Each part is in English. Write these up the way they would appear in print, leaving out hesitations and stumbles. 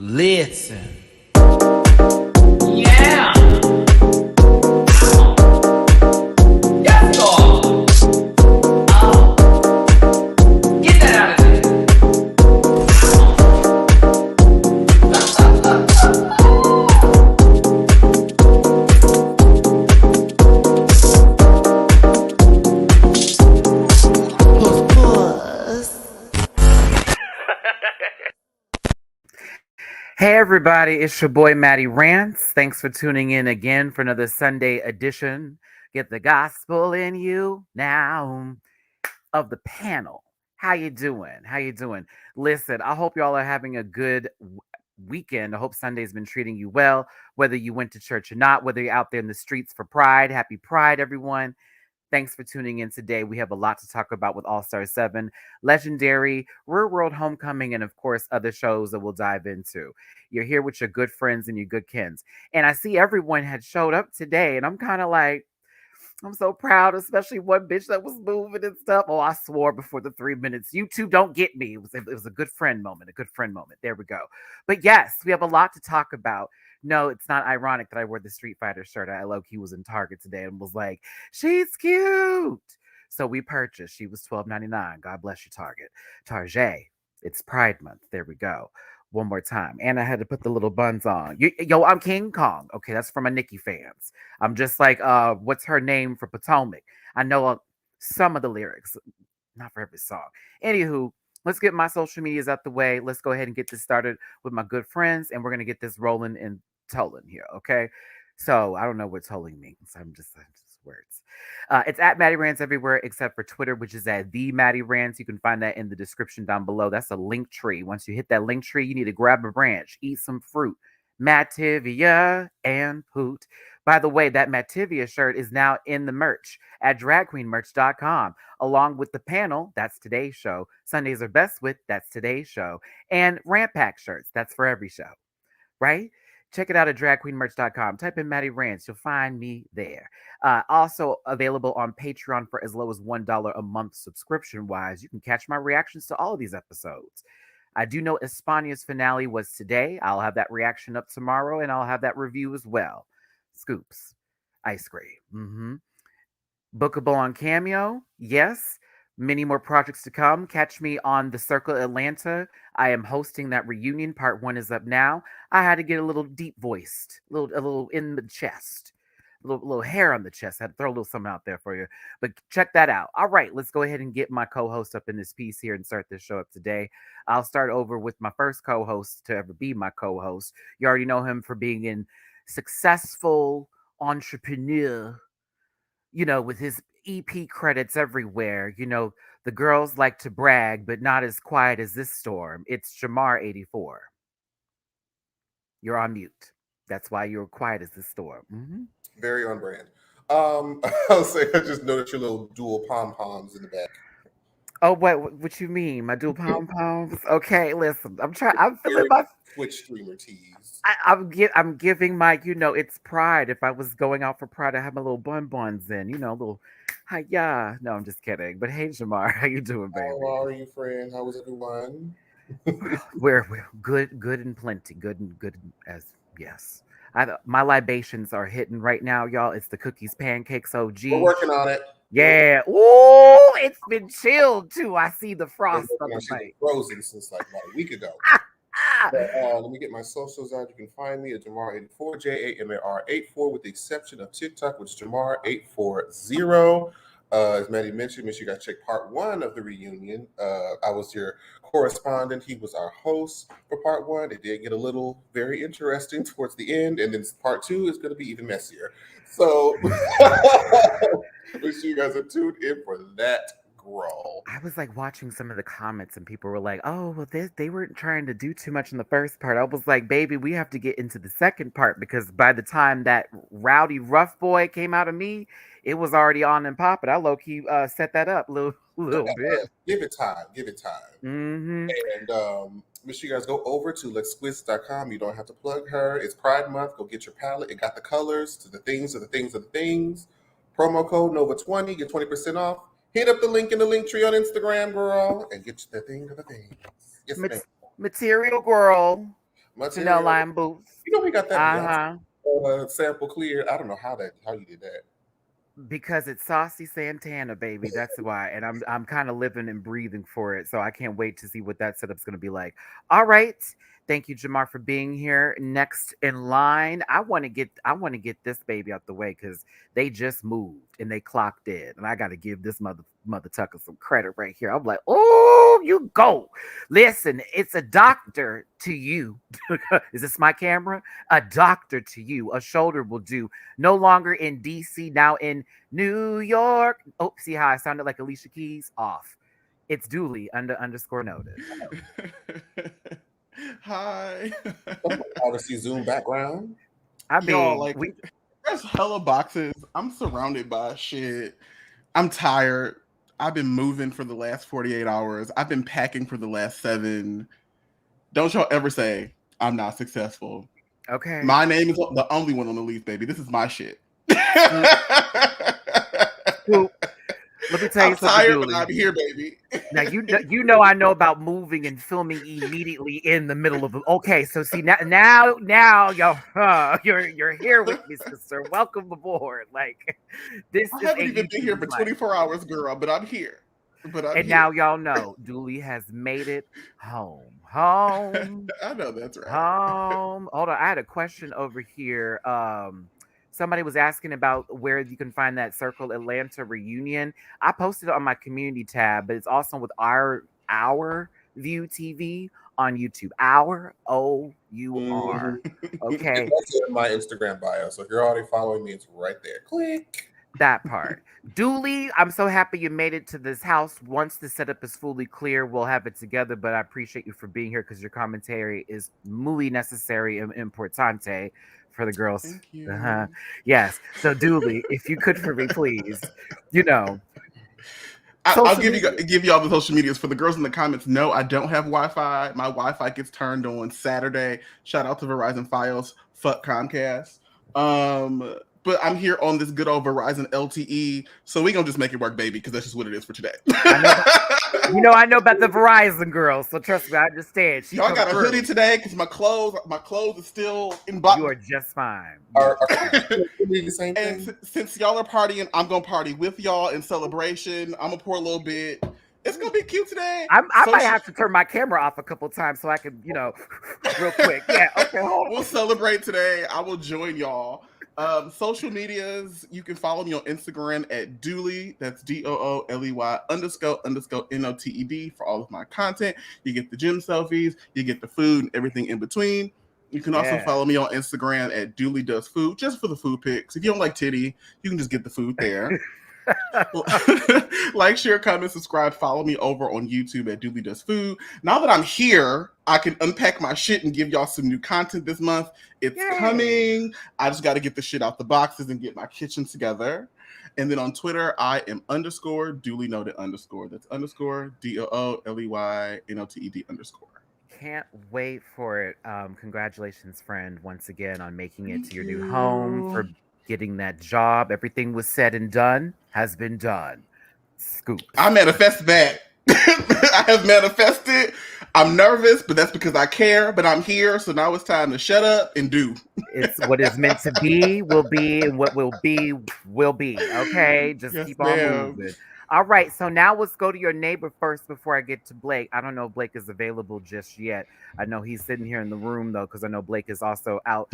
Listen. Yeah. Yes, Lord. Oh. Get that out of there. Hey everybody, it's your boy Matty Rants. Thanks for tuning in again for another Sunday edition. Get the gospel in you now of the panel. How you doing? How you doing? Listen, I hope y'all are having a good weekend. I hope Sunday's been treating you well, whether you went to church or not, whether you're out there in the streets for Pride. Happy Pride, everyone. Thanks for tuning in today. We have a lot to talk about with All Star 7, Legendary, Real World Homecoming, and of course, other shows that we'll dive into. You're here with your good friends and your good kins. And I see everyone had showed up today, and I'm kind of like, I'm so proud, especially one bitch that was moving and stuff. Oh, I swore before the 3 minutes. You two don't get me. It was a good friend moment, a good friend moment. There we go. But yes, we have a lot to talk about. No, it's not ironic that I wore the Street Fighter shirt. I low-key was in Target today and was like, she's cute. So we purchased. She was $12.99. God bless you, Target. Target. It's Pride Month. There we go. One more time. And I had to put the little buns on. Yo, I'm King Kong. Okay, that's for my Nicki fans. I'm just like, what's her name for Potomac? I know some of the lyrics, not for every song. Anywho, let's get my social medias out the way. Let's go ahead and get this started with my good friends, and we're gonna get this rolling and tolling here, okay? So I don't know what tolling means. I'm just words. It's at Matty Rants everywhere except for Twitter, which is at the Matty Rants. You can find that in the description down below. That's a link tree. Once you hit that link tree, you need to grab a branch, eat some fruit, Mativia and Poot. By the way, that Mativia shirt is now in the merch at dragqueenmerch.com, along with the panel, that's today's show. Sundays are best with, that's today's show. And Rant Pack shirts, that's for every show, right? Check it out at dragqueenmerch.com. Type in Matty Rants. You'll find me there. Also available on Patreon for as low as $1 a month subscription wise. You can catch my reactions to all of these episodes. I do know Espana's finale was today. I'll have that reaction up tomorrow and I'll have that review as well. Scoops. Ice cream. Bookable on Cameo. Yes. Many more projects to come. Catch me on the Circle Atlanta. I am hosting that reunion. Part 1 is up now. I had to get a little deep voiced, a little in the chest, a little hair on the chest. I had to throw a little something out there for you. But check that out. All right, let's go ahead and get my co-host up in this piece here and start this show up today. I'll start over with my first co-host to ever be my co-host. You already know him for being in Successful Entrepreneur, with his EP credits everywhere. The girls like to brag, but not as quiet as this storm. It's Jamar84. You're on mute. That's why you're quiet as this storm. Very on brand. I'll say I just noticed your little dual pom-poms in the back. Oh, what you mean? My dual pom-poms? Okay, listen. I'm feeling my Twitch streamer tease. I'm giving my, it's Pride. If I was going out for Pride, I have my little buns in, little hi-ya. No, I'm just kidding. But hey, Jamar, how you doing, baby? How are you, friend? How was everyone? We're good and plenty. Good as yes. My libations are hitting right now, y'all. It's the cookies, pancakes, OG. We're working on it. Yeah. Ooh, it's been chilled too. I see the frost on the plate. Frozen since like about a week ago. But, let me get my socials out. You can find me at Jamar84, JAMAR84, with the exception of TikTok, which is Jamar840. As Matty mentioned, make sure you guys check part 1 of the reunion. I was your correspondent. He was our host for part 1. It did get a little very interesting towards the end, and then part 2 is going to be even messier. So make sure you guys are tuned in for that. I was like watching some of the comments and people were like, oh, well, they weren't trying to do too much in the first part. I was like, baby, we have to get into the second part because by the time that rowdy rough boy came out of me, it was already on and popping. I low-key set that up a little bit. Give it time. Mm-hmm. And make sure you guys go over to letsquiz.com. You don't have to plug her. It's Pride Month. Go get your palette. It got the colors to the things of the things of the things. Promo code NOVA20. Get 20% off. Hit up the link in the link tree on Instagram, girl, and get the thing of the things. Yes, Material girl. material. Lime boots. You know, we got that Uh-huh. sample cleared. I don't know how you did that. Because it's Saucy Santana, baby. That's why. And I'm kind of living and breathing for it. So I can't wait to see what that setup's gonna be like. All right. Thank you, Jamar, for being here. Next in line, I want to get this baby out the way because they just moved and they clocked in. And I gotta give this mother Tucker some credit right here. I'm like, oh, you go. Listen, it's a doctor to you. Is this my camera? A doctor to you. A shoulder will do. No longer in DC, now in New York. Oh, see how I sounded like Alicia Keys? Off. It's Dooley underscore noted. Hi. Obviously, Zoom background. I mean, Y'all, like, there's hella boxes. I'm surrounded by shit. I'm tired. I've been moving for the last 48 hours. I've been packing for the last 7. Don't y'all ever say I'm not successful. okay. My name is the only one on the list, baby. This is my shit. Well, let me tell you I'm something, tired, Dooley. but I'm here, baby. Now you know I know about moving and filming immediately in the middle of. Okay, so see now you're here with me, sister. Welcome aboard. Like this I is haven't a even been here for YouTuber's life. 24 hours, girl, but I'm here. And now y'all know Dooley has made it home. Home. I know that's right. Hold on. I had a question over here. Somebody was asking about where you can find that Circle Atlanta reunion. I posted it on my community tab, but it's also with our View TV on YouTube. Our OUR. Okay. It's also in my Instagram bio. So if you're already following me, it's right there. Click. That part. Dooley, I'm so happy you made it to this house. Once the setup is fully clear, we'll have it together. But I appreciate you for being here because your commentary is muy necessary and importante for the girls. Thank you. Yes. So Dooley, if you could for me, please. I'll give y'all the social medias for the girls in the comments. No, I don't have Wi-Fi. My Wi-Fi gets turned on Saturday. Shout out to Verizon Fios. Fuck Comcast. But I'm here on this good old Verizon LTE, so we gonna just make it work, baby, because that's just what it is for today. I know about the Verizon girls, so trust me, I understand. Y'all got a hoodie today because my clothes are still in box. You are just fine. The same thing. And since y'all are partying, I'm gonna party with y'all in celebration. I'm gonna pour a little bit. It's gonna be cute today. I might have to turn my camera off a couple times so I can, real quick. Yeah, okay, hold on. We'll celebrate today. I will join y'all. Social medias, you can follow me on Instagram at Dooley, that's DOOLEY __ NOTED for all of my content. You get the gym selfies, you get the food and everything in between. You can also follow me on Instagram at Dooley Does Food, just for the food pics. If you don't like titty, you can just get the food there. Like, share, comment, subscribe, follow me over on YouTube at Dooley Does Food. Now that I'm here, I can unpack my shit and give y'all some new content this month. It's coming. I just got to get the shit out the boxes and get my kitchen together. And then on Twitter, I am _Dooley Noted _. That's _DOOLEY NOTED _. Can't wait for it. Congratulations, friend, once again on making it to your new home, for getting that job. Everything was said and done, has been done. Scoop. I manifest that. I have manifested. I'm nervous, but that's because I care. But I'm here, so now it's time to shut up and do. It's what is meant to be, will be, and what will be, will be. Okay? Just keep on moving. All right, so now let's go to your neighbor first before I get to Blake. I don't know if Blake is available just yet. I know he's sitting here in the room, though, because I know Blake is also out,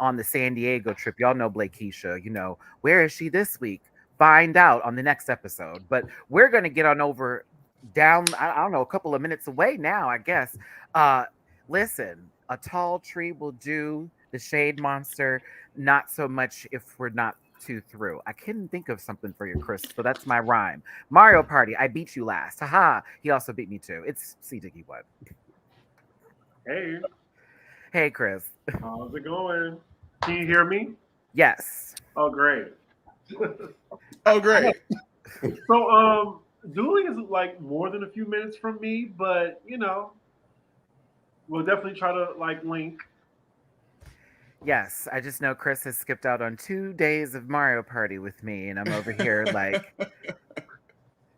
on the San Diego trip. Y'all know Blakeisha, where is she this week? Find out on the next episode. But we're going to get on over down, I don't know, a couple of minutes away now, I guess. Listen, a tall tree will do. The shade monster, not so much if we're not too through. I couldn't think of something for you, Chris, so that's my rhyme. Mario Party, I beat you last. Haha, he also beat me too. It's C Diggy One. Hey. Hey, Chris. How's it going? Can you hear me? Yes. Oh, great. Oh, great. So, Dooley is like more than a few minutes from me, but we'll definitely try to link. Yes, I just know Chris has skipped out on 2 days of Mario Party with me, and I'm over here like,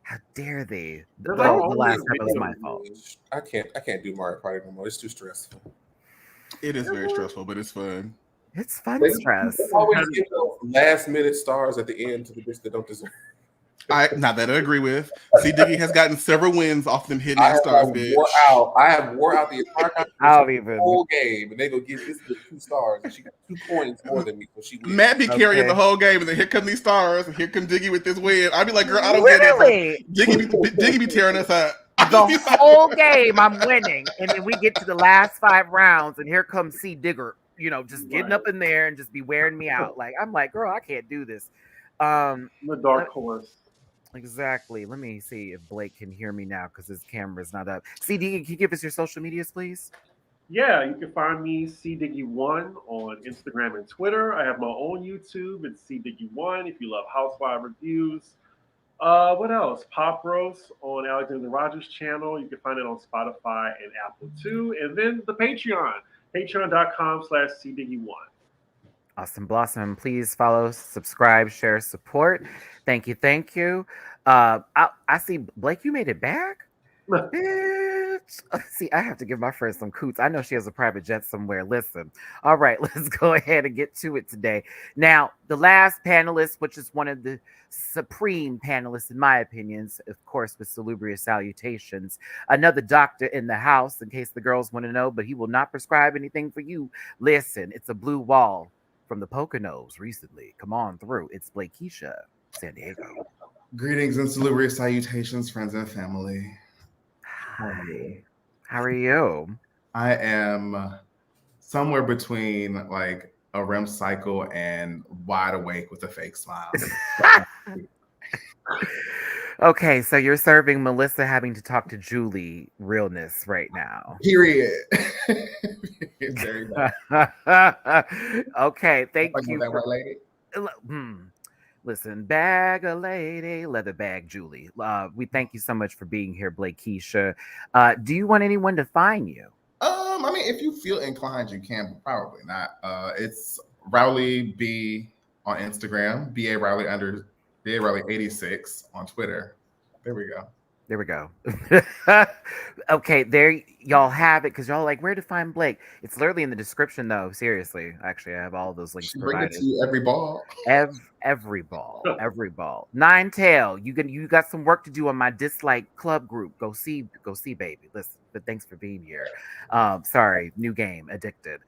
how dare they? The last time it was my fault. I can't do Mario Party no more. It's too stressful. It is very stressful, but it's fun. It's fun They stress. always give those last minute stars at the end to the bitch that don't deserve. Not that I agree with. C Diggy has gotten several wins off them hidden I ass have stars, like bitch. I have wore out the entire I don't competition, the even. whole game, and they go give this bitch 2 stars, and she got 2 points more than me, so she wins. Matt be carrying Okay. the whole game, and then here come these stars, and here come Diggy with this win. I'd be like, girl, I don't get it, Literally, bro. Diggy be tearing us up. the whole game I'm winning, and then we get to the last 5 rounds, and here comes C Digger, just getting up in there and just be wearing me out. Like I'm like, girl, I can't do this. The dark horse. Exactly. Let me see if Blake can hear me now because his camera's not up. CD, can you give us your social medias, please? Yeah, you can find me cdiggy1 on Instagram and Twitter. I have my own YouTube. It's cdiggy1 if you love housewife reviews. What else? Pop Roast on Alexander Rogers' channel. You can find it on Spotify and Apple too. And then the Patreon, patreon.com/cdiggy1. Awesome Blossom. Please follow, subscribe, share, support. Thank you. Thank you. I see Blake, you made it back? Bitch. See, I have to give my friend some coots. I know she has a private jet somewhere. Listen. All right, let's go ahead and get to it today. Now, the last panelist, which is one of the supreme panelists, in my opinions, of course, with salubrious salutations. Another doctor in the house, in case the girls want to know, but he will not prescribe anything for you. Listen, it's a blue wall from the Poconos recently. Come on through. It's Blakeisha, San Diego. Greetings and salubrious salutations, friends and family. Hi. How are you? I am somewhere between like a REM cycle and wide awake with a fake smile. Okay, so you're serving Melissa having to talk to Julie realness right now. Period. Very bad. Okay, thank Like you. that white lady. Listen, bag a lady, leather bag, Julie. We thank you so much for being here, Blakeisha. Do you want anyone to find you? I mean, if you feel inclined, you can, but probably not. It's Rowley B on Instagram, BA Rowley 86 on Twitter. There we go. There we go. Okay, there y'all have it because y'all like where to find Blake. It's literally in the description, though. Seriously, actually, I have all those links She bring it provided. to you every ball. Every ball. Nine Tail, you got some work to do on my dislike club group. Go see, baby. Listen, but thanks for being here. Sorry, new game, addicted.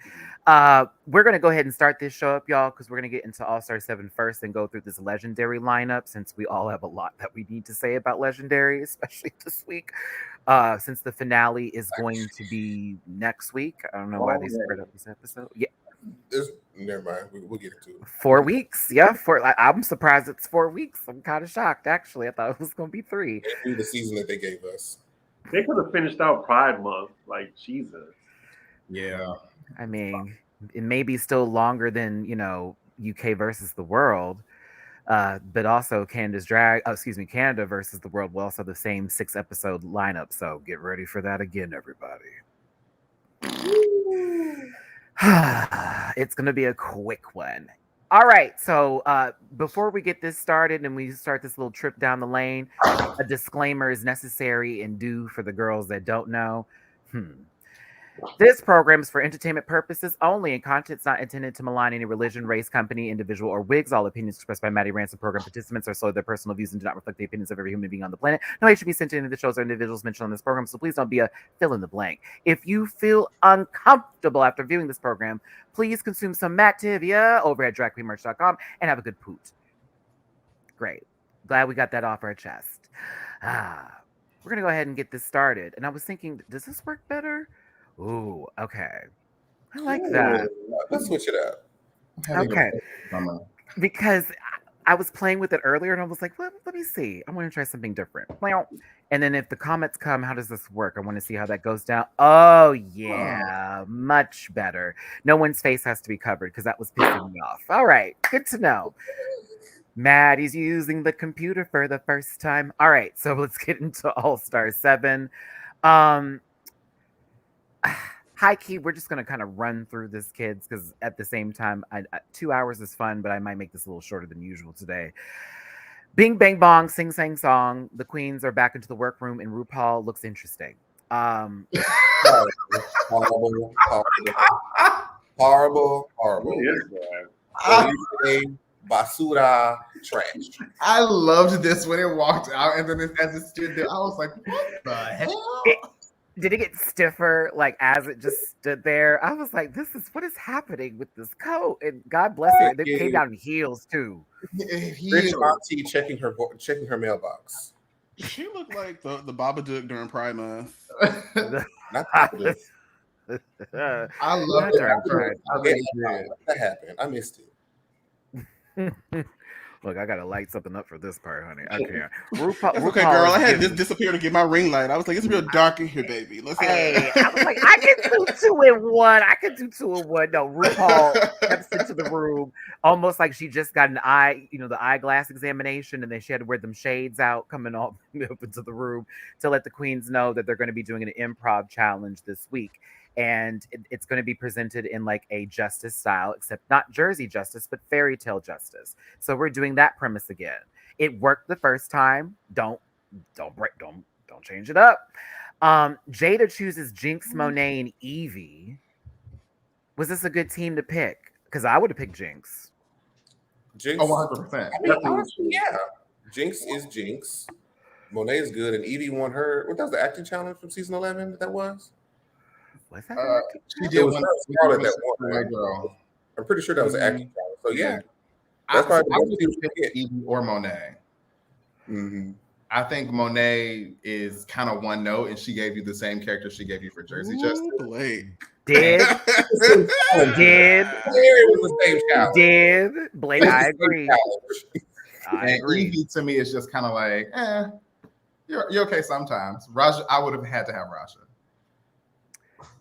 We're gonna go ahead and start this show up, y'all, because we're gonna get into All-Star 7 first and go through this legendary lineup since we all have a lot that we need to say about legendary, especially this week. Since the finale is going to be next week. I don't know why they spread up this episode. Yeah. Never mind. We'll get into it. 4 weeks. Yeah, I'm surprised it's 4 weeks. I'm kind of shocked, actually. I thought it was going to be 3. Do the season that they gave us. They could have finished out Pride Month. Like, Jesus. Yeah. I mean, it may be still longer than, UK versus the world. But also Canada versus the world will also have the same 6-episode lineup. So get ready for that again, everybody. It's going to be a quick one. All right. So before we get this started and we start this little trip down the lane, a disclaimer is necessary and due for the girls that don't know. This program is for entertainment purposes only, and content's not intended to malign any religion, race, company, individual, or wigs. All opinions expressed by Matty Rants and program participants are solely their personal views and do not reflect the opinions of every human being on the planet. No hate should be sent to any of the shows or individuals mentioned on this program, so please don't be a fill in the blank. If you feel uncomfortable after viewing this program, please consume some Mattivia over at dragqueenmerch.com and have a good poot. Great. Glad we got that off our chest. We're going to go ahead and get this started. And I was thinking, does this work better? Ooh, okay. I like that. Let's switch it up. Okay. Because I was playing with it earlier and I was like, let me see. I want to try something different. And then if the comments come, how does this work? I want to see how that goes down. Oh, yeah. Much better. No one's face has to be covered because that was pissing me off. All right. Good to know. Maddie's using the computer for the first time. All right. So let's get into All-Star 7. High key, we're just going to kind of run through this, kids, because at the same time, 2 hours is fun, but I might make this a little shorter than usual today. Bing, bang, bong, sing, sang, song. The queens are back into the workroom, and RuPaul looks interesting. Horrible. What is that? Orishe, basura, trash. I loved this when it walked out, and then as it stood there, I was like, "What the hell?" Did it get stiffer like as it just stood there? I was like, what is happening with this coat? And God bless her. It came down in heels too. Rich auntie checking her mailbox. She looked like the Babadook during Pride Month. Not Babadook. I love it. That happened. I missed it. Look, I gotta light something up for this part, honey. I can't. That's okay, girl. I had to disappear to get my ring light. I was like, it's real dark in here, baby. Let's Hey, I was like, I can do 2 in 1. I can do 2 in 1. No, RuPaul steps into the room almost like she just got the eyeglass examination, and then she had to wear them shades out coming up into the room to let the queens know that they're going to be doing an improv challenge this week. And it's going to be presented in like a justice style, except not Jersey justice, but fairy tale justice. So we're doing that premise again. It worked the first time. Don't change it up. Jada chooses Jinx, Monet, and Evie. Was this a good team to pick? Because I would have picked Jinx. Jinx. 100%. I mean, honestly, yeah. Jinx is Jinx. Monet is good, and Evie won her. What was the acting challenge from season 11? That was. Was that? She did one that one. Girl. I'm pretty sure that was an acting challenge. So yeah, that's probably I would pick Evie or Monet. Mm-hmm. I think Monet is kind of one note, and she gave you the same character she gave you for Jersey Justice. Blake. Did It was the same challenge. Did Blake? I agree. I agree. Evie to me is just kind of like, you're okay sometimes. Raja, I would have had to have Raja.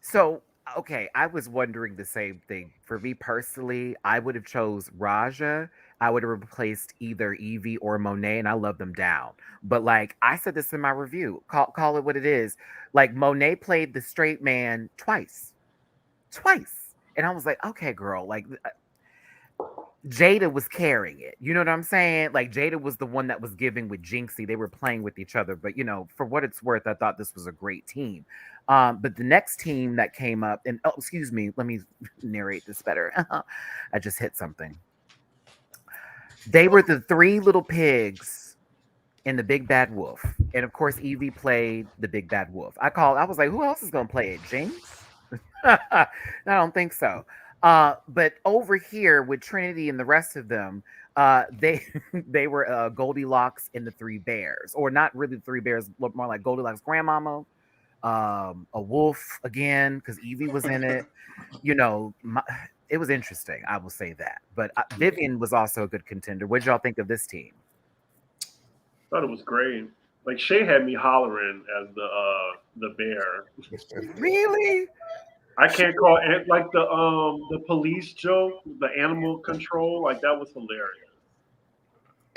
So, okay, I was wondering the same thing. For me personally, I would have chose Raja. I would have replaced either Evie or Monet, and I love them down. But like I said this in my review, call it what it is. Like Monet played the straight man twice. And I was like, okay, girl, like Jada was carrying it. You know what I'm saying? Like Jada was the one that was giving with Jinxie. They were playing with each other. But for what it's worth, I thought this was a great team. But the next team that came up, and excuse me, let me narrate this better. I just hit something. They were the 3 little pigs in the Big Bad Wolf. And of course, Evie played the Big Bad Wolf. I was like, who else is gonna play it? Jinx? I don't think so. But over here with Trinity and the rest of them, they were Goldilocks and the 3 bears, or not really the 3 bears, look more like Goldilocks' grandmama, a wolf again because Evie was in it. It was interesting, I will say that. But Vivian was also a good contender. What did y'all think of this team? I thought it was great. Like Shay had me hollering as the bear. Really? I can't call it like the police joke, the animal control, like that was hilarious.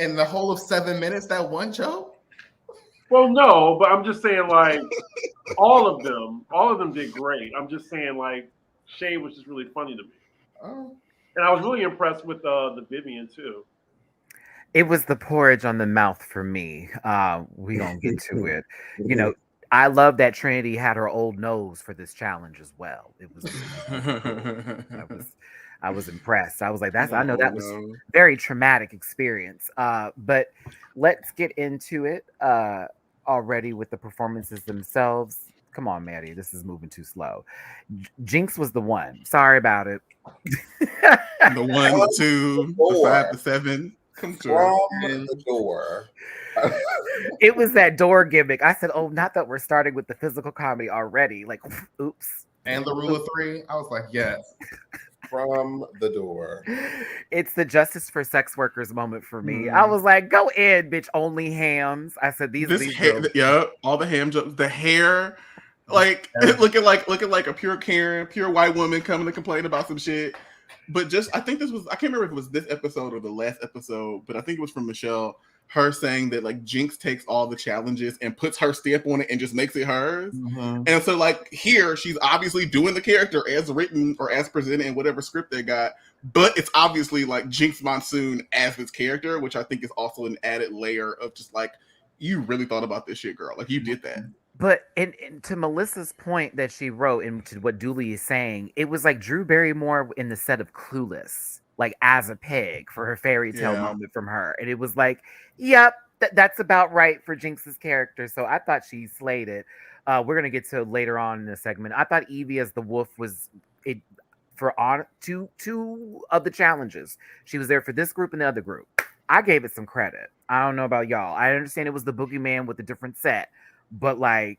In the whole of 7 minutes, that one joke? Well, no, but I'm just saying like all of them did great. I'm just saying like Shay was just really funny to me. Oh. And I was really impressed with the Vivian too. It was the porridge on the mouth for me. We gonna get to it. I love that Trinity had her old nose for this challenge as well. It was I was impressed. I was like, I know that was very traumatic experience. But let's get into it already with the performances themselves. Come on, Matty, this is moving too slow. Jinx was the one. Sorry about it. The 1, the 2, the 5, the 7. From the door. It was that door gimmick. I said, oh, not that we're starting with the physical comedy already. Like, oops. And the rule of 3. I was like, yes. From the door. It's the justice for sex workers moment for me. I was like, go in, bitch. Only hams. I said these all the ham jokes, the hair, like looking like a pure Karen, pure white woman coming to complain about some shit. But I think this was, I can't remember if it was this episode or the last episode, but I think it was from Michelle, her saying that like Jinx takes all the challenges and puts her stamp on it and just makes it hers. Mm-hmm. And so like here, she's obviously doing the character as written or as presented in whatever script they got, but it's obviously like Jinx Monsoon as this character, which I think is also an added layer of just like, you really thought about this shit, girl. Like you did that. But and to Melissa's point that she wrote, and to what Dooley is saying, it was like Drew Barrymore in the set of Clueless, like as a pig for her fairy tale Yeah. moment from her, and it was like, yep, that's about right for Jinx's character. So I thought she slayed it. We're gonna get to later on in the segment. I thought Evie as the wolf was it for on two of the challenges. She was there for this group and the other group. I gave it some credit. I don't know about y'all. I understand it was the boogeyman with a different set, but like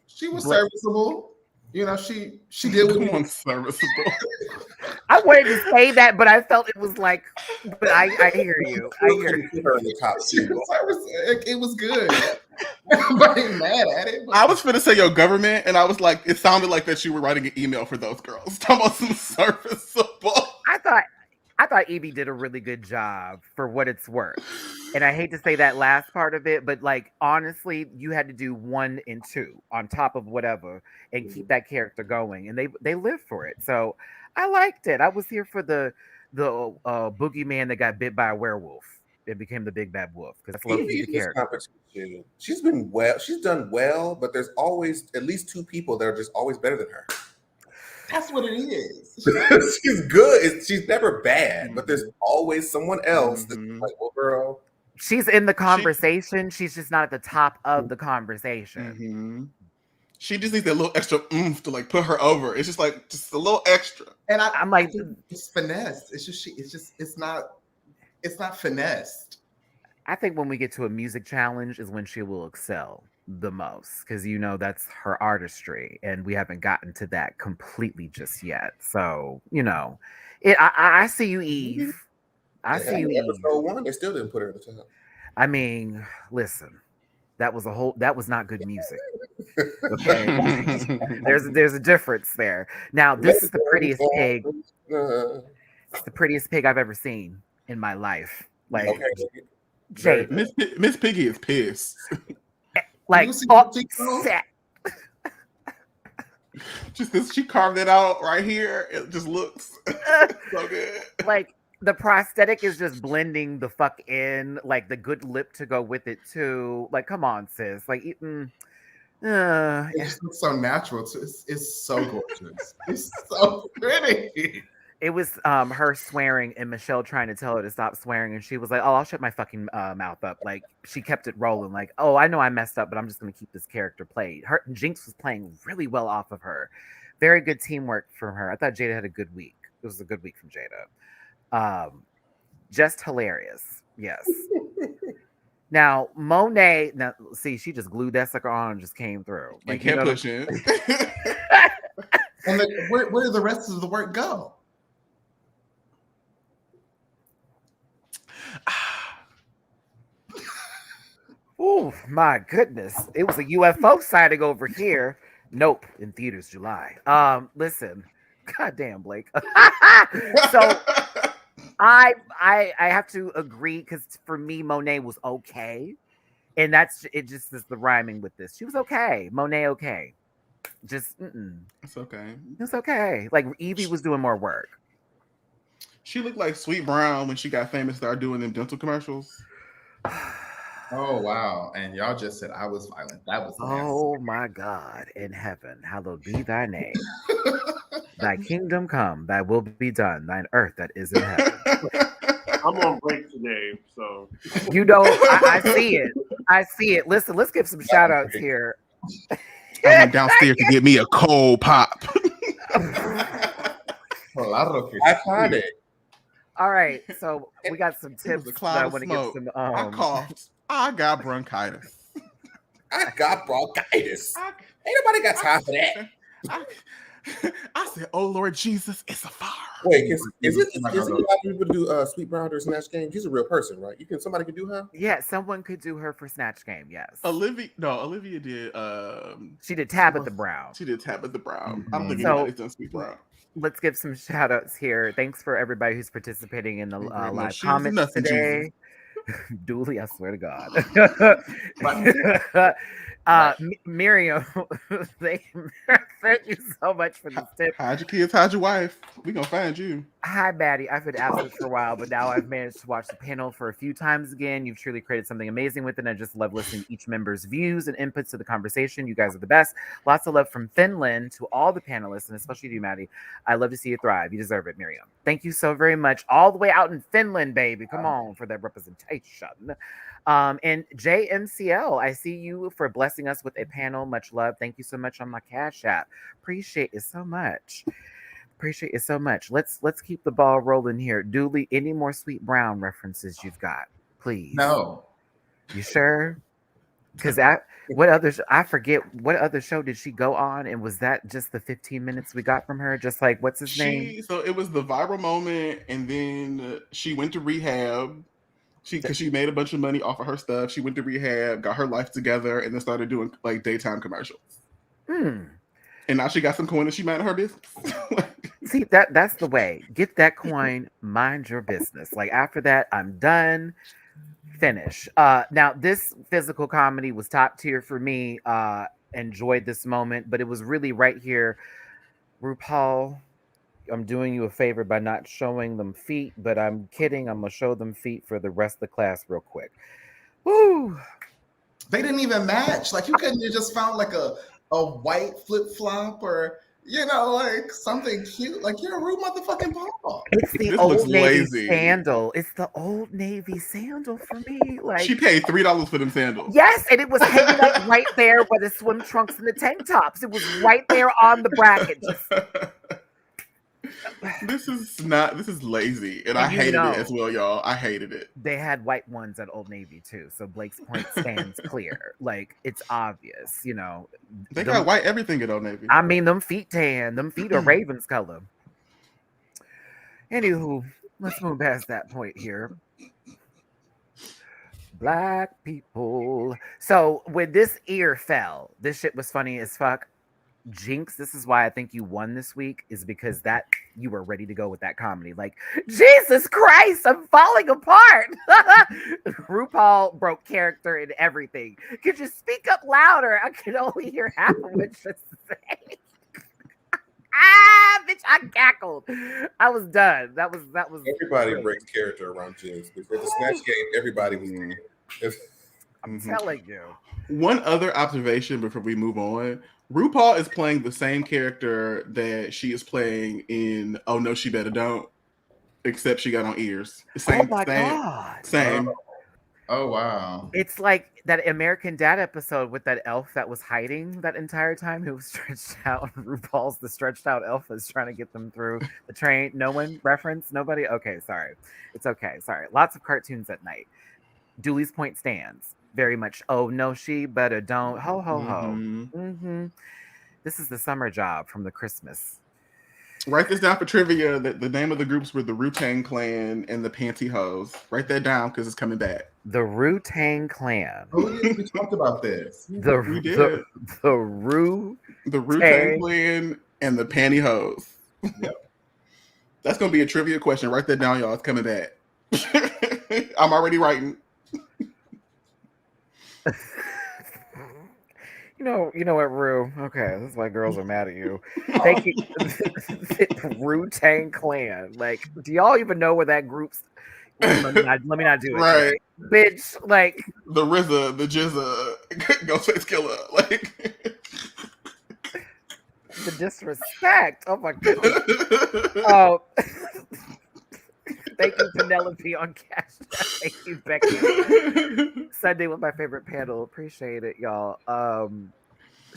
She was serviceable. You know, she did what Come on, serviceable. I wanted to say that, but I felt it was like, but I hear you. I hear you. Put her in the top she two. was serviceable. It was good. Nobody mad at it. But I was finna say your government, and I was like, it sounded like that you were writing an email for those girls. Talking about some serviceable. I thought Evie did a really good job for what it's worth. And I hate to say that last part of it, but like honestly, you had to do 1 and 2 on top of whatever and keep that character going. And they lived for it. So I liked it. I was here for the boogeyman that got bit by a werewolf. It became the big bad wolf because that's low-key Evie the is character. competition. She's been well. She's done well, but there's always at least 2 people that are just always better than her. that's what it is. She's good. She's never bad, but there's always someone else that's Mhm. like, well, girl. She's in the conversation. She's just not at the top of the conversation. Mhm. She just needs that little extra oomph to like put her over. It's just like just a little extra. And I'm like, I think it's finesse. It's not finessed. I think when we get to a music challenge is when she will excel the most because you know that's her artistry, and we haven't gotten to that completely just yet. So you know, I see you, Eve. I see you, Eve. Episode 1, they still didn't put her at the top. I mean, listen, that was not good music. Okay, there's a difference there. Now this is the prettiest pig. It's the prettiest pig I've ever seen in my life. Like, Okay. Jade, Miss Piggy is pissed. like You see upset. Just this, she carved it out right here. It just looks so good. Like the prosthetic is just blending the fuck in, like the good lip to go with it too. Like, come on, sis. Like, It just looks so natural. It's so gorgeous. It's so pretty. it was her swearing and Michelle trying to tell her to stop swearing, and she was like, "Oh, I'll shut my fucking mouth up." Like she kept it rolling. Like, "Oh, I know I messed up, but I'm just gonna keep this character played." Her Jinx was playing really well off of her. Very good teamwork from her. I thought Jada had a good week. It was a good week from Jada. Just hilarious. Yes. Now Monet. Now see, she just glued that sucker on and just came through. And you kept know, pushing. And where did the rest of the work go? Oh my goodness. It was a UFO sighting over here. Nope, in theaters July. Listen. Goddamn, Blake. So I have to agree because for me, Monet was okay. And that's it, just is the rhyming with this. She was okay. Monet okay. Just It's okay. it's okay. Like Evie was doing more work. She looked like Sweet Brown when she got famous, started doing them dental commercials. Oh wow! And y'all just said I was violent. That was nasty. Oh my God in heaven, hallowed be thy name. Thy kingdom come, thy will be done, thine earth that is in heaven. I'm on break today, so You know, I see it. I see it. Listen, let's give some shout outs here. I went downstairs to get me a cold pop. Iconic. All right, so we got some It was tips a that cloud I of want to give smoke. some. I coughed. I got bronchitis. I got bronchitis. I, Ain't nobody got time for that. I said, "Oh Lord Jesus, it's a fire." Wait, is it allowed people to do Sweet Brown or Snatch Game? She's a real person, right? Somebody could do her. Yeah, someone could do her for Snatch Game. Yes, Olivia did. she did Tabitha Brown. She did Tabitha Brown. I don't think So- anybody's done Sweet Brown. Let's give some shout outs here. Thanks for everybody who's participating in the Ain't got no live shoes, comments nothing, today. Dooley, I swear to God. Right. Miriam, thank you so much for this tip. Hide your kids, hide your wife. We gonna find you. Hi, Matty. I've been absent for a while, but now I've managed to watch the panel for a few times again. You've truly created something amazing with it, and I just love listening to each member's views and inputs to the conversation. You guys are the best. Lots of love from Finland to all the panelists, and especially to you, Matty. I love to see you thrive. You deserve it, Miriam. Thank you so very much. All the way out in Finland, baby. Come on for that representation. And JMCL, I see you for blessing us with a panel. Much love. Thank you so much on my Cash App. Appreciate it so much. Appreciate it so much. Let's keep the ball rolling here. Dooley, any more Sweet Brown references you've got, please? No. You sure? Because I forget what other show did she go on, and was that just the 15 minutes we got from her? Just like what's his name? So it was the viral moment, and then she went to rehab. Because she made a bunch of money off of her stuff. She went to rehab, got her life together, and then started doing like daytime commercials. And now she got some coin and she minded her business. See, that's the way. Get that coin, mind your business. Like after that, I'm done. Finish. Now this physical comedy was top tier for me. Enjoyed this moment, but it was really right here. RuPaul, I'm doing you a favor by not showing them feet, but I'm kidding. I'm gonna show them feet for the rest of the class real quick. Woo! They didn't even match. Like you couldn't have just found like a white flip flop or like something cute. Like you're a rude motherfucking Paul. It's the This Old looks Navy lazy. sandal. It's the Old Navy sandal for me. Like She paid $3 for them sandals. yes, and it was hanging up right there where the swim trunks and the tank tops. It was right there on the bracket. This is lazy, and I hated it as well, y'all. I hated it. They had white ones at Old Navy too, so Blake's point stands clear. Like it's obvious, They got white everything at Old Navy. I mean, them feet tan. Them feet are Ravens color. Anywho, let's move past that point here. Black people. So when this ear fell, this shit was funny as fuck. Jinx, this is why I think you won this week, is because that you were ready to go with that comedy. Like, Jesus Christ, I'm falling apart. RuPaul broke character in everything. Could you speak up louder? I could only hear half of what you're saying. Bitch, I cackled. I was done. That was Everybody breaks character around Jinx. Because at the Snatch Game, everybody was there. I'm telling you. One other observation before we move on. RuPaul is playing the same character that she is playing in Oh No, She Better Don't, except she got on ears. Same, oh my God. Same. Oh wow. It's like that American Dad episode with that elf that was hiding that entire time, who was stretched out. RuPaul's the stretched out elf is trying to get them through the train. No one reference? Nobody? Okay, sorry. It's okay. Sorry. Lots of cartoons at night. Dooley's point stands. Very much. Oh no, she better don't. Ho ho ho. This is the summer job from the Christmas. Write this down for trivia. That the name of the groups were the Wu-Tang Clan and the Pantyhose. Write that down because it's coming back. The Wu-Tang Clan. Oh, yeah, we talked about this. We did. The Wu-Tang Clan and the Pantyhose. Yep. That's gonna be a trivia question. Write that down, y'all. It's coming back. I'm already writing. You know what, Rue? Okay, this is why girls are mad at you. Thank you. Wu-Tang Clan. Like, do y'all even know where that group's? Let me not do it. Right. Bitch, like the RZA, the Jizza, Ghostface Killer, like the disrespect. Oh my goodness. Oh. Thank you, Penelope on Cash. Thank you, Becky. Sunday was my favorite panel. Appreciate it, y'all.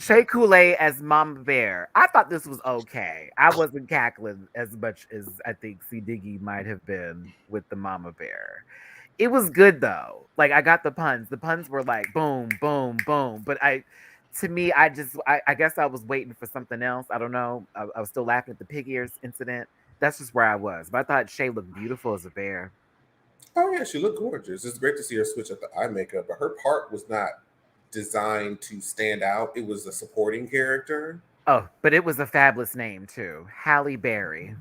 Shea Coulee as Mama Bear. I thought this was okay. I wasn't cackling as much as I think C. Diggy might have been with the Mama Bear. It was good though. Like I got the puns. The puns were like boom, boom, boom. But I guess I was waiting for something else. I don't know. I was still laughing at the pig ears incident. That's just where I was. But I thought Shay looked beautiful as a bear. Oh yeah, she looked gorgeous. It's great to see her switch up the eye makeup, but her part was not designed to stand out. It was a supporting character. Oh, but it was a fabulous name too. Halle Berry.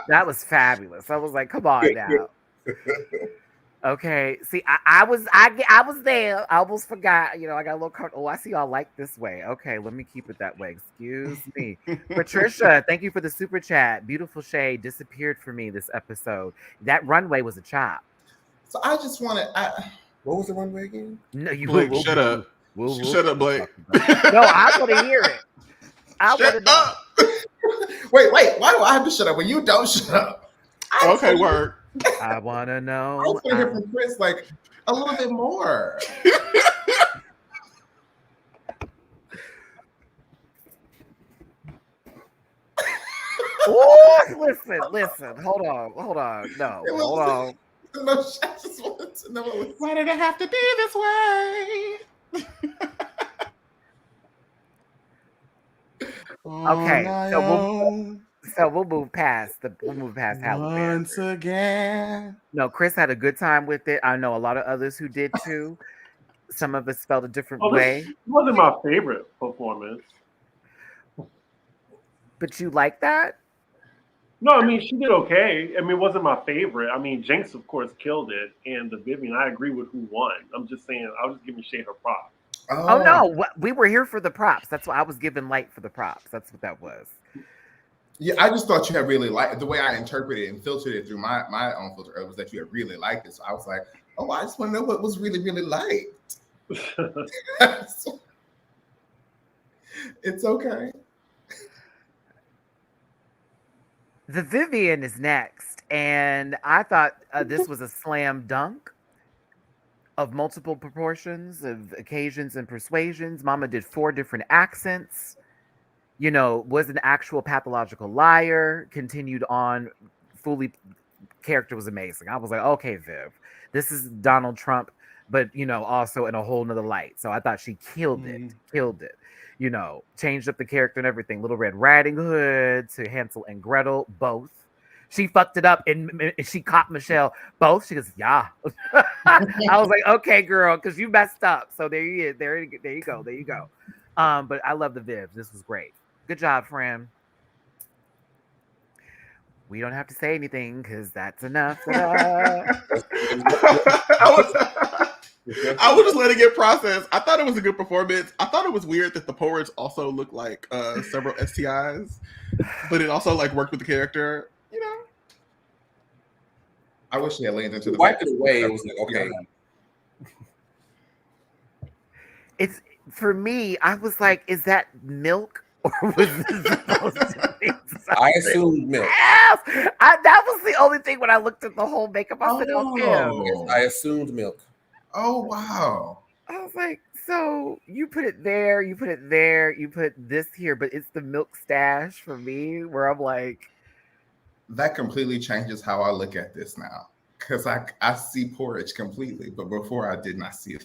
That was fabulous. I was like, come on now. Okay. See, I was there. I almost forgot. You know, I got a little oh, I see y'all like this way. Okay, let me keep it that way. Excuse me. Patricia, thank you for the super chat. Beautiful shade disappeared for me this episode. That runway was a chop. So I just want to. What was the runway again? No, you Blake, shut up. Shut up, Blake. No, I want to hear it. I want to know. Wait. Why do I have to shut up when you don't shut up? Okay, word. I want to know. I was going to hear from Chris like a little bit more. Ooh, listen. Hold on. No, hold on. No, I just wanted to know. Why did it have to be this way? Okay, so we'll move past Halloween. Once again. No, Chris had a good time with it. I know a lot of others who did too. Some of us felt a different way. This wasn't my favorite performance. But you like that? No, I mean, she did okay. I mean, it wasn't my favorite. I mean, Jinx, of course, killed it. And the Vivian, I agree with who won. I'm just saying, I was just giving Shay her props. Oh no, we were here for the props. That's why I was giving light for the props. That's what that was. Yeah, I just thought you had really liked the way I interpreted and filtered it through my own filter was that you had really liked it. So I was like, oh, I just want to know what was really, really liked. It's okay. The Vivian is next, and I thought this was a slam dunk of multiple proportions, of occasions and persuasions. Mama did 4 different accents. You know, was an actual pathological liar. Continued on, fully. Character was amazing. I was like, okay, Viv, this is Donald Trump, but you know, also in a whole nother light. So I thought she killed it. You know, changed up the character and everything. Little Red Riding Hood to Hansel and Gretel, both. She fucked it up and she caught Michelle both. She goes, yeah. I was like, okay, girl, because you messed up. So there you go. But I love the Viv. This was great. Good job, friend. We don't have to say anything because that's enough. I was just letting it process. I thought it was a good performance. I thought it was weird that the porridge also looked like several STIs, but it also like worked with the character. You know, I wish she had leaned into the wiped it away. It was like, okay. It's for me. I was like, is that milk? Or was this supposed to be something? I assumed milk. Else? That was the only thing when I looked at the whole makeup. I said, Yes, I assumed milk. Oh, wow. I was like, so you put it there, you put it there, you put this here, but it's the milk stash for me where I'm like. That completely changes how I look at this now. Because I see porridge completely, but before I did not see it.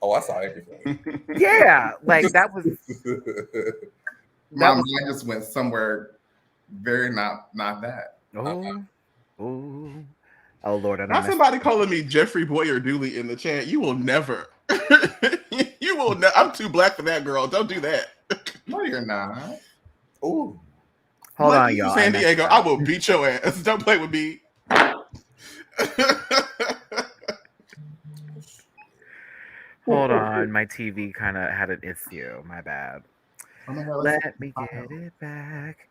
Oh, I saw everything. Yeah, like that was. My mind just went somewhere very not that. Oh, oh Lord! Not somebody calling me Jeffrey Boyer Dooley in the chat. You will never. You will. I'm too black for that, girl. Don't do that. No, you're not. Ooh. Hold on, y'all. San Diego, I will beat your ass. Don't play with me. Hold on, my TV kind of had an issue. My bad. Let me get it back.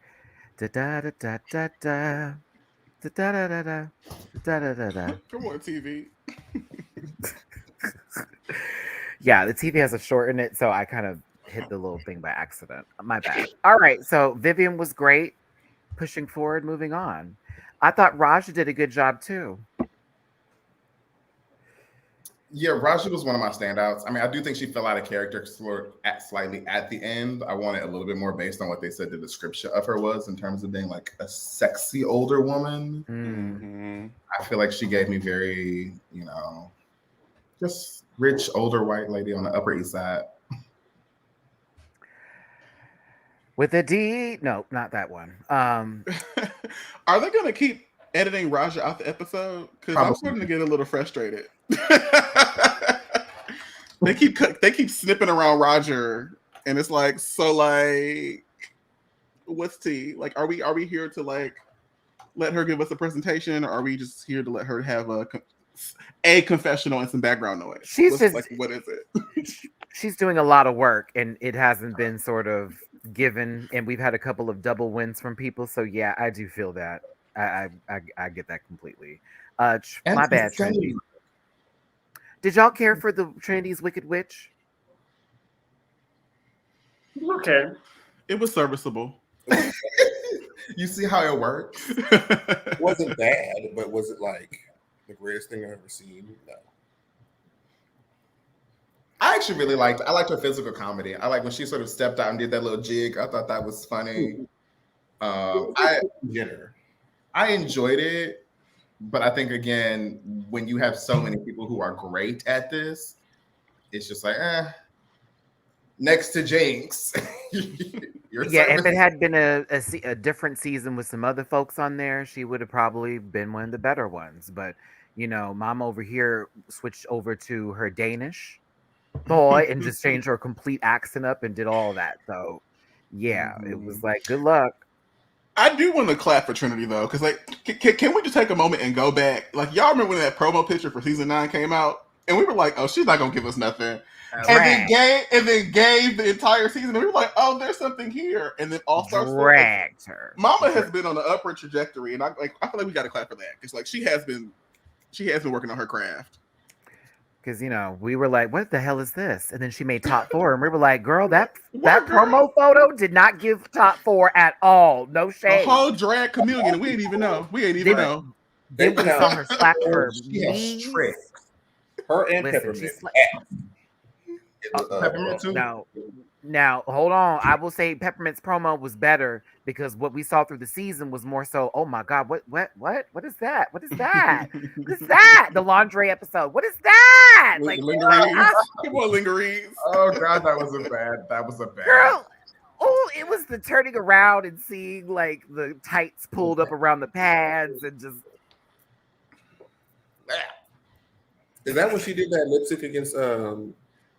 Da da da da da da. Da da da da da da da da. Come on, TV. Yeah, the TV has a short in it, so I kind of hit the little thing by accident. My bad. All right, so Vivian was great. Pushing forward, moving on. I thought Raja did a good job too. Yeah, Raja was one of my standouts. I mean, I do think she fell out of character slightly at the end. I wanted a little bit more based on what they said the description of her was in terms of being like a sexy older woman. Mm-hmm. I feel like she gave me very, just rich older white lady on the Upper East Side. With a D? No, not that one. Are they going to keep editing Raja out the episode? Because I'm starting to get a little frustrated. They keep snipping around Roger, and it's like, so like, What's tea? Like, are we here to like let her give us a presentation, or are we just here to let her have a confessional and some background noise? She's just What is it? she's doing a lot of work, and it hasn't been sort of given. And we've had a couple of double wins from people, so yeah, I do feel that. I get that completely. My bad, Trinity. Did y'all care for the Trinity's Wicked Witch? Okay. It was serviceable. You see how it works? It wasn't bad, but was it like the greatest thing I've ever seen? No. I actually really liked her physical comedy. I like when she sort of stepped out and did that little jig. I thought that was funny. I enjoyed it, but I think again, when you have so many people who are great at this, it's just like, next to Jinx. Yeah, if it had been a different season with some other folks on there, she would have probably been one of the better ones. But you know, Mom over here switched over to her Danish boy and just changed her complete accent up and did all that. So yeah, it was like good luck. I do want to clap for Trinity though, because like, can we just take a moment and go back? Like, y'all remember when that promo picture for season 9 came out, and we were like, "Oh, she's not gonna give us nothing," and then gave the entire season, and we were like, "Oh, there's something here," and then all stars dragged her. Mama has been on an upward trajectory, and I feel like we got to clap for that because like she has been working on her craft. Because you know, we were like, "What the hell is this?" And then she made top 4, and we were like, "Girl, that promo photo did not give top 4 at all. No shade." The whole drag chameleon, we ain't even know. Then we saw her slap her knees. tricks. Her and Listen, Peppermint too. Now, hold on. I will say Peppermint's promo was better because what we saw through the season was more so, oh my God, what is that? What is that? What is that? The laundry episode. What is that? Like lingeries. Come on, lingeries. Oh God, that was a bad. Girl. Oh, it was the turning around and seeing like the tights pulled up around the pads and just. Is that when she did that lip sync against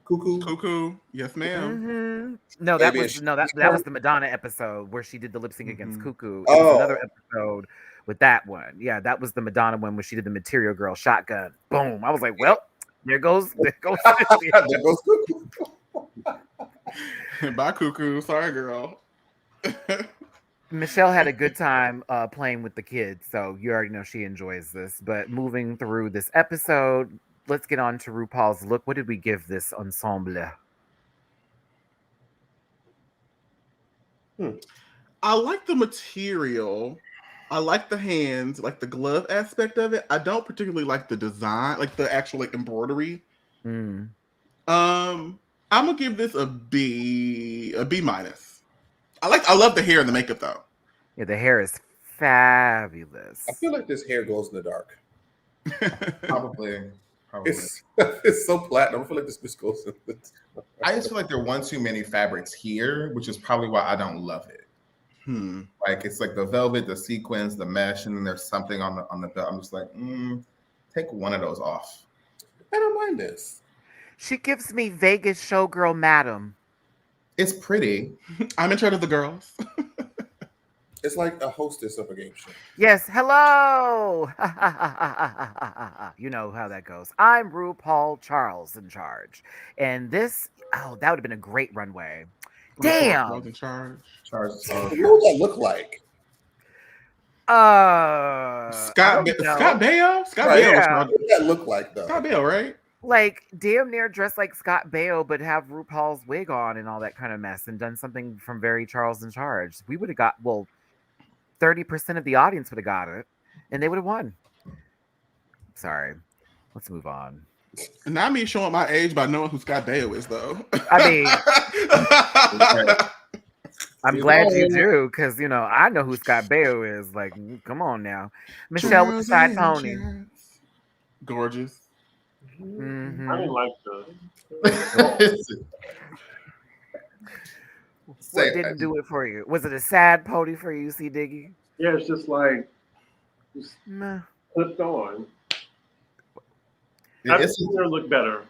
Cuckoo? Yes, ma'am. Mm-hmm. No, that was the Madonna episode where she did the lip sync against Cuckoo. It Oh, was another episode with that one. Yeah, that was the Madonna one where she did the Material Girl shotgun. Boom! I was like, well, there goes Cuckoo. Bye, Cuckoo. Sorry, girl. Michelle had a good time playing with the kids, so you already know she enjoys this. But moving through this episode, let's get on to RuPaul's look. What did we give this ensemble? I like the material. I like the hands, like the glove aspect of it. I don't particularly like the design, like the actual like embroidery. I'm gonna give this a B minus. I love the hair and the makeup though. Yeah, the hair is fabulous. I feel like this hair glows in the dark. Probably. It's so platinum. I feel like this bitch goes in the dark. I just feel like there are one too many fabrics here, which is probably why I don't love it. Like it's like the velvet, the sequins, the mesh, and then there's something on the belt. I'm just like, take one of those off. I don't mind this. She gives me Vegas showgirl madam. It's pretty. I'm in charge of the girls. It's like a hostess of a game show. Yes, hello. You know how that goes. I'm RuPaul Charles in charge, and this that would have been a great runway. Damn. In charge. What would that look like? Scott Baio? Scott Baio. What would that look like though? Scott Baio, right? Like damn near dressed like Scott Baio, but have RuPaul's wig on and all that kind of mess, and done something from very Charles in Charge. We would have got 30% of the audience would have got it, and they would have won. Sorry, let's move on. Not me showing my age by knowing who Scott Baio is, though. I mean, I'm glad you do, because you know I know who Scott Baio is. Like, come on now, Michelle with the side pony, gorgeous. Mm-hmm. I didn't like What didn't do it for you? Was it a sad pony for you, C. Diggy? Yeah, it's just like Nah. flipped on. I've seen her look better.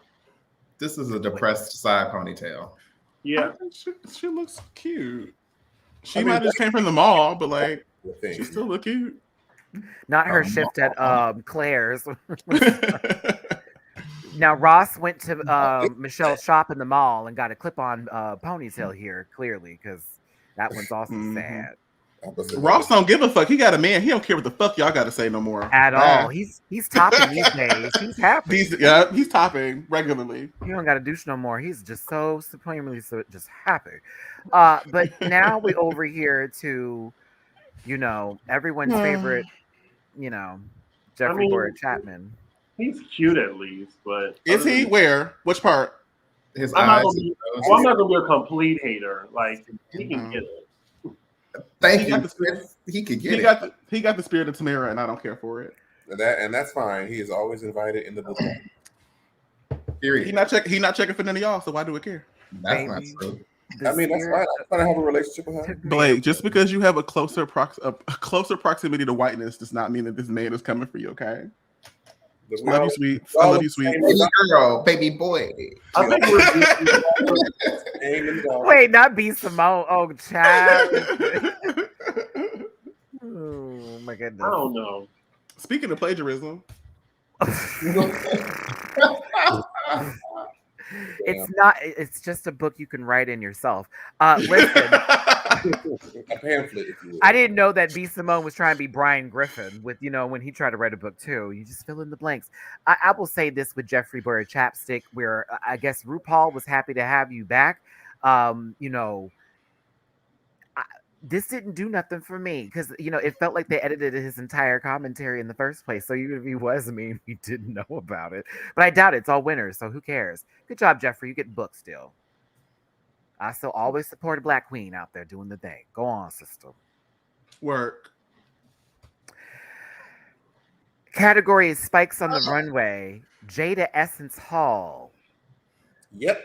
This is a depressed side ponytail. Yeah, She looks cute. She might have just came from the mall, but like the thing. she still look cute. Not her shift at Claire's. Now Ross went to Michelle's shop in the mall and got a clip-on ponytail here, clearly, because that one's also sad. Ross don't give a fuck. He got a man. He don't care what the fuck y'all got to say no more. At all. He's topping these days. He's happy. He's topping regularly. He don't got to douche no more. He's just so supremely just happy. But now we over here to, everyone's favorite, Jeffrey Boyer Chapman. He's cute at least, but is he? Where? Which part? His I'm eyes. not gonna be a complete hater. Like he can get it. Thank you. He could get it. He got the spirit of Tamara, and I don't care for it. And that's fine. He is always invited in the book. Period. He not checking for none of y'all, so why do I care? That's not true. I mean, that's fine. I'm trying to have a relationship with her. Blake, just because you have a closer proximity to whiteness does not mean that this man is coming for you. Okay. Love you, sweet. I love you, sweet. Baby girl, baby boy. I think we're Wait, not B. Simone. Oh, child. Oh my goodness. I don't know. Speaking of plagiarism, it's not. It's just a book you can write in yourself. Listen. A pamphlet, if you will. I didn't know that B. Simone was trying to be Brian Griffin with, when he tried to write a book too. You just fill in the blanks. I will say this with Jeffrey Boyer Chapstick, where I guess RuPaul was happy to have you back. This didn't do nothing for me because, it felt like they edited his entire commentary in the first place. So even if he was mean, we didn't know about it. But I doubt it's all winners, so who cares? Good job, Jeffrey. You get booked still. I still always support a Black queen out there doing the thing. Go on, sister. work. Category is Spikes on the Runway. Jada Essence Hall. Yep,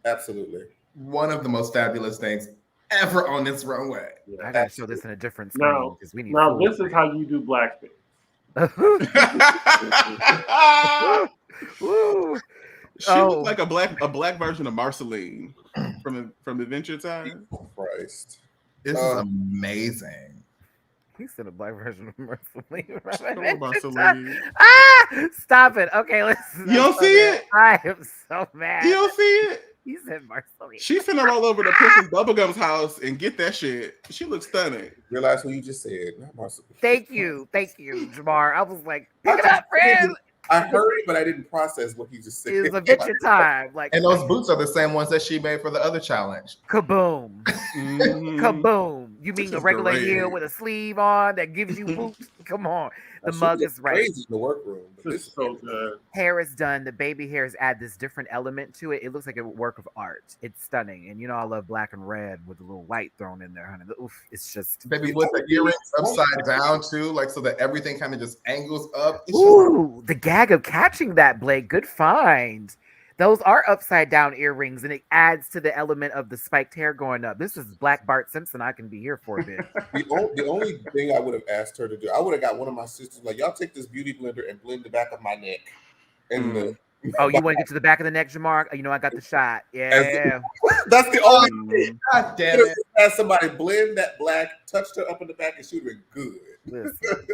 absolutely. One of the most fabulous things ever on this runway. Yeah, I gotta show this in a different screen because we need. Now this is how you do blackface. Woo. She looked like a black version of Marceline from Adventure Time. Christ, This is amazing. He said a black version of Marceline. Marceline. Stop it. Okay, listen. You don't see it? I am so mad. You don't see it? He said Marceline. She's finna roll over to Princess Bubblegum's house and get that shit. She looks stunning. Realize who you just said. Not Marceline. Thank you, Jamar. I was like, pick it up, friend. I heard it, but I didn't process what he just said. It was Adventure Time. Like, And those boots are the same ones that she made for the other challenge. kaboom. Kaboom. You mean This the is regular great. heel with a sleeve on that gives you boots? Come on. The She mug looked is right. crazy in the workroom. But This is so good. Hair is done. The baby hairs add this different element to it. It looks like a work of art. It's stunning. And I love black and red with a little white thrown in there, honey. Oof, it's just Baby, with the earrings upside down too, like so that everything kind of just angles up. It's ooh, the gag of catching that, Blake. Good find. Those are upside down earrings, and it adds to the element of the spiked hair going up. This is Black Bart Simpson. I can be here for a bit. the only thing I would have asked her to do, I would have got one of my sisters, like, y'all take this beauty blender and blend the back of my neck. And Oh, you want to get to the back of the neck, Jamar? I got the shot. Yeah. that's the only thing. God damn it. Had somebody blend that black, touched her up in the back, and she would have been good. Listen,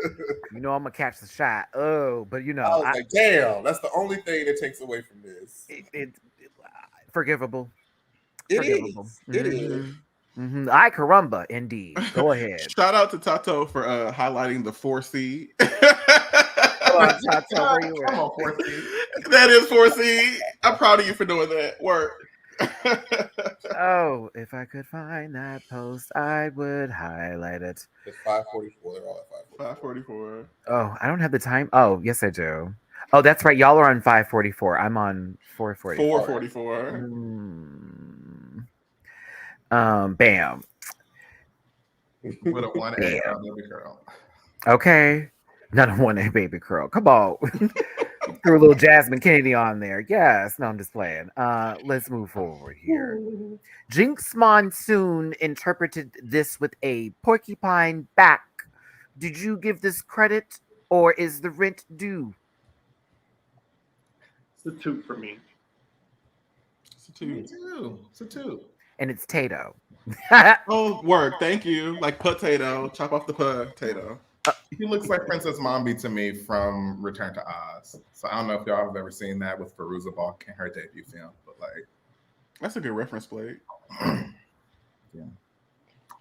I'm gonna catch the shot. Oh, but I was like, damn, that's the only thing that takes away from this. Forgivable. It Forgivable. is. It is. Mm-hmm. Ay caramba, indeed. Go ahead. Shout out to Tato for highlighting the 4C. Come on, Tato, where you at? Come on, 4C. That is 4C. I'm proud of you for doing that. Work. Oh, if I could find that post, I would highlight it. It's 5:44. They're all at 544. Oh, I don't have the time. Oh, yes, I do. Oh, that's right. Y'all are on 5:44. I'm on 4:44. 444. Bam. With a 1A baby girl. Okay. Not a 1A baby curl. Come on. Threw a little Jasmine Kennedy on there. Yes. No, I'm just playing. Let's move forward here. Jinx Monsoon interpreted this with a porcupine back. Did you give this credit or is the rent due? It's a 2 for me. It's a 2. It's a 2. And it's Tato. Oh, work. Thank you. Like potato. Chop off the potato. He looks like Princess Mombi to me from Return to Oz. So I don't know if y'all have ever seen that with Veruza Balk in her debut film, but like, That's a good reference, Blake. yeah.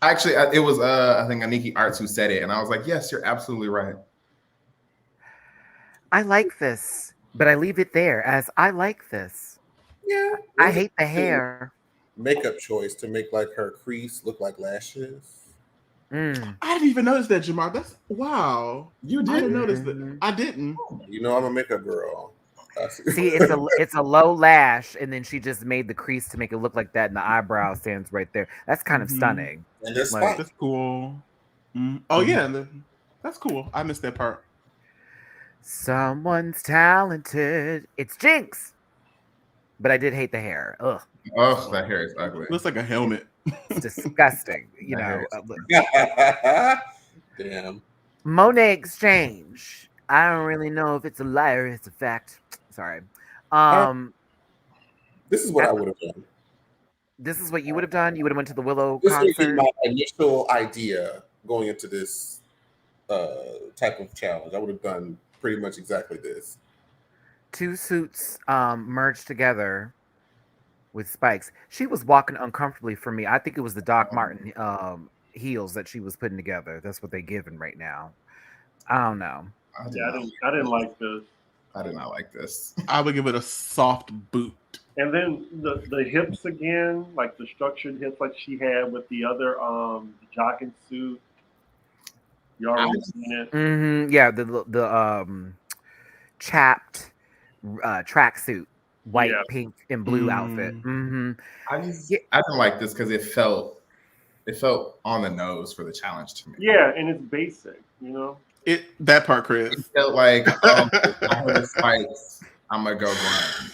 Actually, it was I think Aniki Arts who said it, and I was like, yes, you're absolutely right. I like this, but I leave it there as I like this. Yeah. I hate the hair. Makeup choice to make like her crease look like lashes. Mm. I didn't even notice that, Jamar. That's wow. You I did. didn't notice that. Mhm. I didn't. You know, I'm a makeup girl. See, it's a low lash, and then she just made the crease to make it look like that, and the eyebrow stands right there. That's kind of Mhm. stunning. And that's Like- fine. That's cool. Oh yeah, that's cool. I missed that part. Someone's talented. It's Jinx. But I did hate the hair. Ugh, Oh, that hair is ugly. Looks like a helmet. it's disgusting. You That know, hair Damn. Monet Exchange. I don't really know if it's a lie or it's a fact. Sorry. This is what I would have done. This is what you would have done. You would have went to the Willow This would be concert. my initial idea going into this type of challenge. I would have done pretty much exactly this. Two suits merged together with spikes. She was walking uncomfortably for me. I think it was the Doc Martin heels that she was putting together. That's what they given right now. I don't know. Yeah, I didn't like this. I did not like this. I would give it a soft boot. And then the hips again, like the structured hips, like she had with the other jogging suit. You already seen it. Mm-hmm. Yeah, the chapped tracksuit, white, Yeah. pink, and blue outfit. Mm. Mm-hmm. I didn't like this because it felt on the nose for the challenge to me. Yeah, and it's basic, you know. That part, Chris. It felt like I heard the spikes. I'm gonna go blind.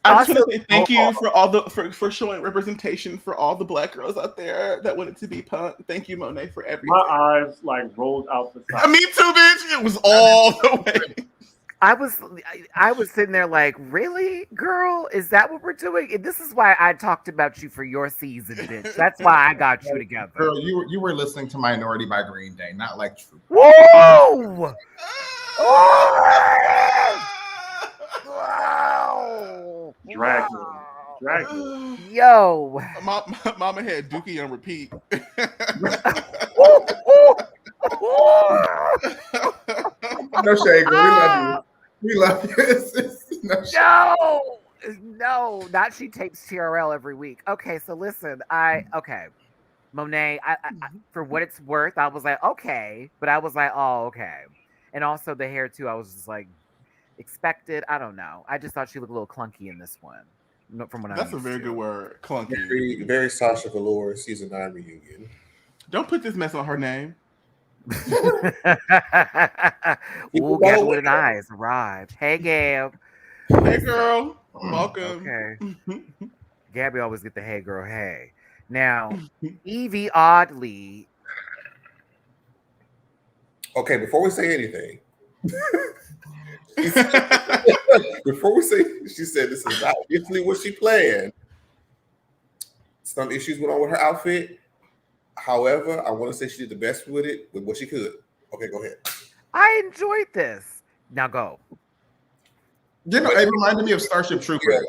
I just Also- want to say thank you for all the for showing representation for all the Black girls out there that wanted to be punked. Thank you, Monet, for everything. My eyes like rolled out the side. Me too, bitch. It was all the way. I was sitting there like, really, girl? Is that what we're doing? And this is why I talked about you for your season, bitch. That's why I got you together. Girl, you were listening to Minority by Green Day, not like True. Whoa! Wow! Dragon. Yo! Mama had Dookie on repeat. No shade, girl. We love you. We love you. No shade. No, not she tapes TRL every week. Okay, so listen, Monet, I for what it's worth, I was like, okay, but I was like, oh, okay. And also the hair too, I was just like, expected. I don't know. I just thought she looked a little clunky in this one. From what That's a very good word. Clunky. Very, very Sasha Velour season 9 reunion. Don't put this mess on her name. Ooh, Gabby with an eye has arrived. Hey, Gab. Hey, girl. Welcome. Okay. Gabby always get the hey, girl, hey. Now, Evie oddly. Okay, before we say anything, before we say, she said this is obviously what she planned. Some issues went on with her outfit. However, I want to say she did the best with it, with what she could. Okay, go ahead. I enjoyed this. Now go. You know, it reminded me of Starship Troopers.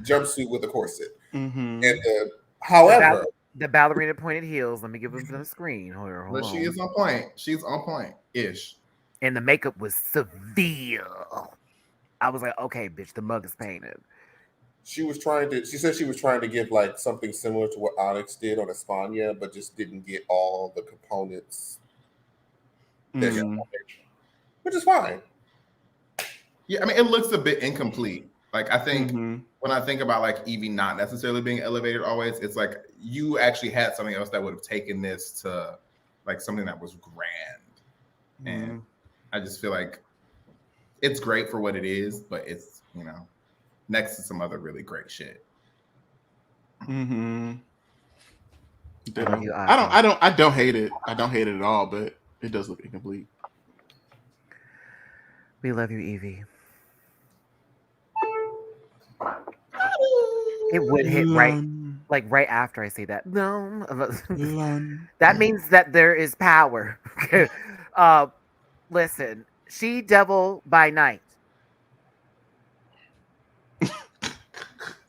Jumpsuit with a corset. Mm-hmm. And however, The ballerina pointed heels. Let me give them to the screen. Hold But on. she is on point. She's on point ish. And the makeup was severe. I was like, okay, bitch, the mug is painted. she said she was trying to give like something similar to what Onyx did on Espana, but just didn't get all the components that she wanted, which is fine. Yeah, I mean, it looks a bit incomplete. Like, I think Mhm. when I think about like Evie not necessarily being elevated always, it's like you actually had something else that would have taken this to like something that was grand. And I just feel like it's great for what it is, but it's, you know, next to some other really great shit. Mm-hmm. What about you, I don't hate it. I don't hate it at all, but it does look incomplete. We love you, Evie. It would hit right. Like right after I say that. No. Lon. That means that there is power. uh, listen, she devil by night.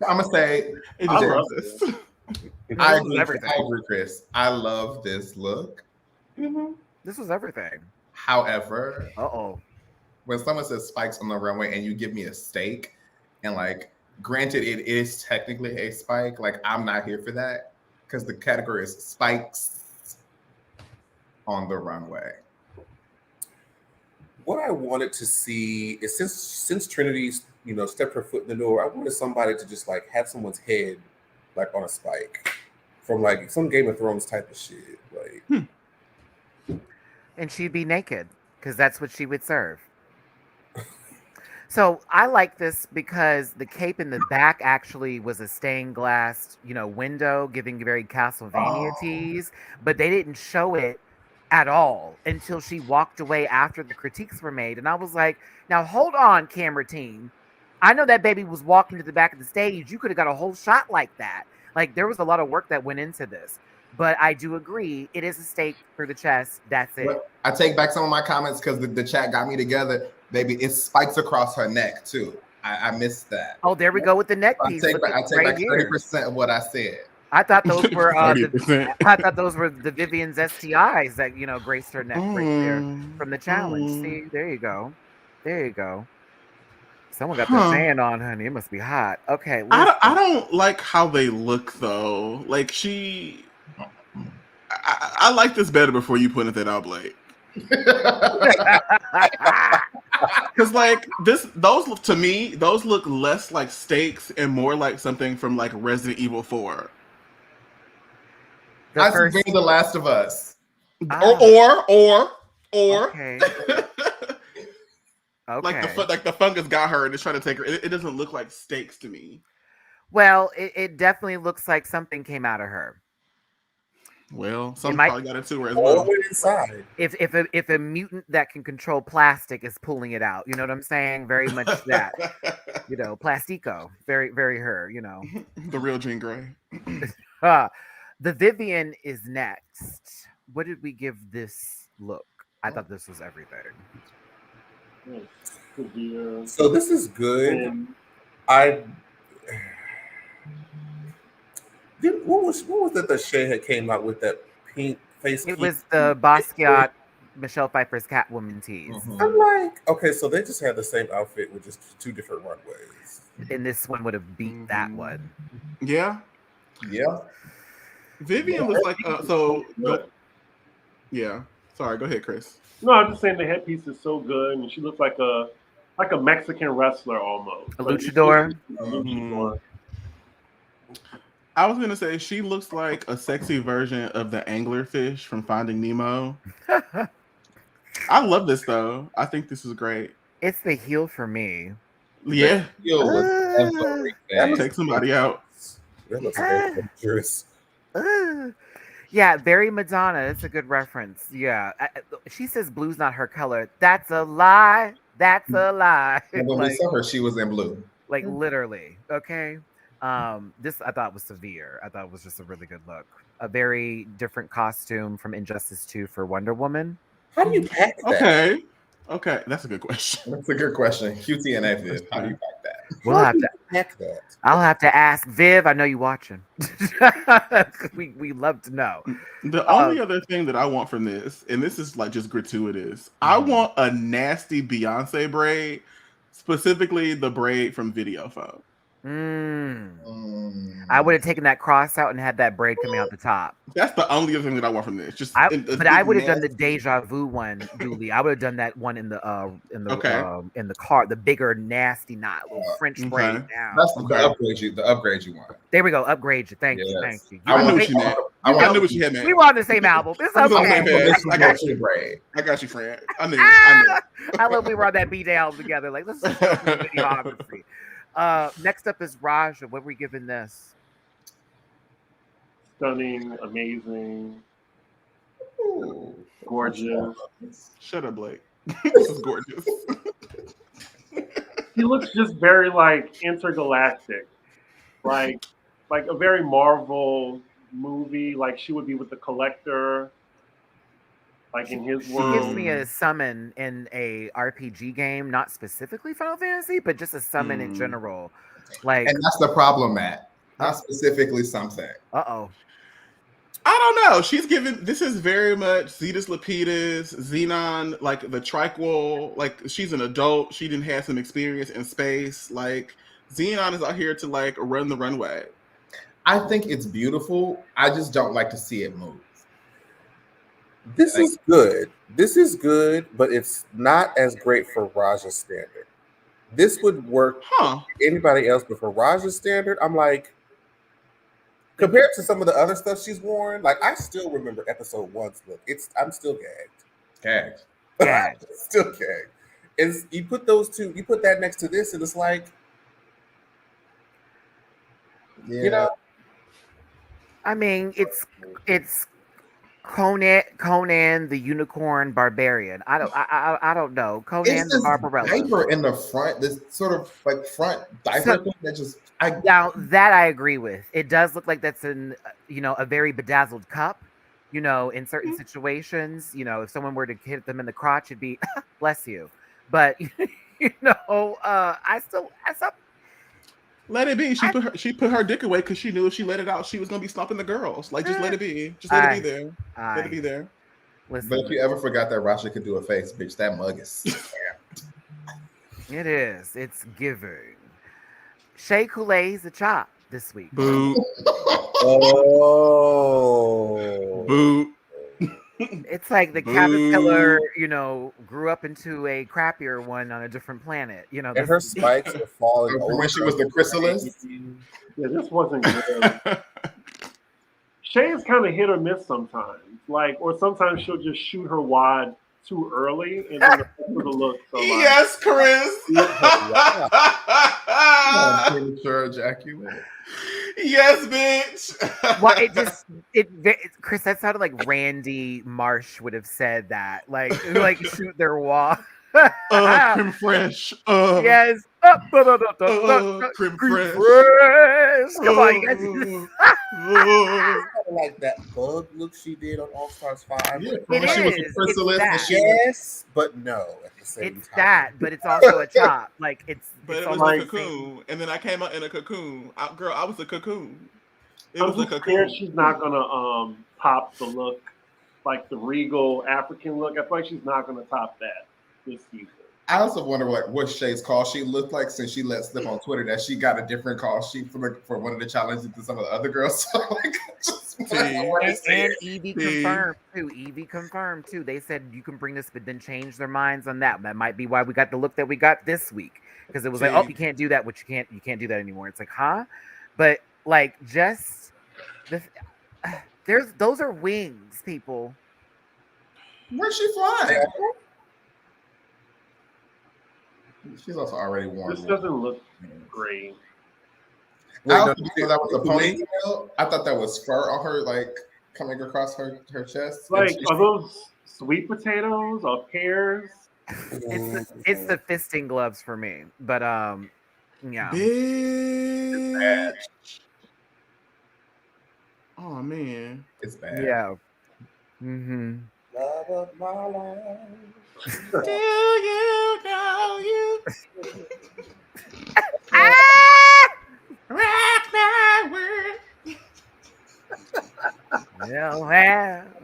I'm gonna say It I deserves love this. I This was agree. everything. I agree, Chris. I love this look. This was everything. However, Uh-oh. when someone says spikes on the runway and you give me a steak, and like, granted, it is technically a spike. Like, I'm not here for that because the category is spikes on the runway. What I wanted to see is since Trinity's stepped her foot in the door, I wanted somebody to just like have someone's head like on a spike from like some Game of Thrones type of shit. Like, And she'd be naked because that's what she would serve. So I like this because the cape in the back actually was a stained glass, window, giving very Castlevania tease, but they didn't show it at all until she walked away after the critiques were made. And I was like, now hold on, camera team. I know that baby was walking to the back of the stage. You could have got a whole shot like that. Like, there was a lot of work that went into this. But I do agree, it is a stake for the chest. That's it. But I take back some of my comments because the chat got me together. Baby, it spikes across her neck too. I missed that. Oh, there we go with the neck I piece. take Look back, at I take right back here. 30% of what I said. I thought those were 30%. I thought those were the Vivian's STIs that graced her neck right there from the challenge. See, there you go, there you go. Someone got their fan on, honey. It must be hot. Okay, I don't like how they look though. Like I like this better before you pointed that out, Blake. Because like those to me, those look less like stakes and more like something from like Resident Evil 4. I see The Last of Us. Or Okay. like the fungus got her and it's trying to take her. It doesn't look like stakes to me. Well, it definitely looks like something came out of her. Well, something probably got into her as well. all the way inside. If a mutant that can control plastic is pulling it out, you know what I'm saying? Very much that. Plastico. Very, very her, The real Jean Grey. The Vivian is next. What did we give this look? I thought this was everything. So this is good. What was that Shay had came out with that pink face? It was the Basquiat Michelle Pfeiffer's Catwoman tease. I'm like, okay, so they just had the same outfit with just two different runways. And this one would have beat that one. Yeah. Yeah. Vivian looks like yeah. Sorry, go ahead, Chris. No, I'm just saying the headpiece is so good, and she looks like a Mexican wrestler almost. A luchador. I was gonna say she looks like a sexy version of the anglerfish from Finding Nemo. I love this though. I think this is great. It's the heel for me. Yeah. Take somebody out. That looks very dangerous. Yeah, very Madonna. It's a good reference. Yeah. She says blue's not her color. That's a lie. That's a lie. And when we saw her, she was in blue. Like literally. Okay. This I thought was severe. I thought it was just a really good look. A very different costume from Injustice 2 for Wonder Woman. How do you pack that? Okay, that's a good question. That's a good question. QTNA Viv, how do you pack that? We'll have to pack that. I'll have to ask Viv. I know you watching. we love to know. The only other thing that I want from this, and this is like just gratuitous, I want a nasty Beyonce braid, specifically the braid from Video Phone. I would have taken that cross out and had that braid coming out the top. That's the only other thing that I want from this. But I would have done the deja vu one, Julie. I would have done that one in the car, the bigger nasty knot, little French braid. Now that's the upgrade you want. There we go, upgrade you. Thank you, thank you. I knew what you meant. I knew what you had, man. We were on the same album. It's okay. I got you, braid. I got you, friend. I knew. I love we were on that B Day album together. Like, let's just do videography. Next up is Raja. What are we giving this? Stunning, amazing, gorgeous. Shut up, Blake. This is gorgeous. He looks just very like intergalactic. Like like a very Marvel movie. Like she would be with the Collector, like in his She gives world. me a summon in a RPG game, not specifically Final Fantasy, but just a summon in general. Like, And that's the problem, Matt. Uh- Not specifically something. uh-oh. I don't know. She's given. This is very much Zetus Lapidus, Xenon, like the Triquel. Like she's an adult. She didn't have some experience in space. Like Xenon is out here to like run the runway. I think it's beautiful. I just don't like to see it move. This is good. This is good, but it's not as great for Raja's standard. This would work Huh? for anybody else, but for Raja's standard, I'm like, compared to some of the other stuff she's worn, like I still remember episode 1's look. I'm still gagged. Gagged. Gagged. Still gagged. Is you put those two, you put that next to this, and it's like, Yeah. you know, I mean, it's Conan the Unicorn Barbarian. I don't know. Conan It's the this Barbarella. diaper in the front, this sort of like front diaper So- thing that just Now that I agree with. It does look like that's an a very bedazzled cup. In certain situations, if someone were to hit them in the crotch, it'd be bless you. But I still Let it be. She put her dick away because she knew if she let it out, she was gonna be stomping the girls. Like just let it be. Just let it be there. Let it be there. listen. But if you ever forgot that Rasha could do a face, bitch, that mug is It is. It's giving. Shea Coulee's a chop this week. Boo. oh, Boo. It's like the Boo. caterpillar, grew up into a crappier one on a different planet. and This- her spikes are falling over. when she was the chrysalis. Yeah, this wasn't good. Shay is kind of hit or miss sometimes. Or sometimes she'll just shoot her wad too early and then the rest of the look. So Yes, Chris. Premature ejaculate. Yes, bitch. Well, Chris, that sounded like Randy Marsh would have said that. Like shoot their wall. Creme fraiche. Yes. Creme Creme fraiche. fraiche. Come on, you guys. Kind of like that bug look she did on All Stars 5. Yeah, It when she was is. the It's chrysalis and that. she Yes, but no at the same It's time. that, but it's also a chop. Like it's But it on was the a same- cocoon, and then I came out in a cocoon. Girl, I was a cocoon. It I'm was a just cocoon. scared she's not gonna top the look, like the regal African look. I feel like she's not gonna top that this season. I also wonder what Shay's call sheet looked like since she let slip on Twitter that she got a different call sheet for one of the challenges to some of the other girls. So And Evie confirmed too. Evie confirmed too. They said you can bring this, but then change their minds on that. That might be why we got the look that we got this week, because it was like, oh, you can't do that. Which you can't do that anymore. It's like, huh? But like, just those are wings, people. Where's she flying? She's also already worn. This doesn't look great. I also thought that was a ponytail. I thought that was fur on her, like coming across her chest. Like, are those sweet potatoes or pears? It's the fisting gloves for me. But yeah. Bitch. Oh man. It's bad. Yeah. Mm-hmm. Love of my life. Do you know you rock my world?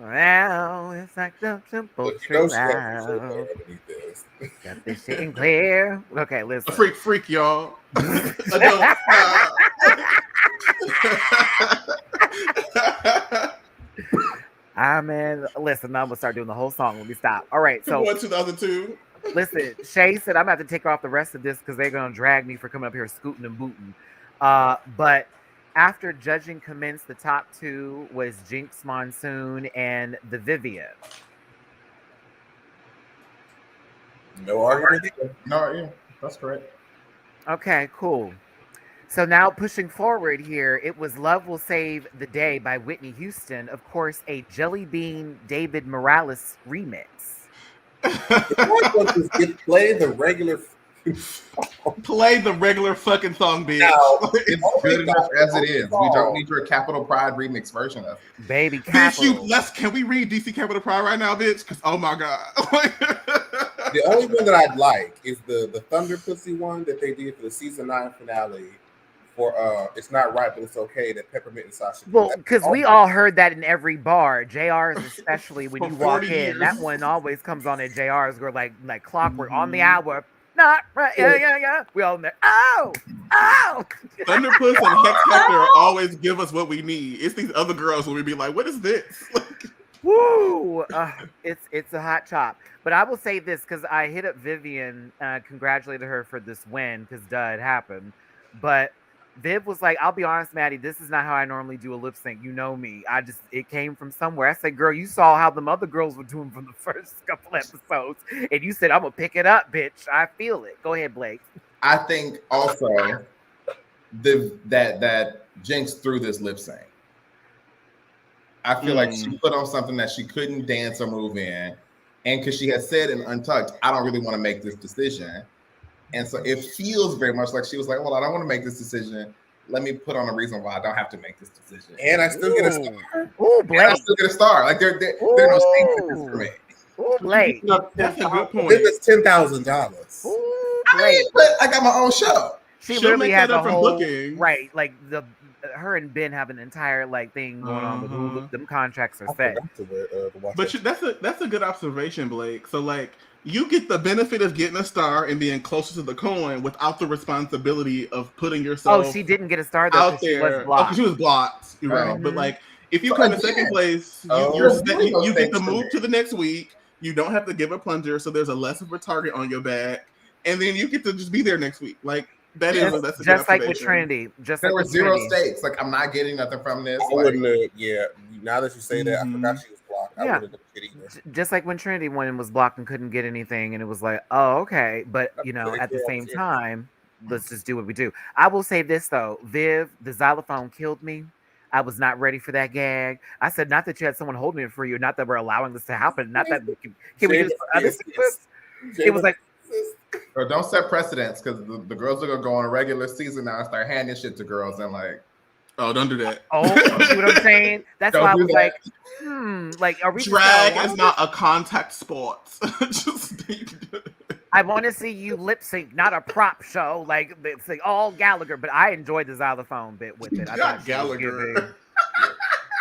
Well, it's like the simple Look, you know truth. she got some shit underneath this. Got this shit in clear. Okay, listen. Freak, y'all. Man, listen, I'm gonna start doing the whole song. Let me stop. All right, so What 2002? listen, Shay said I'm gonna have to take off the rest of this because they're gonna drag me for coming up here scooting and booting. But after judging commenced, the top two was Jinx Monsoon and the Vivian. No argument. No, yeah, that's correct. Okay, cool. So now pushing forward here, it was Love Will Save the Day by Whitney Houston. Of course, a Jelly Bean David Morales remix. Just play the regular Play the regular fucking song, bitch. No. It's good enough as it is. We don't need your Capital Pride remix version of it. Baby Bitch, Capital. can we read DC Capital Pride right now, bitch? Because oh my god. The only one that I'd like is the Thunder Pussy one that they did for the season 9 finale. For It's Not Right, But It's Okay, that Peppermint and Sasha. Well, because we all heard that in every bar. JR's especially when For you walk 40 in, years. that one always comes on at JR's. We're like clockwork on the hour. Not right. Yeah. We all there. Oh. Thunderpuss and Hex Hector always give us what we need. It's these other girls when we be like, what is this? Woo! It's a hot chop. But I will say this because I hit up Vivian, congratulated her for this win because it happened. But Viv was like, I'll be honest, Maddie, this is not how I normally do a lip sync. You know me. It came from somewhere. I said, girl, you saw how the other girls were doing from the first couple episodes. And you said, I'm going to pick it up, bitch. I feel it. Go ahead, Blake. I think also that Jinx threw this lip sync. I feel like she put on something that she couldn't dance or move in. And because she had said in Untucked, I don't really want to make this decision. And so it feels very much like she was like, well, I don't want to make this decision. Let me put on a reason why I don't have to make this decision. And I still get a star. Ooh, Blake. I still get a star. Like there are no secrets for me. Ooh, Blake. That's a good point. This is $10,000. Ooh, I Blake. mean, but I got my own show. She She'll literally make has that a up from whole booking. right, like her and Ben have an entire thing going on with Hulu. Them contracts are set. But that's a good observation, Blake. So like you get the benefit of getting a star and being closer to the coin without the responsibility of putting yourself. Oh, she didn't get a star though. out She there. was blocked. She was blocked. You're right. But like if you come in second place, you get to move to the next week. You don't have to give a plunger, so there's a less of a target on your back, and then you get to just be there next week. Like that's just like with Trinity. There were zero stakes. Like I'm not getting nothing from this. I wouldn't have. Yeah. Now that you say that, I forgot she was blocked. I wouldn't have get either. Just like when Trinity went and was blocked and couldn't get anything, and it was like, oh, okay. But at the same time, let's just do what we do. I will say this though, Viv, the xylophone killed me. I was not ready for that gag. I said, not that you had someone holding it for you, not that we're allowing this to happen, not that can we do this for other seasons? It was like, or don't set precedents because the girls are gonna go on a regular season now and start handing shit to girls and like, oh, don't do that. Oh, you see what I'm saying? That's why I was like, like, are we drag is not a contact sport. I want to see you lip sync, not a prop show. Like it's like all Gallagher, but I enjoyed the xylophone bit with it. I thought Gallagher.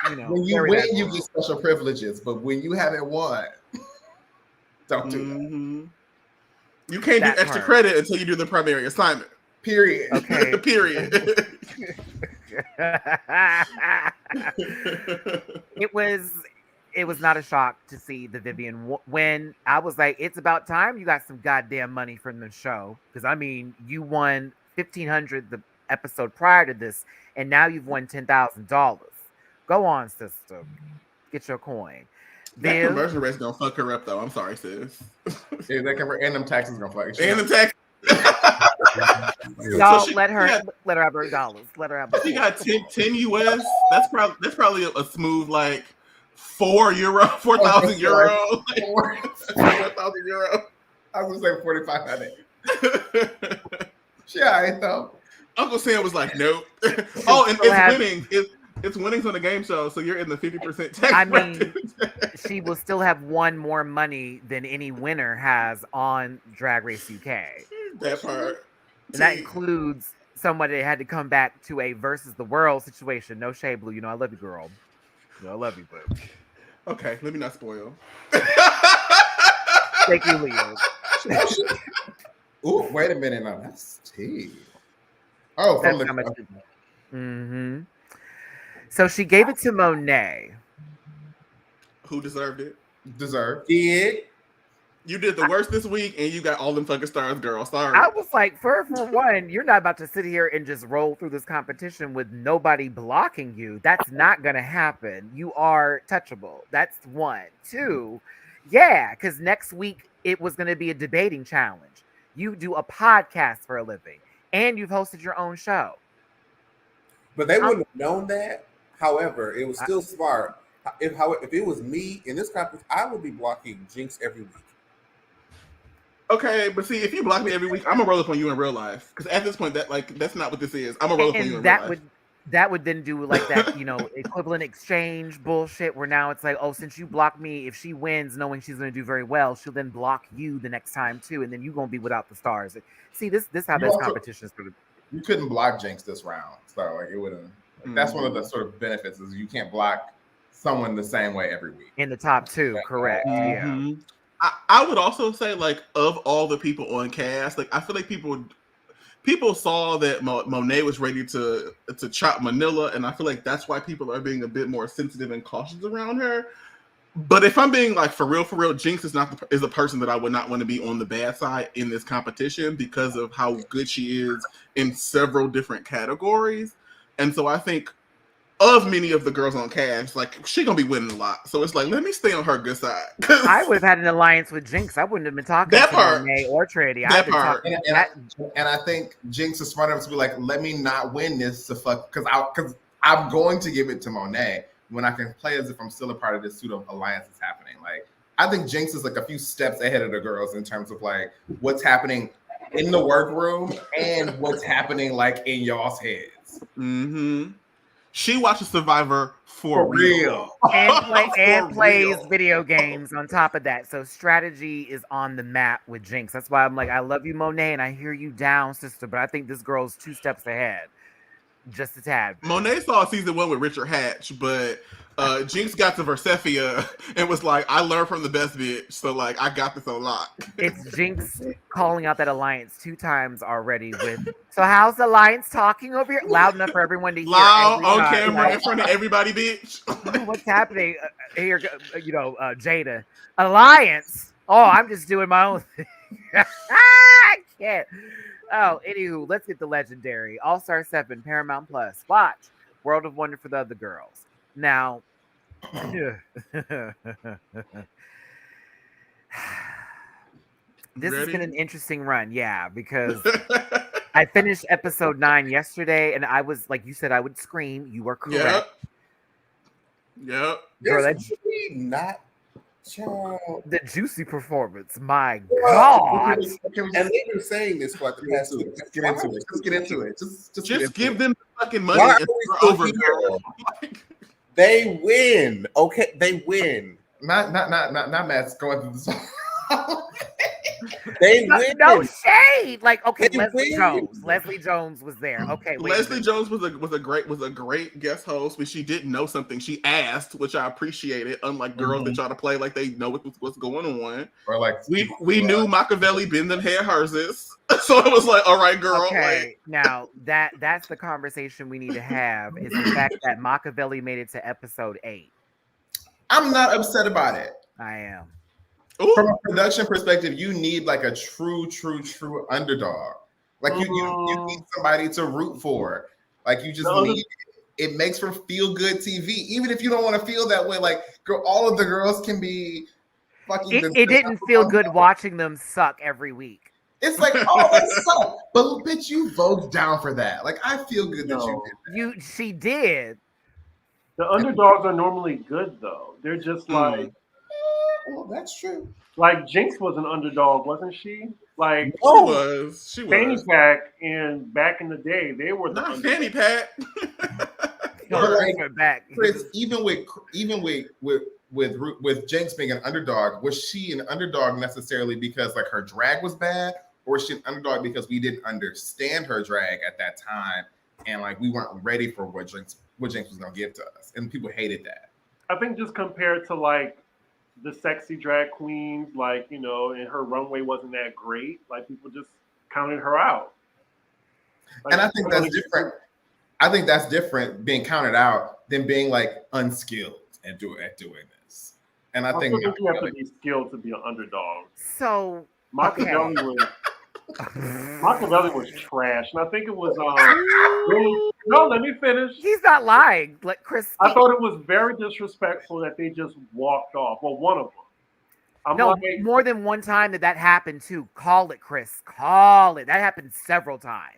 When you win, you get special privileges, but when you haven't won, don't do that. You can't do extra credit until you do the primary assignment. Period. Okay. Period. It was not a shock to see the Vivian win. I was like, it's about time you got some goddamn money from the show. Because, I mean, you won $1,500 the episode prior to this, and now you've won $10,000. Go on, sister. Get your coin. That conversion rate's going to fuck her up, though. I'm sorry, sis. Yeah, and them taxes going to fuck her. And the taxes. Y'all let her have her dollars. Let her have. She got 10 US. That's probably a smooth like €4, 4,000 euro. 4,000 euro. I was gonna say 4,500. She alright though. Uncle Sam was like, nope. Oh, and it's winning. It's winnings on the game show, so you're in the 50% tax bracket. She will still have won more money than any winner has on Drag Race UK. That part. And that includes someone that had to come back to a versus the world situation. No shade, Blue. I love you, girl. I love you, Blue. Okay, let me not spoil. Thank you, Leo. Ooh, wait a minute now. That's tea. Oh, from the Mm-hmm. So she gave it to Monet. Who deserved it? Deserved. You did the worst this week, and you got all them fucking stars, girl. Sorry. I was like, for one, you're not about to sit here and just roll through this competition with nobody blocking you. That's not going to happen. You are touchable. That's one. Two, yeah, because next week it was going to be a debating challenge. You do a podcast for a living, and you've hosted your own show. But they wouldn't have known that. However, it was still smart. If it was me in this competition, I would be blocking Jinx every week. Okay, but see, if you block me every week, I'm gonna roll up on you in real life. Because at this point, that's not what this is. I'm gonna roll up on you in And real life. that would then do like that, equivalent exchange bullshit where now it's like, oh, since you blocked me, if she wins knowing she's going to do very well, she'll then block you the next time too, and then you're going to be without the stars. See, this how You this also- competition is going to. You couldn't block Jinx this round, so like it wouldn't. That's one of the sort of benefits is you can't block someone the same way every week. In the top two, correct? Yeah. Mhm. I would also say, like, of all the people on cast, like, I feel like people saw that Monet was ready to chop Manila, and I feel like that's why people are being a bit more sensitive and cautious around her. But if I'm being like for real, Jinx is a person that I would not want to be on the bad side in this competition because of how good she is in several different categories. And so I think of many of the girls on cast, like she gonna be winning a lot. So it's like, let me stay on her good side. I would have had an alliance with Jinx. I wouldn't have been talking That to part. Monet or Trinity. That I've been part. talking And I think Jinx is smart enough to be like, let me not win this to fuck because I'm going to give it to Monet when I can play as if I'm still a part of this pseudo alliance that's happening. Like I think Jinx is like a few steps ahead of the girls in terms of like what's happening in the workroom and what's happening like in y'all's heads. Mm-hmm. She watches Survivor for real. and plays real. video games on top of that. So strategy is on the map with Jinx. That's why I'm like, I love you, Monet, and I hear you down, sister. But I think this girl's 2 steps ahead, just a tad. Monet saw season 1 with Richard Hatch, but Jinx got to Versafia and was like, I learned from the best bitch, so like I got this on lock. It's Jinx calling out that alliance 2 times already with, so how's the alliance talking over here? Loud enough for everyone to hear. Loud on camera in front of everybody, bitch. What's happening here? Jada. Alliance? Oh, I'm just doing my own thing. I can't. Oh, anywho, let's get the legendary. All-Star 7, Paramount Plus. Watch World of Wonder for the other girls. Now, this has been an interesting run, yeah, because I finished episode 9 yesterday, and I was, like you said, I would scream. You were correct. Yep. Girl, That's not child. the juicy performance, my God. And they've been saying this for like the past 2 weeks. Let's get into it. Just get into it. Just give them the fucking money. Why are and we we're still over, here? girl. They win. Okay, they win. Not Matt's going through the song. They win. No shade. Like, okay, They Leslie win. Jones. Leslie Jones was there. Okay, wait. Leslie Jones was a great guest host, but she didn't know something. She asked, which I appreciated. Unlike girls that try to play like they know what's going on. Or like We knew Machiavelli been them hair herses, so it was like, all right, girl. Okay, now that's the conversation we need to have is the fact that Machiavelli made it to episode 8. I'm not upset about it. I am. Ooh. From a production perspective, you need like a true underdog. Like you need somebody to root for. Like you just need it makes for feel good TV. Even if you don't want to feel that way, like girl, all of the girls can be fucking. It didn't feel good watching them suck every week. It's like, oh, that sucked. But bitch, you voted down for that. Like I feel good that you did that. She did. The underdogs are normally good though. They're just like. Well, that's true. Like Jinx was an underdog, wasn't she? Like She was. Fanny Pack, and back in the day, they were the Not underdogs. Fanny Pack. Back. Chris, even with Jinx being an underdog, was she an underdog necessarily because like her drag was bad, or was she an underdog because we didn't understand her drag at that time and like we weren't ready for what Jinx was gonna give to us, and people hated that. I think just compared to like the sexy drag queens, like, and her runway wasn't that great. Like people just counted her out. Like, And I think that's different. I think that's different being counted out than being like unskilled at doing this. And I think you have to be skilled to be an underdog. So Machiavelli was trash, and I think it was no. Let me finish. He's not lying. Like Chris, I thought it was very disrespectful that they just walked off. Well, one of them. More than one time that happened too. Call it, Chris. Call it. That happened several times.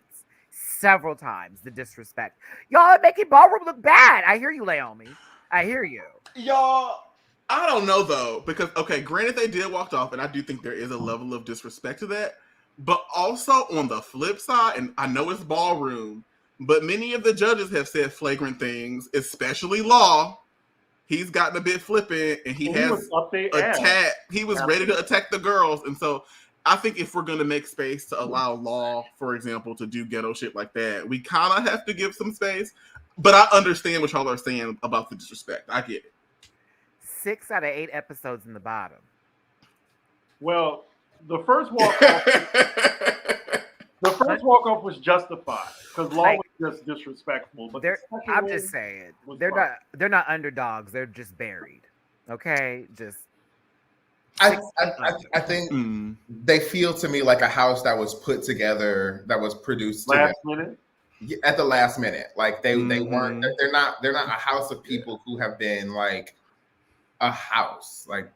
Several times. The disrespect. Y'all are making ballroom look bad. I hear you, Laomi. I hear you. Y'all, I don't know though, because okay, granted they did walk off, and I do think there is a level of disrespect to that. But also on the flip side, and I know it's ballroom, but many of the judges have said flagrant things, especially Law. He's gotten a bit flippant, and he was has up their ass. attacked. He was ready to attack the girls, and so I think if we're going to make space to allow Law, for example, to do ghetto shit like that, we kind of have to give some space. But I understand what y'all are saying about the disrespect. I get it. 6 out of 8 episodes in the bottom. Well, the first walk off was justified because Law Like, was just disrespectful. But I'm just saying they're not underdogs. They're just buried. Okay, just. I think they feel to me like a house that was put together, that was produced last minute. At the last minute. Like they weren't. They're not a house of people who have been like a house. Like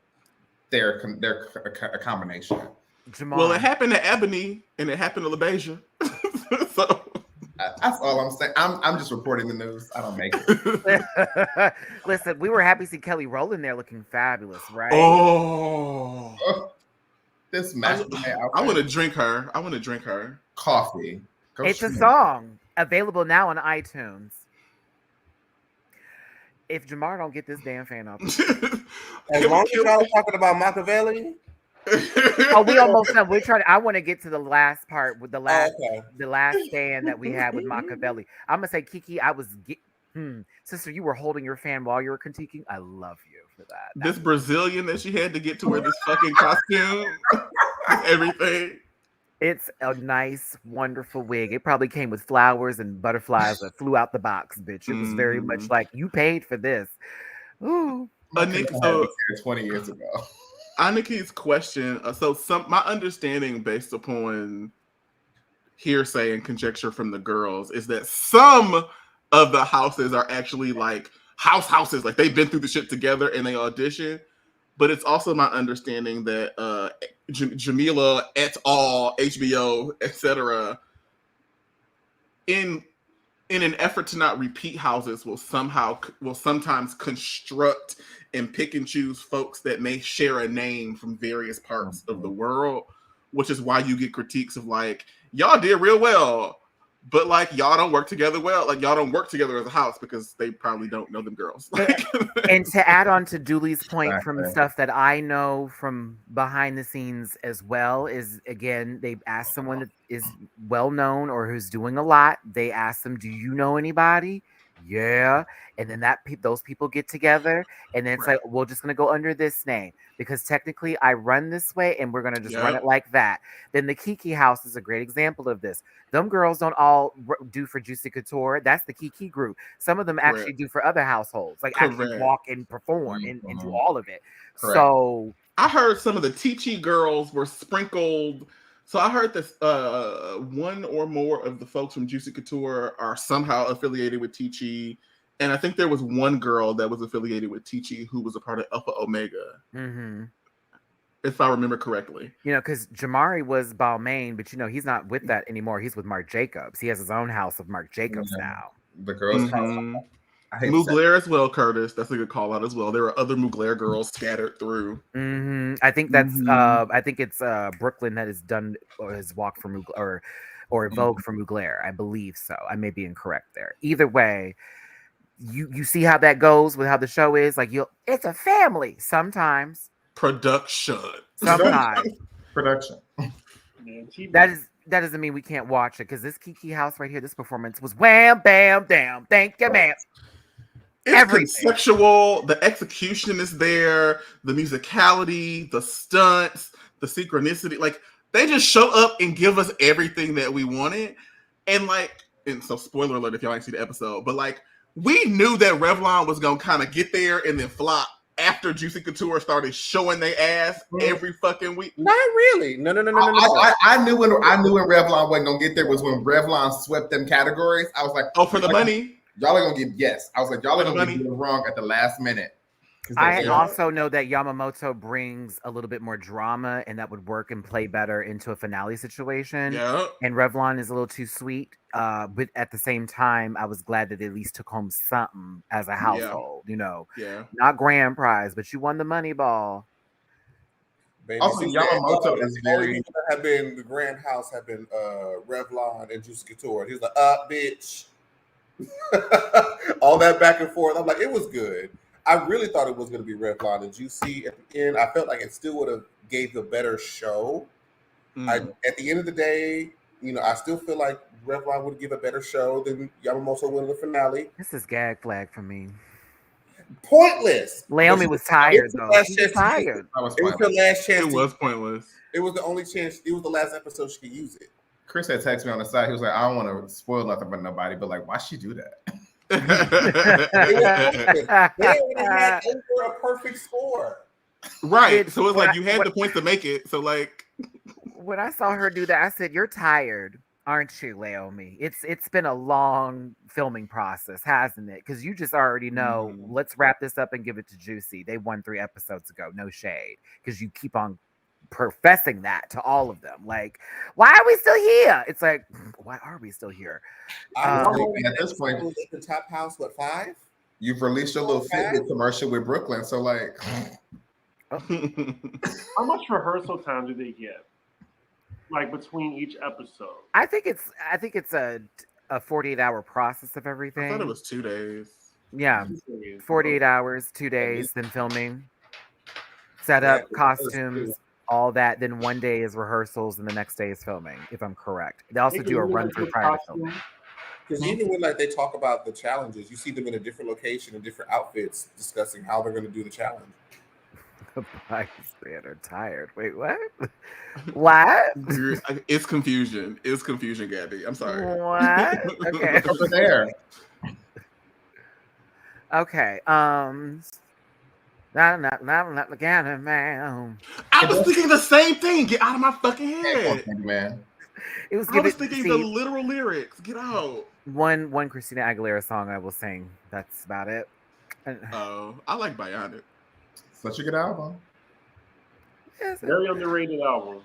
they're a combination. Jamal. Well, it happened to Ebony and it happened to LaBeija. So that's all I'm saying. I'm just reporting the news. I don't make it. Listen, we were happy to see Kelly Rowland there looking fabulous, right? Oh, this match. I want to drink her. Coffee. It's a song available now on iTunes. If Jamar don't get this damn fan up, as long as y'all talking about Machiavelli. Oh, we almost done. We're trying. I want to get to the last part with the last stand that we had with Machiavelli. I'm gonna say, Kiki, sister, you were holding your fan while you were critiquing. I love you for that. This Brazilian that she had to get to wear this fucking costume, everything. It's a nice, wonderful wig. It probably came with flowers and butterflies that flew out the box, bitch. It was very much like you paid for this. Ooh. 20 years ago. Aniki's question. My understanding, based upon hearsay and conjecture from the girls, is that some of the houses are actually like houses, like they've been through the shit together and they audition. But it's also my understanding that Jamila et al., HBO, etc., in an effort to not repeat houses, will sometimes construct and pick and choose folks that may share a name from various parts of the world, which is why you get critiques of like, y'all did real well, but like y'all don't work together well. Like y'all don't work together as a house because they probably don't know them girls. And to add on to Dooley's point from stuff that I know from behind the scenes as well is, again, they ask someone that is well known or who's doing a lot. They ask them, "Do you know anybody?" Yeah, and then those people get together, and then it's like, we're just gonna go under this name because technically I run this way, and we're gonna just run it like that. Then the Kiki house is a great example of this. Them girls don't all do for Juicy Couture. That's the Kiki group. Some of them actually do for other households, like actually walk and perform and do all of it. Correct. So I heard some of the Teachy girls were sprinkled. So I heard this one or more of the folks from Juicy Couture are somehow affiliated with Teachy. And I think there was one girl that was affiliated with Teachy who was a part of Alpha Omega. Mm-hmm. If I remember correctly. You know, because Jamari was Balmain, but you know, he's not with that anymore. He's with Marc Jacobs. He has his own house of Marc Jacobs now. The girls' house. Mugler as well, Curtis. That's a good call out as well. There are other Mugler girls scattered through. Mm-hmm. I think that's I think it's Brooklyn that has done or has walked for Mugler or Vogue for Mugler. I believe so. I may be incorrect there. Either way, you see how that goes with how the show is. Like it's a family sometimes. Production. Sometimes. Production. That doesn't mean we can't watch it because this Kiki house right here, this performance was wham, bam, damn. Thank you, ma'am. It's conceptual. The execution is there. The musicality, the stunts, the synchronicity. Like they just show up and give us everything that we wanted. And so spoiler alert if y'all ain't see the episode, but like we knew that Revlon was gonna kind of get there and then flop after Juicy Couture started showing their ass every fucking week. Not really. No. I knew when Revlon wasn't gonna get there was when Revlon swept them categories. I was like, for the money. Y'all are gonna get I was like, y'all are gonna get it wrong at the last minute. I Yeah. also know that Yamamoto brings a little bit more drama, and that would work and play better into a finale situation. Yeah. And Revlon is a little too sweet, but at the same time, I was glad that they at least took home something as a household. You know, Yeah. not grand prize, but you won the money ball. Baby, Also, she said, Yamamoto is the only very. people that have been the Grand House have been Revlon and Juicy Couture. He was like, bitch. All that back and forth. I'm like, it was good. I really thought it was going to be Revlon and Juicy at the end. I felt like it still would have gave a better show. At the end of the day, you know, I still feel like Revlon would give a better show than Yamamoto would in the finale. This is gag flag for me. Pointless. Naomi was tired though. Last She was chance to use tired. it. That was It was her pointless. last chance. It was pointless. It was the only chance. It was the last episode she could use it. Chris had texted me on the side. He was like, I don't want to spoil nothing but nobody, but like, why she do that? They already had over a perfect score. Right. So it's like you had the points to make it. So like When I saw her do that, I said, "You're tired, aren't you, Naomi? It's been a long filming process, hasn't it? Because you just already know. Let's wrap this up and give it to Juicy. They won 3 episodes ago. No shade, because you keep on professing that to all of them. Like, why are we still here? It's like, why are we still here? I was thinking at this point, the top house, what, 5? You've released your little Fitbit commercial with Brooklyn, so like, How much rehearsal time do they get? Like between each episode? I think it's a 48-hour process of I everything. thought it was 2 days. Yeah, 48 hours, 2 days, then filming, setup, costumes, all that. Then 1 day is rehearsals, and the next day is filming. If I'm correct, they also do a run through prior to filming. Because even when like they talk about the challenges, you see them in a different location and different outfits discussing how they're going to do the challenge. The bystander tired. Wait, what? What? It's confusion. It's confusion, Gabby. I'm sorry. What? Okay. over there. Okay. Not again, man. I was thinking the same thing. Get out of my fucking head. Man. It was. I was thinking the literal lyrics. Get out. One Christina Aguilera song I will sing. That's about it. Oh, I like Bionic. Such a good album. Very underrated album.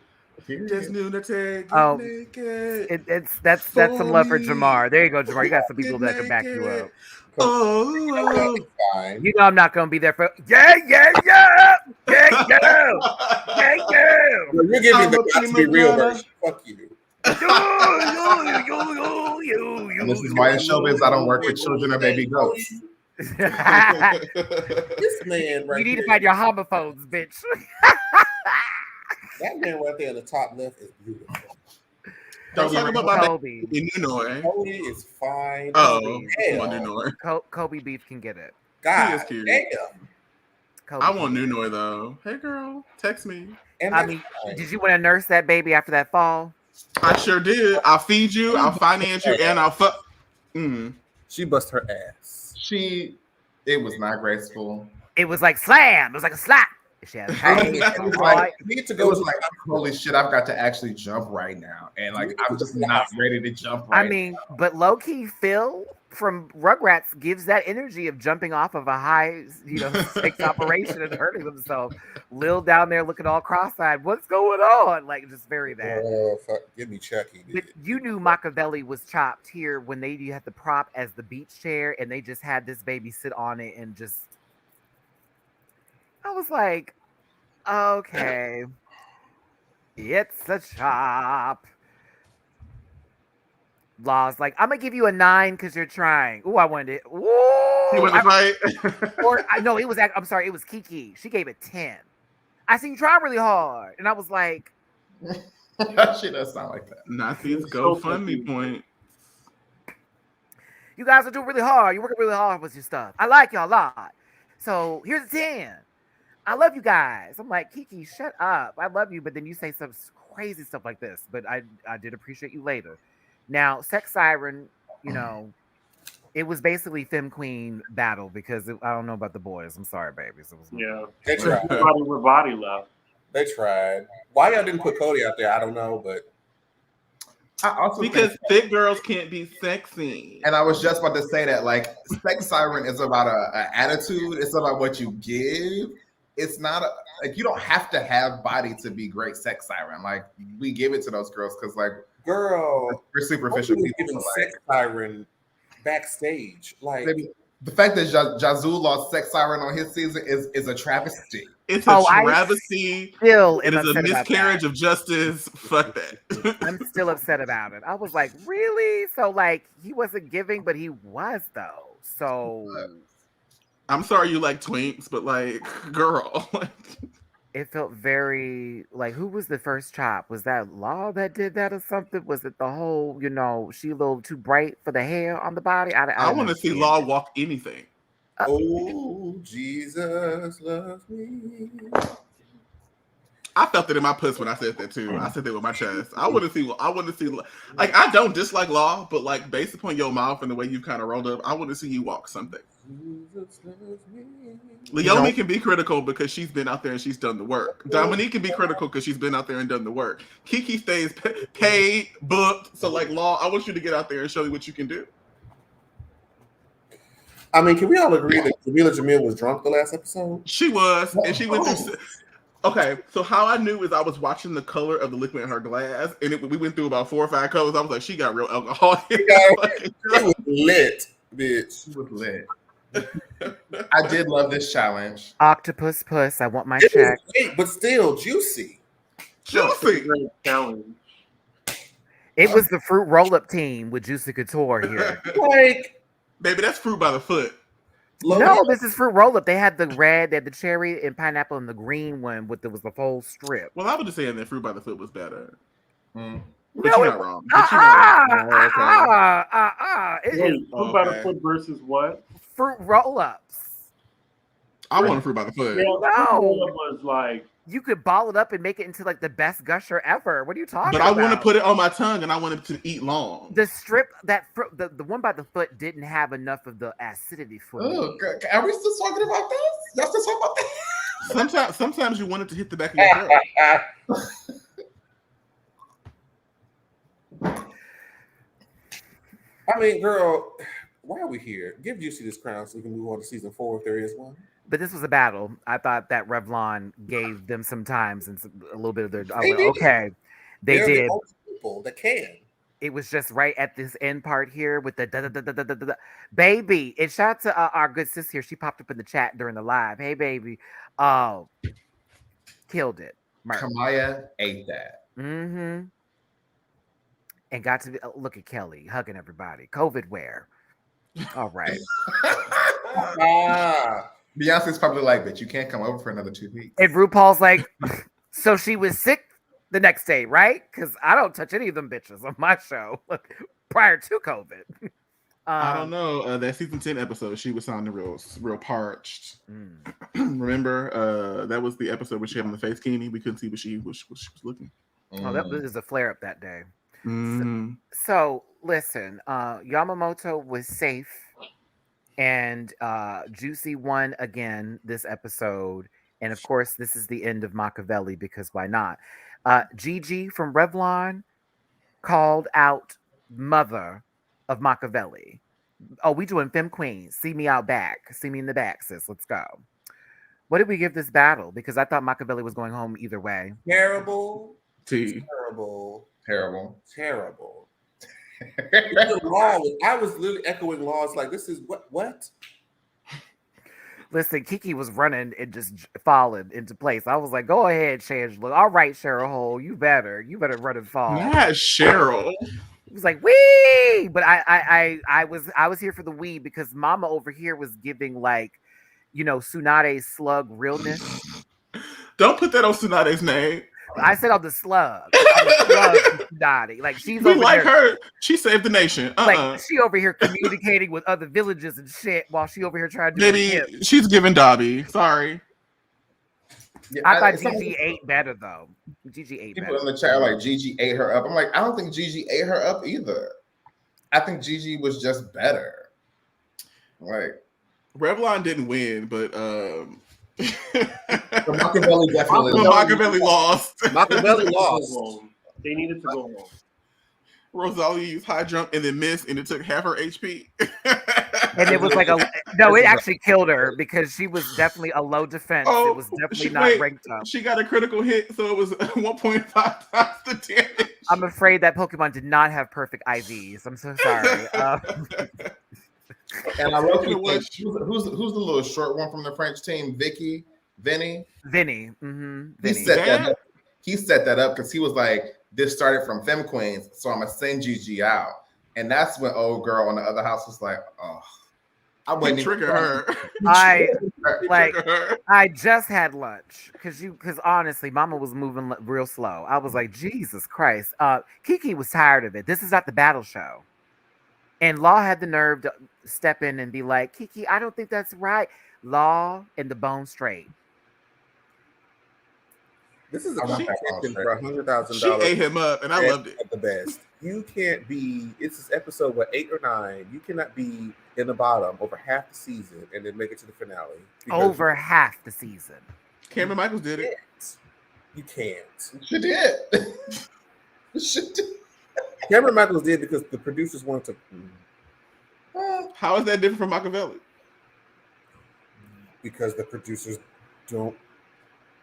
Just lunatic. Oh, naked. that's some love for Jamar. There you go, Jamar. You got some people that can back you up. Oh, Fine. You know I'm not gonna be there for yeah. You're giving the got to be real version. Fuck you. And this is why in showbiz I don't work with children or baby goats. This man right You need to here, find your homophones, bitch. that man right there in the top left is beautiful. don't talk about my Kobe. baby Nunoy. Cody is fine. Oh, Hell. I want Nunoy. Kobe Beef can get it. God, He is cute. damn. Kobe I want can get it. Nunoy though. Hey girl, text me. And I that's mean, fine. did you want to nurse that baby after that fall? I sure did. I'll feed you. I'll finance you, and I'll fuck. She bust her ass. It was not graceful. It was like slam. It was like a slap. She had a pain. It was like, holy shit, I've got to actually jump right now. And like, I'm just not ready to jump right I mean, but low key, Phil from Rugrats gives that energy of jumping off of a high, stakes operation and hurting himself. Lil down there looking all cross-eyed. What's going on? Like, just very bad. Oh, fuck. Give me Chucky. But you knew Machiavelli was chopped here when you had the prop as the beach chair, and they just had this baby sit on it and just. I was like, okay, it's a chop. Law's like, I'm gonna give you a 9 because you're trying. Ooh, I wanted it. Ooh, He wasn't right. No, it was. I'm sorry, it was Kiki. She gave it 10. I see you trying really hard, and I was like, She does sound like that. Nothing's GoFundMe point. you guys are doing really hard. You're working really hard with your stuff. I like y'all a lot. So here's a 10. I love you guys. I'm like, Kiki, shut up. I love you, but then you say some crazy stuff like this. But I did appreciate you later. Now, Sex Siren, it was basically Femme Queen battle because I don't know about the boys. I'm sorry, babies. It was They tried. Everybody with body left. They tried. Why y'all didn't put Cody out there? I don't know, but I also Because think thick girls can't be sexy. and I was just about to say that, like, sex siren is about a attitude. It's about what you give. It's not like you don't have to have body to be great sex siren. Like, we give it to those girls because, like, Girl, we're superficial people. giving So, sex siren backstage. Like, like, the fact that Yazoo lost sex siren on his season is a travesty. It's a I travesty. still It am is a upset about miscarriage that. of justice. Fuck that. I'm still upset about it. I was like, really? So like he wasn't giving, but he was though. So I'm sorry you like twinks, but like, girl. it felt very like who was the first chop? Was that Law that did that or something? Was it the whole, she a little too bright for the hair on the body? I I want to see understand. Law walk anything. oh, Jesus loves me. I felt it in my puss when I said that too. I said that with my chest. I want to see. Like, I don't dislike Law, but like based upon your mouth and the way you kind of rolled up, I want to see you walk something. Jesus loves me. Leonie can be critical because she's been out there and she's done the work. Dominique can be critical because she's been out there and done the work. Kiki stays paid, booked. So like, Law, I want you to get out there and show me what you can do. I mean, can we all agree that Jamila Jamil was drunk the last episode? She was, and she went through. Okay, so how I knew is I was watching the color of the liquid in her glass, and we went through about 4 or 5 colors. I was like, she got real alcohol. She was lit, bitch. She was lit. I did love this challenge. Octopus puss. I want my It check. was great, but still juicy. Juicy. Great challenge. It was the fruit roll-up team with Juicy Couture here. Like, Baby, that's fruit by the foot. No, this is fruit roll-up. They had the red, they had the cherry and pineapple, and the green one with the full strip. Well, I was just saying that fruit by the foot was better. Mm. But you're not wrong. But you're not wrong. Wait, fruit by the foot versus what? Fruit roll-ups. I want a fruit by the foot. Yeah, No. fruit roll-up was like, You could ball it up and make it into like the best gusher ever. What are you talking But about? I want to put it on my tongue and I want it to eat long. The strip that the one by the foot didn't have enough of the acidity for me. Oh, are we still talking about this? Y'all still talking about this? Sometimes you want it to hit the back of your throat. I mean, girl, why are we here? Give Juicy this crown so we can move on to season 4 if there is one. But this was a battle. I thought that Revlon gave them some times and a little bit of their. They did. Okay, they They're did. the only people that can. It was just right at this end part here with the da. Baby. And shout out to our good sis here. She popped up in the chat during the live. Hey, baby. Oh, killed it. Kamaya ate that. Mm-hmm. And got to look at Kelly hugging everybody. COVID wear. All right. Beyonce's probably like, but you can't come over for another 2 weeks. And RuPaul's like, so she was sick the next day, right? Because I don't touch any of them bitches on my show prior to COVID. I don't know. That season 10 episode, she was sounding real parched. Remember, that was the episode where she had on the face bikini. We couldn't see what she was looking. Oh, that was a flare up that day. Mm. So listen, Yamamoto was safe, and Juicy won again this episode. And of course, this is the end of Machiavelli because why not? Gigi from Revlon called out mother of Machiavelli. Oh, we doing Femme Queens. See me out back. See me in the back, sis. Let's go. What did we give this battle? Because I thought Machiavelli was going home either way. Terrible. Terrible. I was literally echoing Laws like, this is what? Listen, Kiki was running and just falling into place. I was like, go ahead, Shangela. All right, Cheryl Hole, you better run and fall. Not Cheryl. It was like, wee! But I was here for the wee because Mama over here was giving like, Tsunade's slug realness. Don't put that on Tsunade's name. I said on the slug. On the slug Tsunade. Like she's we over like there, her. She saved the nation. Like she over here communicating with other villages and shit while she over here trying to do Maybe she's giving Dobby. Sorry. Yeah, I thought Gigi ate better though. Gigi ate people better. in the chat are like, Gigi ate her up. I'm like, I don't think Gigi ate her up either. I think Gigi was just better. Like Revlon didn't win, but Machiavelli definitely Machiavelli lost. Machiavelli lost. they needed to go home. Rosalia used high jump and then missed, and it took half her HP. And it was like no, it actually killed her because she was definitely a low defense. It was definitely not ranked up. She got a critical hit, so it was 1.5 times the damage. I'm afraid that Pokemon did not have perfect IVs. I'm so sorry. And I wrote who's the little short one from the French team? Vinny. Vinny. Mm-hmm. He set that up because he was like, this started from Femme Queens, so I'm gonna send Gigi out. And that's when old girl on the other house was like, oh, I wouldn't trigger her. I just had lunch because honestly, Mama was moving real slow. I was like, Jesus Christ. Kiki was tired of it. This is not the battle show. And Law had the nerve to step in and be like, Kiki, I don't think that's right. Law and the bone straight. This is a competition for $100,000. She ate him up, and I loved it. At the best. You can't be. It's this episode 8 or 9. You cannot be in the bottom over half the season and then make it to the finale. Over half the season. Cameron Michaels did it. You can't. She did. Cameron Michaels did because the producers wanted to. How is that different from Machiavelli? Because the producers don't.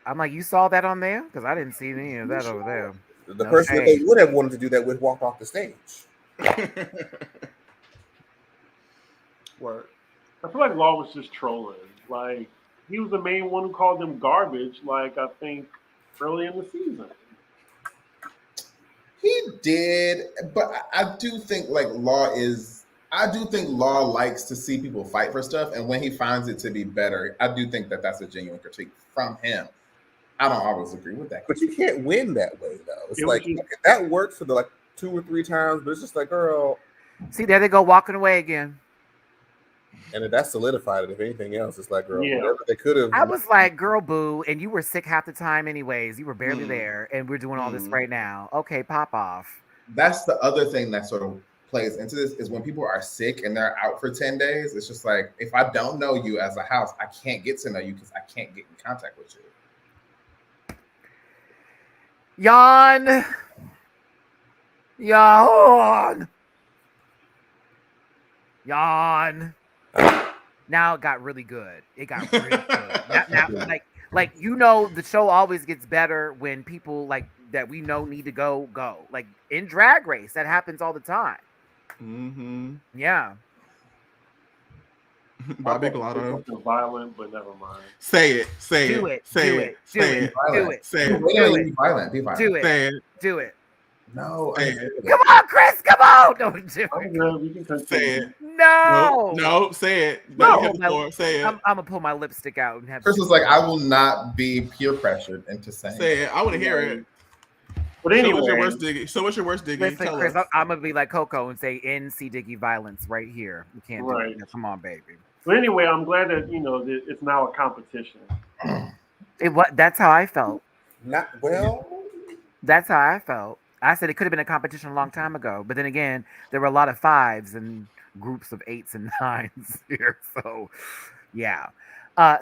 I'm like, you saw that on there? Because I didn't see any of that over there. The person that they would have wanted to do that with walked off the stage. Word. I feel like Law was just trolling. Like, he was the main one who called them garbage, like, I think, early in the season. He did, but I do think Law likes to see people fight for stuff, and when he finds it to be better, I do think that that's a genuine critique from him. I don't always agree with that, but you can't win that way though. It's like that works for the 2 or 3 times, but it's just like, girl. See, there they go walking away again. And if that's solidified it, if anything else, it's like, girl, whatever they could have. I was like, girl, boo, and you were sick half the time anyways. You were barely there, and we're doing all this right now. Okay, pop off. That's the other thing that sort of plays into this is when people are sick and they're out for 10 days. It's just like, if I don't know you as a house, I can't get to know you because I can't get in contact with you. Yawn. Yawn. Yawn. Now it got really good. It got really good. Now, like the show always gets better when people that we know need to go. Like in Drag Race, that happens all the time. Mm-hmm. Yeah. Bobby Glotto. Violent, but never mind. Say it. Do it. Do it. Do it. Do it. Be violent. Be violent. Do it. Say it. Do it. No. Come on, Chris. Come on. Don't do it. We can say it. No. Say it. No. Say it. I'm gonna pull my lipstick out and have. Chris was like, I will not be peer pressured into saying. Say it. I want to hear it. But anyway, so what's your worst diggy? Listen, Chris, I'm gonna be like Coco and say NC Diggy violence right here. You can't do it. Come on, baby. But anyway, I'm glad that it's now a competition. That's how I felt. That's how I felt. I said it could have been a competition a long time ago, but then again, there were a lot of 5s and groups of 8s and 9s here. So, yeah.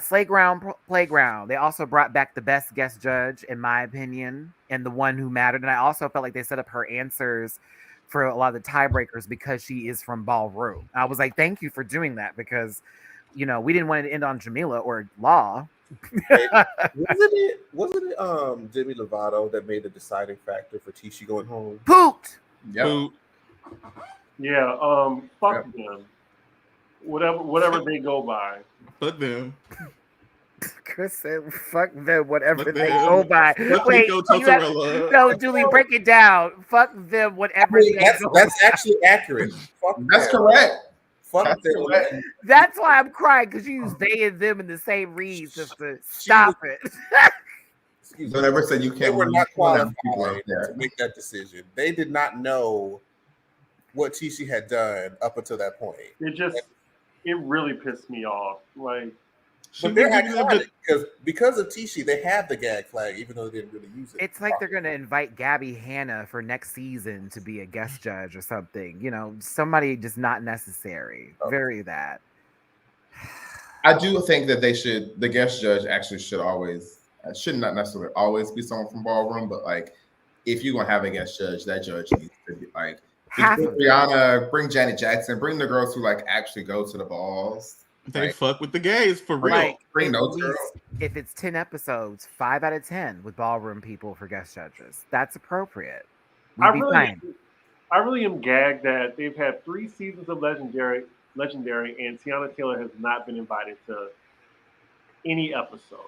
Playground. They also brought back the best guest judge, in my opinion, and the one who mattered. And I also felt like they set up her answers for a lot of the tiebreakers because she is from Ballroom. I was like, thank you for doing that because, we didn't want it to end on Jamila or Law. Wasn't it Demi Lovato that made the deciding factor for Tisha going home? Poot. Yep. Yeah. Fuck them. Whatever they go by. Fuck them. Chris said, "Fuck them, whatever they go by." Wait, no, Julie, break it down. Fuck them, whatever they go by. That's actually accurate. That's correct. Fuck them. That's why I'm crying because you use they and them in the same reads just to stop it. Don't ever say you can't. They were not qualified to make that decision. They did not know what Tisha had done up until that point. It really pissed me off. Like. But they're iconic because of Tisha, they have the gag flag, even though they didn't really use it. It's like they're going to invite Gabby Hanna for next season to be a guest judge or something. Somebody just not necessary. Okay. Very that. I do think that the guest judge actually should not necessarily always be someone from Ballroom, but if you're going to have a guest judge, that judge needs to be Half of them. Rihanna, bring Janet Jackson, bring the girls who like actually go to the balls. They Like, fuck with the gays for real. Like, bring at those least girls. if it's 10 episodes, 5 out of 10 with ballroom people for guest judges. That's appropriate. I We'd be really, fine. I really am gagged that they've had 3 seasons of Legendary, and Tiana Taylor has not been invited to any episode.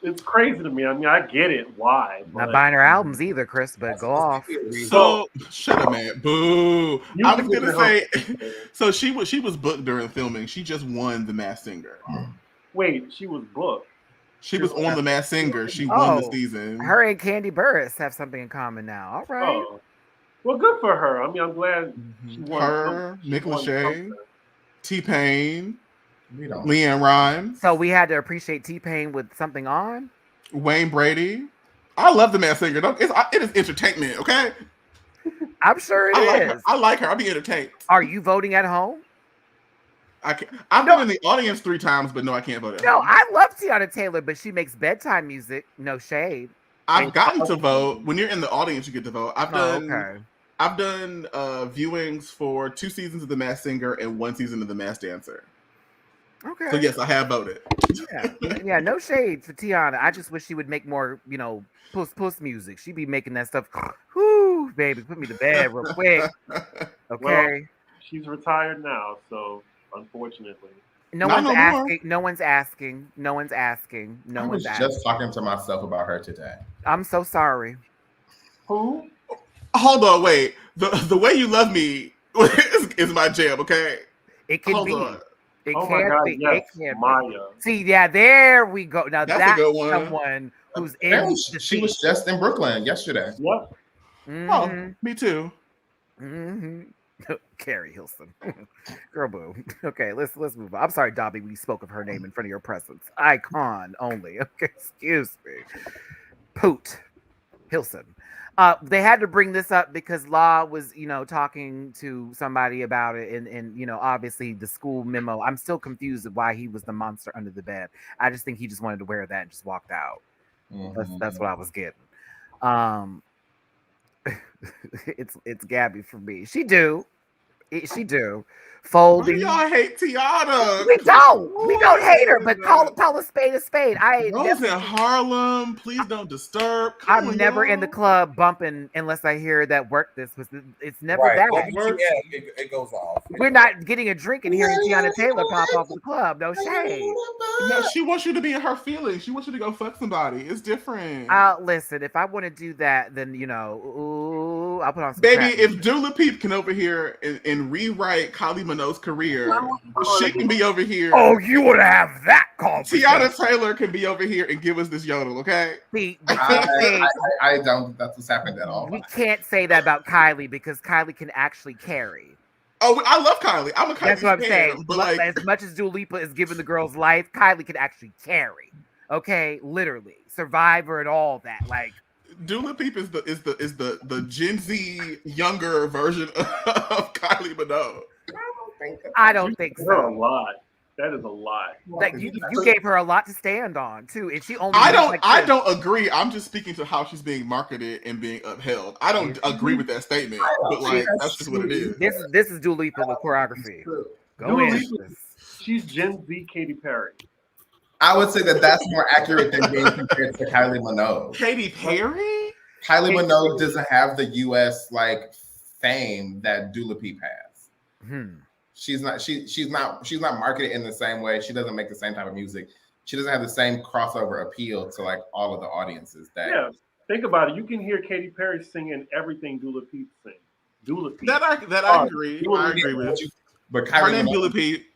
It's crazy to me. I mean, I get it. Why? Not But buying her albums either, Chris, but go off. So shut up, man. Boo. You I was can gonna get say. So she was booked during filming. She just won The Masked Singer. wait, she was booked. She was on The Masked Singer. She won the season. Her and Candy Burris have something in common now. All right. Oh, well, good for her. I mean, I'm glad she won. Her, Nick Lachey, T-Pain, We don't. Leanne Rhymes, So we had to appreciate T-Pain with something on. Wayne Brady. I love The Masked Singer. It is entertainment, okay? I'm sure it is. I like her. I'll be entertained. Are you voting at home? I've been in the audience 3 times, but no, I can't vote. No, I love Tiana Taylor, but she makes bedtime music. No shade. I've gotten to vote. When you're in the audience, you get to vote. I've done viewings for 2 seasons of The Masked Singer and 1 season of The Masked Dancer. Okay. So yes, I have voted. Yeah, no shade for Tiana. I just wish she would make more, puss music. She'd be making that stuff. Whoo, baby, put me to bed real quick. Okay. Well, she's retired now, so unfortunately. No one's asking. I was just talking to myself about her today. I'm so sorry. Who? Hold on, wait. The way you love me is my jam, okay? It can Hold be. on. It Oh can my God, be. yes, It can Maya. be. See, yeah, there we go. Now That's a good one. someone who's in Apparently, the she was just in Brooklyn yesterday. Yep. Oh, me too. Carrie Hilson. Girl boo. Okay, let's move on. I'm sorry, Dobby, we spoke of her name in front of your presence. Icon only. Okay, excuse me. Poot Hilson. They had to bring this up because Law was, talking to somebody about it, and obviously the school memo. I'm still confused of why he was the monster under the bed. I just think he just wanted to wear that and just walked out. That's what I was getting. It's Gabby for me. She do. Folding. Y'all hate Tiana. We don't hate her, but call a spade a spade. Rose in Harlem, please don't disturb. I'm never in the club bumping unless I hear that work. It's never Right. that. Yeah, it goes off. We're not getting a drink and hearing Tiana Taylor pop off the club. No shade. No, she wants you to be in her feelings. She wants you to go fuck somebody. It's different. Listen, if I want to do that, then I'll put on some Baby, trap if music. Dula Peep can over here and rewrite Kylie Minogue's career, she can be over here. Oh, you want to have that conversation? Tiana Taylor can be over here and give us this yodel, okay? We can't say, I don't think that's what's happened at all. we can't say that about Kylie because Kylie can actually carry. Oh, I love Kylie. I'm a Kylie That's what I'm fan, saying. but like, As much as Dua Lipa is giving the girls life, Kylie can actually carry. Okay, literally, Survivor and all that. Like, Dula Peep is the Gen Z younger version of Kylie Minogue. I don't think That's a so. lot. That is a lot. Like you gave her a lot to stand on too, and she only. I don't agree. I'm just speaking to how she's being marketed and being upheld. I don't agree with that statement, but like that's just what it is. This is Dua Lipa with choreography. Go Dua in. Lipa, she's Gen Z Katy Perry. I would say that that's more accurate than being compared to Kylie Minogue. Katy Perry? Kylie Minogue doesn't have the U.S. like fame that Dula Peep has. She's not marketed in the same way. She doesn't make the same type of music. She doesn't have the same crossover appeal to like all of the audiences. Yeah, think about it. You can hear Katy Perry singing everything Dula Peep sings. Dula Peep. That I agree. I agree with you. But Her Kylie name Minogue, Dula Peep.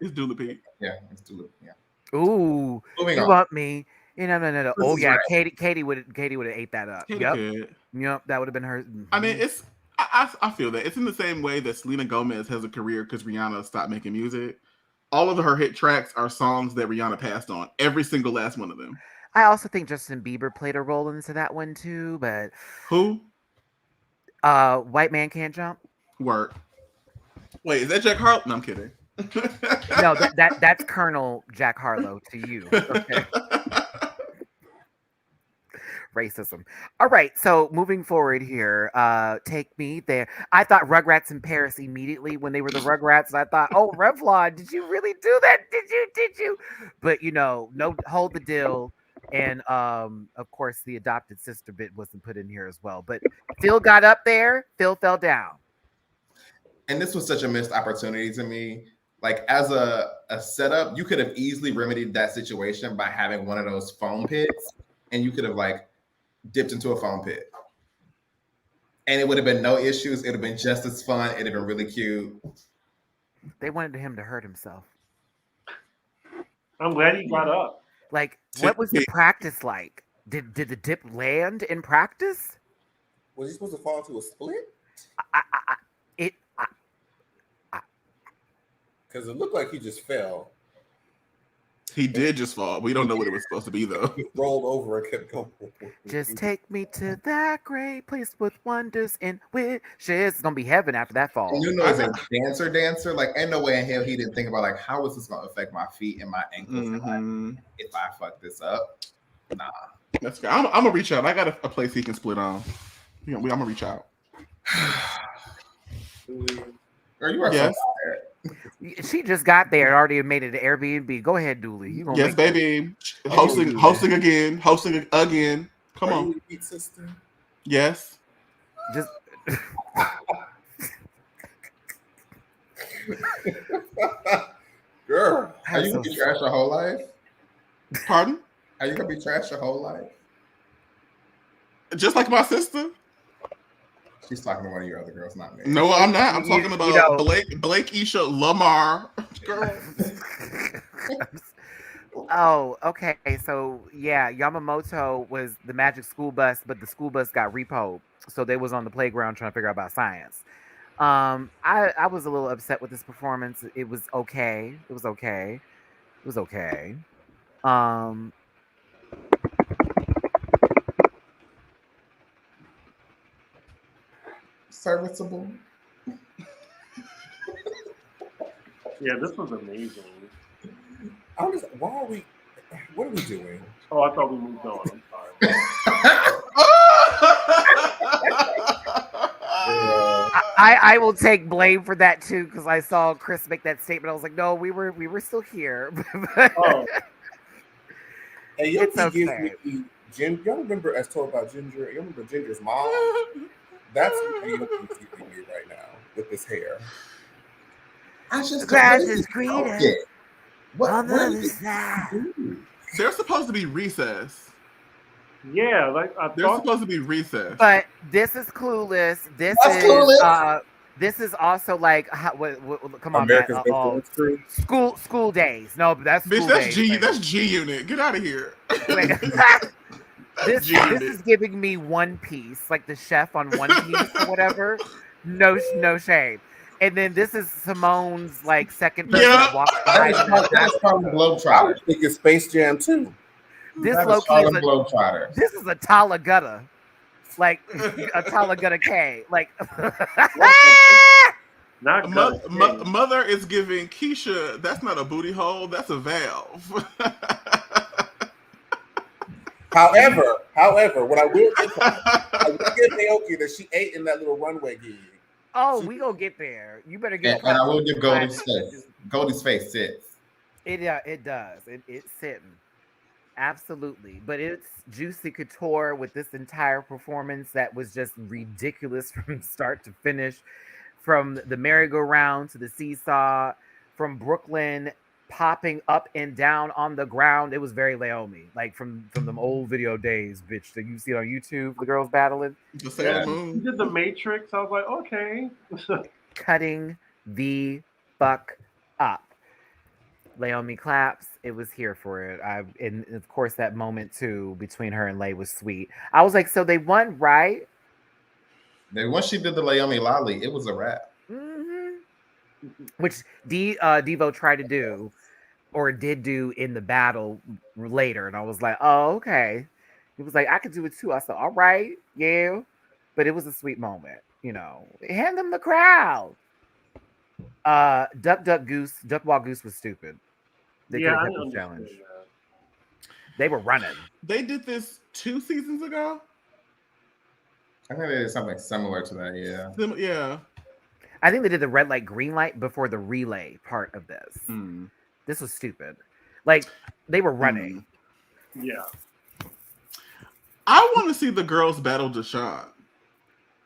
It's Dula Peep. yeah, it's Dula. Yeah. Ooh, Moving you on. want me? No. Oh yeah, Right. Katie would have ate that up. Katy Yep, could. yep, that would have been her. I mean, it's I feel that it's in the same way that Selena Gomez has a career because Rihanna stopped making music. All of her hit tracks are songs that Rihanna passed on. Every single last one of them. I also think Justin Bieber played a role into that one too, but Who? White Man Can't Jump. Work. Wait, is that Jack Harlow? No, I'm kidding. No, that's Colonel Jack Harlow to you. Okay. Racism. All right, so moving forward here, take me there. I thought Rugrats in Paris immediately when they were the Rugrats, and I thought, oh, Revlon, did you really do that? Did you? But no, hold the deal. And of course, the adopted sister bit wasn't put in here as well. But Phil got up there, Phil fell down. And this was such a missed opportunity to me. Like as a setup, you could have easily remedied that situation by having one of those foam pits, and you could have like dipped into a foam pit. And it would have been no issues. It would have been just as fun. It'd have been really cute. They wanted him to hurt himself. I'm glad he got up. Like, what was the practice like? Did the dip land in practice? Was he supposed to fall into a split? Because it looked like he just fell. He did just fall. We don't know what it was supposed to be, though. He rolled over and kept going. Just take me to that great place with wonders and wishes. It's gonna be heaven after that fall. And he's a dancer. Like, ain't no way in hell he didn't think about like how is this gonna affect my feet and my ankles and like, if I fuck this up. Nah. That's good. I'm gonna reach out. I got a place he can split on. I'm gonna reach out. Girl, you are yes. so tired. She just got there and already made it an Airbnb. Go ahead, Dooley. You yes, baby. Hosting again. Come on. You eat, sister? Yes. Just Girl, are you gonna be trash your whole life? Pardon? Are you gonna be trash your whole life? Just like my sister? She's talking to one of your other girls, not me. No, I'm not. I'm talking about Blakeisha Lamar. Girl. Oh, okay. So yeah, Yamamoto was the magic school bus, but the school bus got repoed. So they was on the playground trying to figure out about science. I was a little upset with this performance. It was okay. Serviceable. Yeah, this was amazing. What are we doing? Oh, I thought we moved on. I'm sorry. I will take blame for that too because I saw Chris make that statement. I was like, no, we were still here. Oh. Hey, It's okay. gives me y'all remember as told about Ginger? You remember Ginger's mom? That's what Yoki is giving me right now with this hair. I just Grass is greener What on the is other it? side. They're supposed to be recess. Yeah, like They're supposed to be recess. But this is Clueless. This is also like come on, America's Matt. Best Dance Crew. School days. No, but that's school Bitch, days. that's G Unit. Get out of here. This is giving me One Piece, like the chef on One Piece or whatever. No shame. And then this is Simone's like second person that walks by. That's from I Globetrotter. was thinking Space Jam too. This That is Loki Harlem is Globetrotter. this is a Talagutta. Like a Talagutta K. Like not Mother is giving Keisha, that's not a booty hole, that's a valve. However, what I will give Naoki that she ate in that little runway gig. oh, we gonna get there. You better get. And I will give Goldie's face. Goldie's face sits. It does. It's sitting. Absolutely. But it's Juicy Couture with this entire performance that was just ridiculous from start to finish. From the merry-go-round to the seesaw, from Brooklyn popping up and down on the ground. It was very Laomi, like from them old video days, bitch, that you see on YouTube, the girls battling. The Sailor Moon. You did the Matrix. I was like, okay. Cutting the fuck up. Laomi claps. It was here for it. And of course that moment too between her and Lay was sweet. I was like, so they won, right? Then once she did the Laomi Lolly, it was a wrap. Mm-hmm. Which Devo tried to do or did do in the battle later, and I was like, oh, okay. He was like, I could do it too. I said, all right, yeah. But it was a sweet moment, Hand them the crowd. Duck Walk Goose was stupid. They could have kept the challenge. They were running. They did this 2 seasons ago. I think they did something similar to that. Yeah. Yeah. I think they did the red light, green light before the relay part of this. Mm. This was stupid. Like, they were running. Yeah. I want to see the girls battle Deshaun.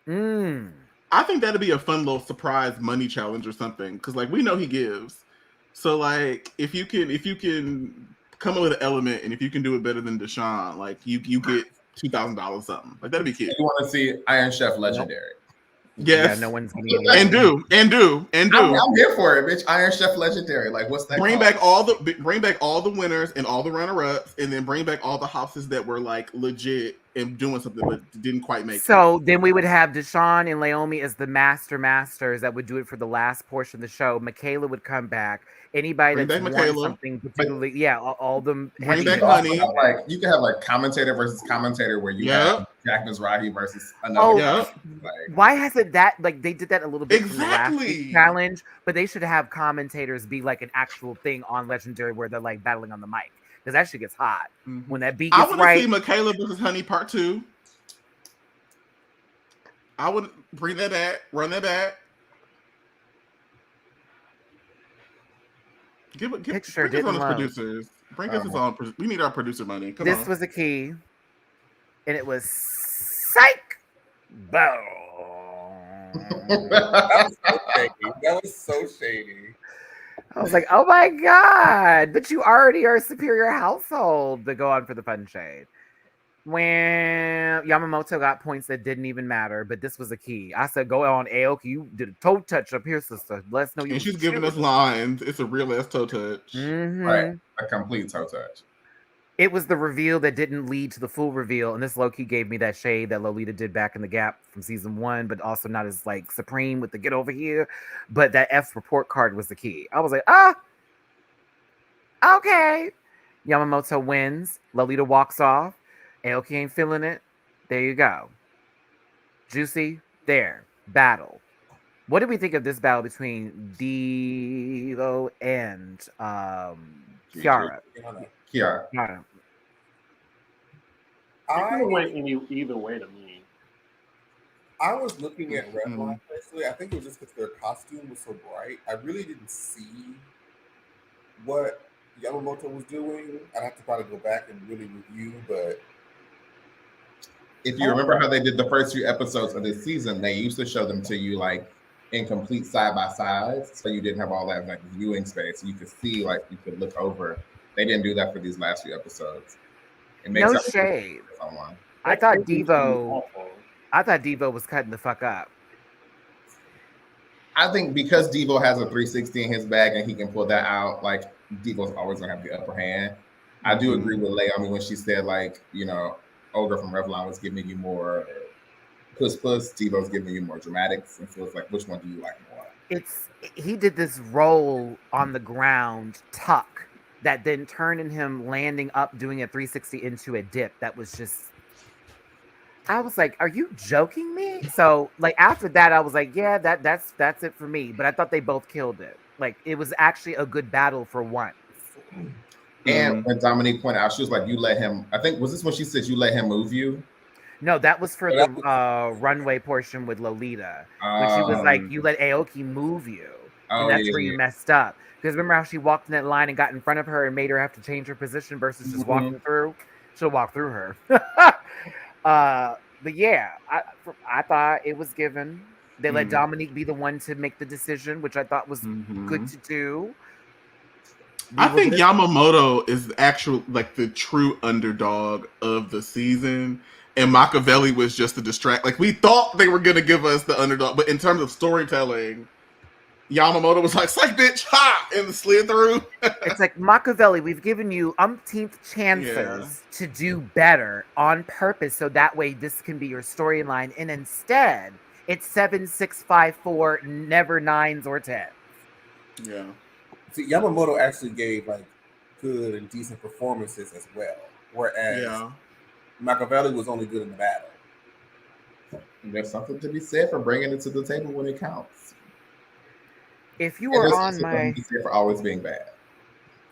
Mm. I think that'd be a fun little surprise money challenge or something. Because like we know he gives. So like if you can come up with an element and if you can do it better than Deshaun, like you get $2,000 something. Like that'd be cute. You want to see Iron Chef Legendary? Yes. Yeah, no one's getting any And do. I'm here for it, bitch. Iron Chef Legendary. Like, what's that? Bring back all the winners and all the runner-ups, and then bring back all the houses that were like legit and doing something but didn't quite make it. So then we would have Deshaun and Naomi as the masters that would do it for the last portion of the show. Michaela would come back. Anybody Bring that's back won Michaela. something particularly, all them. Bring back heavy- Honey. Like you can have like commentator versus commentator where you have Jack Mizrahi versus another. Oh, guy. yeah. Like, Why hasn't that, like, they did that a little bit from the last Exactly. week's challenge, but they should have commentators be like an actual thing on Legendary where they're like battling on the mic, because that shit gets hot. Mhm. When that beat I gets want to right. see Michaela versus Honey Part 2. I would bring that back, run that back. Picture bring us on didn't as load. producers. Bring us as on. We need our producer money. Come This on. was a key, and it was psych. Boom. That was so shady. I was like, oh my God, but you already are a superior household to go on for the fun shade. When Yamamoto got points that didn't even matter, but this was a key. I said, go on, Aoki. You did a toe touch up here, sister. Let us know you. And she's giving us lines. It's a real ass toe touch. Mm-hmm. right, a complete toe touch. It was the reveal that didn't lead to the full reveal, and this low-key gave me that shade that Lolita did back in the Gap from season 1, but also not as like supreme with the get over here. But that F report card was the key. I was like, okay. Yamamoto wins. Lolita walks off. Aoki ain't feeling it. There you go. Juicy. There. Battle. What did we think of this battle between Devo and Kiara? Kiara. Kiara. It could have went either way to me. I was looking at Redline personally. I think it was just because their costume was so bright. I really didn't see what Yamamoto was doing. I'd have to probably go back and really review, but If you remember how they did the first few episodes of this season, they used to show them to you like in complete side by sides, so you didn't have all that like viewing space. You could see, like you could look over. They didn't do that for these last few episodes. It makes No up for shade. someone. I thought That was Devo. awful. I thought Devo was cutting the fuck up. I think because Devo has a 360 in his bag and he can pull that out, like Devo's always gonna have the upper hand. I do agree with Leomi when she said, like, you know, Olga from Revlon was giving you more puss, Devo's giving you more dramatics, and so it's like, which one do you like more? He did this roll on the ground tuck that then turned in him landing up doing a 360 into a dip. That was just, I was like, are you joking me? So like after that, I was like, yeah, that's it for me. But I thought they both killed it. Like it was actually a good battle for once. And when Dominique pointed out, she was like, you let him, I think, was this when she said you let him move you? No, that was for the runway portion with Lolita. When she was like, you let Aoki move you. And that's where you messed up. Because remember how she walked in that line and got in front of her and made her have to change her position versus just walking through? She'll walk through her. But yeah, I thought it was given. They let Dominique be the one to make the decision, which I thought was good to do. I think Yamamoto is actual like the true underdog of the season, and Machiavelli was just a distract. Like we thought they were gonna give us the underdog, but in terms of storytelling, Yamamoto was like, "Psych, bitch, ha!" and slid through. It's like Machiavelli. We've given you umpteenth chances to do better on purpose, so that way this can be your storyline. And instead, it's 7, 6, 5, 4, never 9s or 10s. Yeah. see, Yamamoto actually gave like good and decent performances as well, whereas Machiavelli was only good in the battle. There's something to be said for bringing it to the table when it counts. If you And were there's on something my, to be said for always being bad.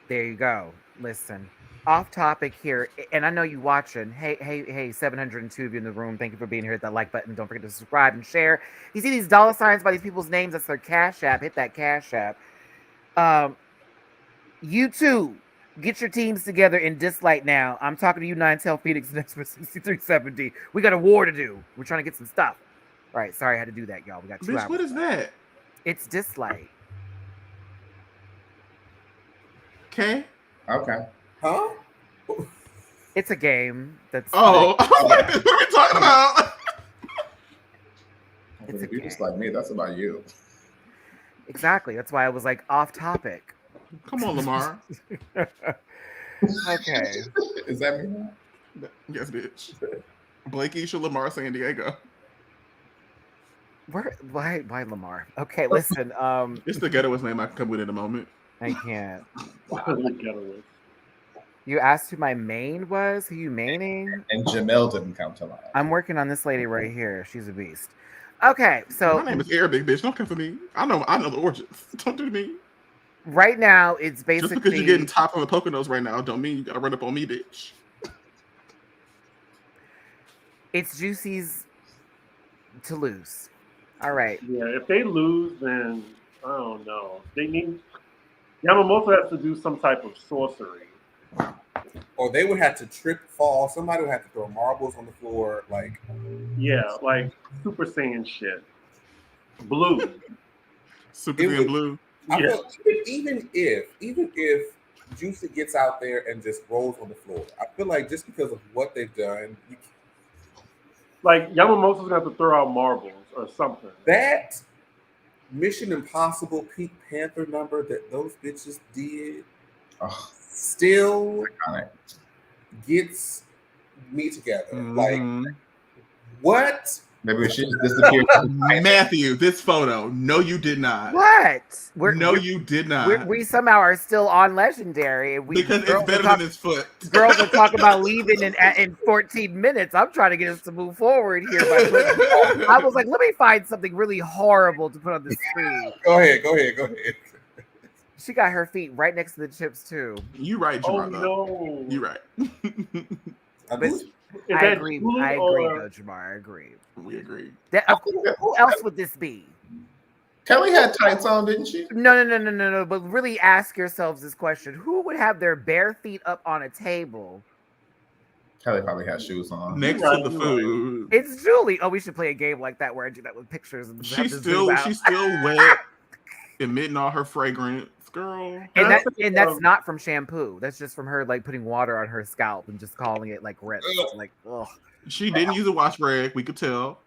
there you go. Listen, off topic here, and I know you watching. Hey, 702 of you in the room. Thank you for being here. Hit that like button. Don't forget to subscribe and share. You see these dollar signs by these people's names? That's their Cash App. Hit that Cash App. You too, get your teams together in Dislike now. I'm talking to you, Nine Tail Phoenix and Expert 6370. We got a war to do. We're trying to get some stuff. All right, sorry I had to do that, y'all. We got 2 hours. Bitch, what is that? It's Dislike. Okay. Okay. Huh? It's a game that's. Oh, I was like, what are we talking about? It's If you okay. just like me, that's about you. Exactly. That's why I was like off topic. Come on, Lamar. Okay. Is that me? Yes, bitch. Blakeisha, Lamar, San Diego. Why Lamar? Okay, listen. It's the ghettoest name I can come with in a moment. I can't. Getaway. You asked who my main was? Who you maining? And Jamel didn't come to mind. I'm working on this lady right here. She's a beast. Okay, so My name is Arabic, bitch. Don't come for me. I know the origins. Don't do me. right now it's basically Just because you're getting top on the Poconos right now, don't mean you gotta run up on me, bitch. it's Juicy's to lose. All right. Yeah, if they lose, then I don't know. They need Yamamoto has to do some type of sorcery. Or they would have to trip, fall. Somebody would have to throw marbles on the floor. Like, Yeah, like Super Saiyan shit. Blue. Super It Saiyan would- Blue. I Yeah. feel, even if Juicy gets out there and just rolls on the floor, I feel like just because of what they've done, Like Yamamoto's gonna have to throw out marbles or something. that Mission Impossible Pink Panther number that those bitches did Oh, still iconic. gets me together. Like, Mhm. what? Maybe she just disappeared. Matthew, this photo. No, you did not. What? You did not. We somehow are still on Legendary. And Because it's better than his foot. Girls are talking about leaving in 14 minutes. I'm trying to get us to move forward here. I was like, let me find something really horrible to put on the screen. Go ahead. She got her feet right next to the chips too. You right, Oh Jamar. though. no! You right. Who's- Is I that agree. Julie I agree, or- though, Jamar. I agree. We agree. Who else would this be? Kelly had tights on, didn't she? No. But really ask yourselves this question: who would have their bare feet up on a table? Kelly probably had shoes on. Next You're to the right, you're food. It's Julie. Oh, we should play a game like that where I do that with pictures and have She's to zoom out. still wet, emitting all her fragrance, girl. And that's not from shampoo. That's just from her like putting water on her scalp and just calling it like rinse. Like, ugh. She didn't use a wash rag. We could tell.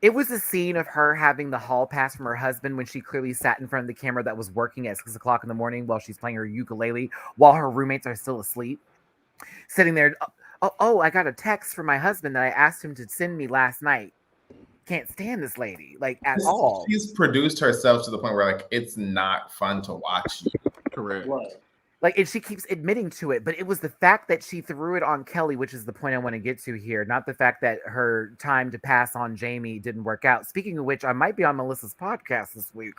It was a scene of her having the hall pass from her husband when she clearly sat in front of the camera that was working at 6 o'clock in the morning while she's playing her ukulele while her roommates are still asleep. Sitting there, oh, I got a text from my husband that I asked him to send me last night. Can't stand this lady, like at all. She's produced herself to the point where like it's not fun to watch. Correct. Right. Like, and she keeps admitting to it, but it was the fact that she threw it on Kelly, which is the point I want to get to here, not the fact that her time to pass on Jamie didn't work out. Speaking of which, I might be on Melissa's podcast this week.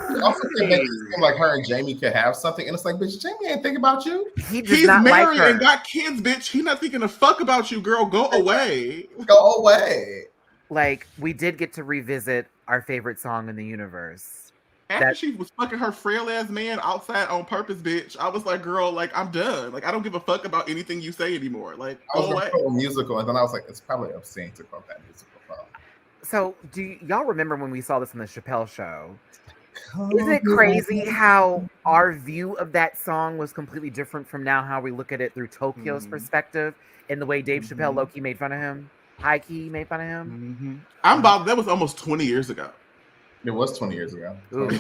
It also makes it seem like her and Jamie could have something, and it's like, bitch, Jamie ain't think about you. He does He's not married like her. and got kids, bitch. He not thinking to fuck about you, girl. Go away. Go away. Like, we did get to revisit our favorite song in the universe. After she was fucking her frail ass man outside on purpose, bitch, I was like, girl, like, I'm done. Like, I don't give a fuck about anything you say anymore. Like, I was go gonna away. quote a musical, and then I was like, it's probably obscene to quote that musical. So, do y'all remember when we saw this on the Chappelle show? Isn't it crazy how our view of that song was completely different from now how we look at it through Tokyo's perspective and the way Dave Chappelle low-key made fun of him? High-key made fun of him? I'm about, that was almost 20 years ago. It was 20 years ago. Ooh.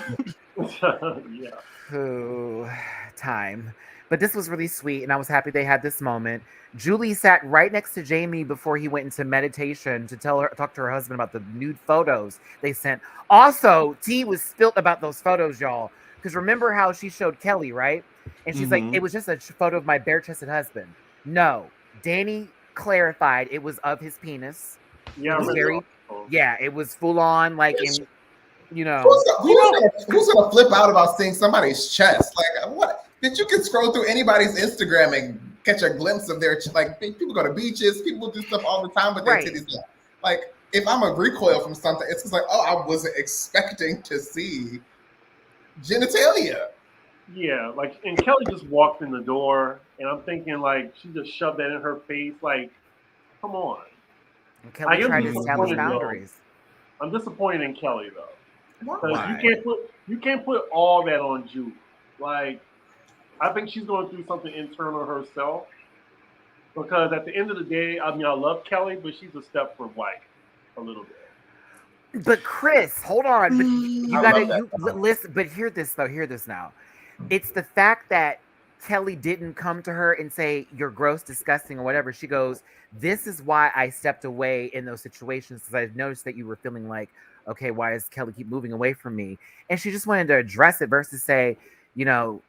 Yeah. Ooh, time. But this was really sweet, and I was happy they had this moment. Julie sat right next to Jamie before he went into meditation to talk to her husband about the nude photos they sent. Also, tea was spilt about those photos, y'all. Because remember how she showed Kelly, right? And she's like, it was just a photo of my bare-chested husband. No, Danny clarified it was of his penis. Yeah. It was I very, remember. yeah, it was full on, like, in, you know. Who's gonna flip out about seeing somebody's chest? Like, what? that you can scroll through anybody's Instagram and catch a glimpse of their like people go to beaches, people do stuff all the time, but their Right. titties out. Like if I'm a recoil from something, it's just like, oh, I wasn't expecting to see genitalia. Yeah, like, and Kelly just walked in the door, and I'm thinking, like, she just shoved that in her face. Like, come on. And Kelly I am tried to establish disappointed, though. boundaries. I'm disappointed in Kelly, though. Because Why? you can't put all that on Julie. Like, I think she's going through something internal herself. Because at the end of the day, I mean, I love Kelly, but she's a step for white a little bit. But Chris, hold on. But you I gotta love that. listen. But hear this though. Hear this now. It's the fact that Kelly didn't come to her and say you're gross, disgusting, or whatever. She goes, "This is why I stepped away in those situations because I noticed that you were feeling like, okay, why does Kelly keep moving away from me?" And she just wanted to address it versus say, you know,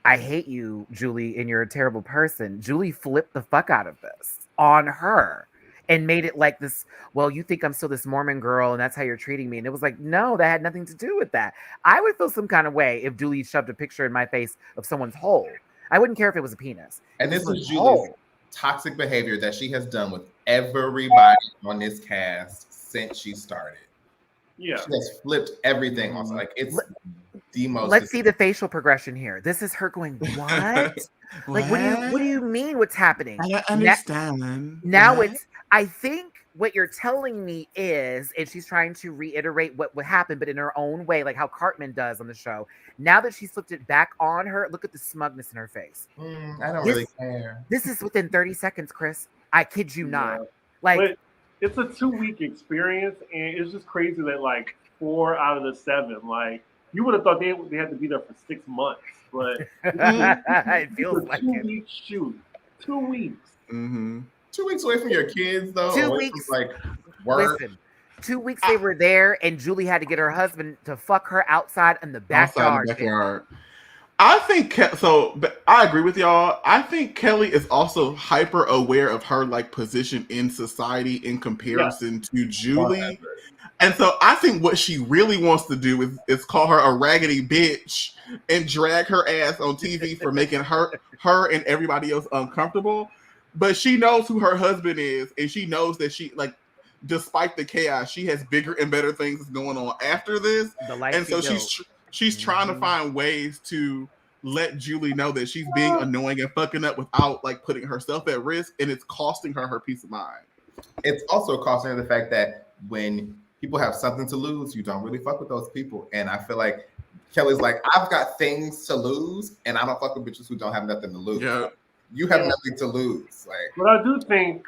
I hate you, Julie, and you're a terrible person. Julie flipped the fuck out of this on her and made it like this, well, you think I'm still this Mormon girl and that's how you're treating me. And it was like, no, that had nothing to do with that. I would feel some kind of way if Julie shoved a picture in my face of someone's hole. I wouldn't care if it was a penis. And If this it was is a Julie's hole. toxic behavior that she has done with everybody on this cast since she started. Yeah. She has flipped everything on. Like it's the most. Let's see the facial progression here. This is her going, what? Like, what do you mean what's happening? I don't understand. Now What? it's, I think what you're telling me is, and she's trying to reiterate what would happen, but in her own way, like how Cartman does on the show. Now that she's flipped it back on her, look at the smugness in her face. I don't really care. This is within 30 seconds, Chris. I kid you not. Yeah. Like, But it's a 2-week experience, and it's just crazy that, like, 4 out of the 7, like, you would have thought they had to be there for 6 months, but it feels it's a like 2-week shoot. 2 weeks. Mm-hmm. 2 weeks away from your kids, though. 2 away from, weeks. like work. Listen, 2 weeks they were there, and Julie had to get her husband to fuck her outside in the backyard. I think so. But I agree with y'all. I think Kelly is also hyper aware of her like position in society in comparison to Julie. And so I think what she really wants to do is call her a raggedy bitch and drag her ass on TV for making her and everybody else uncomfortable. But she knows who her husband is, and she knows that she, like, despite the chaos, she has bigger and better things going on after this. And so she's trying to find ways to let Julie know that she's being annoying and fucking up without like putting herself at risk, and it's costing her peace of mind. It's also costing her the fact that when people have something to lose, you don't really fuck with those people. And I feel like Kelly's like, I've got things to lose, and I don't fuck with bitches who don't have nothing to lose. Yeah. You have nothing to lose. Like, But I do think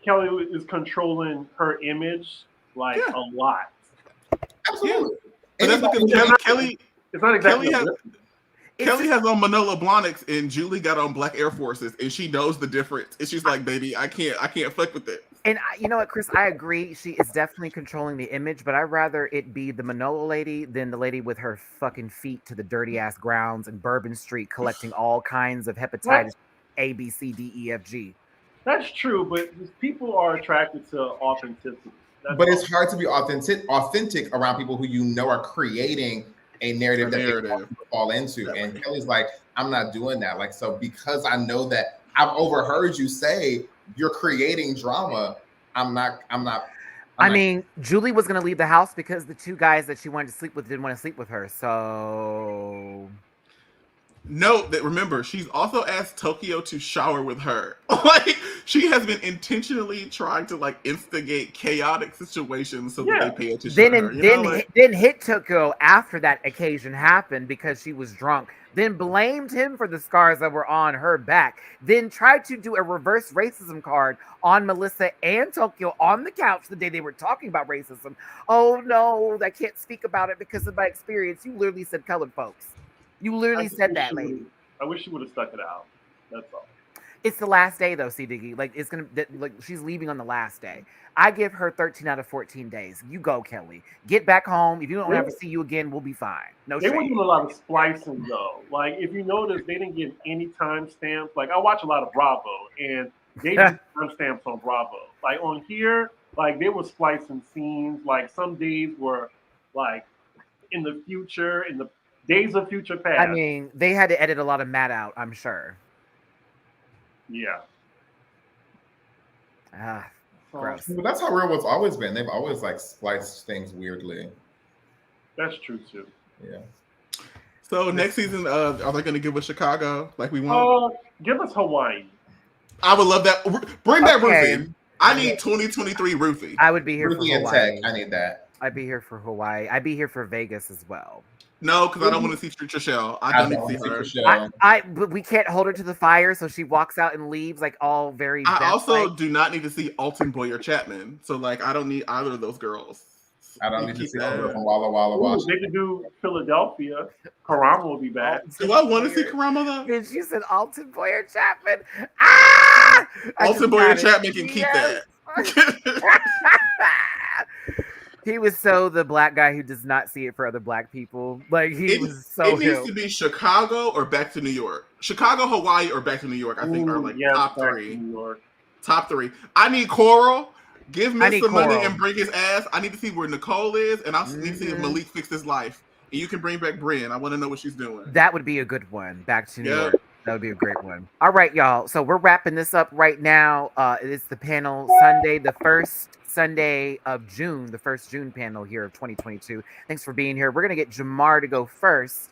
Kelly is controlling her image like a lot. absolutely. But that's because Kelly It's not exactly. Kelly has on Manolo Blahniks and Julie got on Black Air Forces, and she knows the difference. And she's like, baby, I can't fuck with it. And you know what, Chris? I agree. She is definitely controlling the image, but I'd rather it be the Manolo lady than the lady with her fucking feet to the dirty ass grounds in Bourbon Street collecting all kinds of hepatitis A, B, C, D, E, F, G. That's true, but people are attracted to authenticity. But it's hard to be authentic around people who you know are creating a narrative that they fall into. And Kelly's like, I'm not doing that. Like, so because I know that I've overheard you say you're creating drama, I mean, Julie was going to leave the house because the 2 guys that she wanted to sleep with didn't want to sleep with her. So note that, remember, she's also asked Tokyo to shower with her. Like, she has been intentionally trying to like instigate chaotic situations so that they pay attention to her. Then hit Tokyo after that occasion happened because she was drunk. Then blamed him for the scars that were on her back. Then tried to do a reverse racism card on Melissa and Tokyo on the couch the day they were talking about racism. Oh no, I can't speak about it because of my experience. You literally said colored folks. You literally said that, lady. I wish she would have stuck it out. That's all. It's the last day, though, C. Diggy. Like, it's gonna, like, she's leaving on the last day. I give her 13 out of 14 days. You go, Kelly. Get back home. If you don't ever see you again, we'll be fine. No shame. They were doing a lot of splicing, though. Like, if you notice, they didn't give any timestamps. Like, I watch a lot of Bravo, and they did timestamps on Bravo. Like, on here, like, they were splicing scenes. Like, some days were, like, in the future, in the Days of Future Past. I mean, they had to edit a lot of Matt out, I'm sure. Yeah. Ah, gross. But that's how Real World's always been. They've always like spliced things weirdly. That's true too. Yeah. So next season, are they going to give us Chicago like we want? Give us Hawaii. I would love that. Bring back Okay. Ruthie. I need 2023 Ruthie. I would be here Ruthie for and Hawaii. Tech. I need that. I'd be here for Hawaii. I'd be here for Vegas as well. No, because I don't want to see Trishelle. I don't need to see her. But we can't hold her to the fire, so she walks out and leaves like all very. I also do not need to see Alton Boyer Chapman. So like, I don't need either of those girls. I don't need to see her from Walla Walla. Ooh, they could do Philadelphia. Karama will be back. Do I want to see Karama though? And she said Alton Boyer Chapman. Ah! Alton Boyer Chapman can keep that. He was so the black guy who does not see it for other black people. Like he was so. It needs to be Chicago or back to New York. Chicago, Hawaii, or back to New York. I think are like top three. New York. Top three. I need Coral. Give Mr. Money Coral. and bring his ass. I need to see where Nicole is, and I need to see if Malik fixed his life. And you can bring back Brian. I want to know what she's doing. That would be a good one. Back to New York. That would be a great one. All right, y'all. So we're wrapping this up right now. It's the panel Sunday, the first Sunday of June, the first June panel here of 2022. Thanks for being here. We're going to get Jamar to go first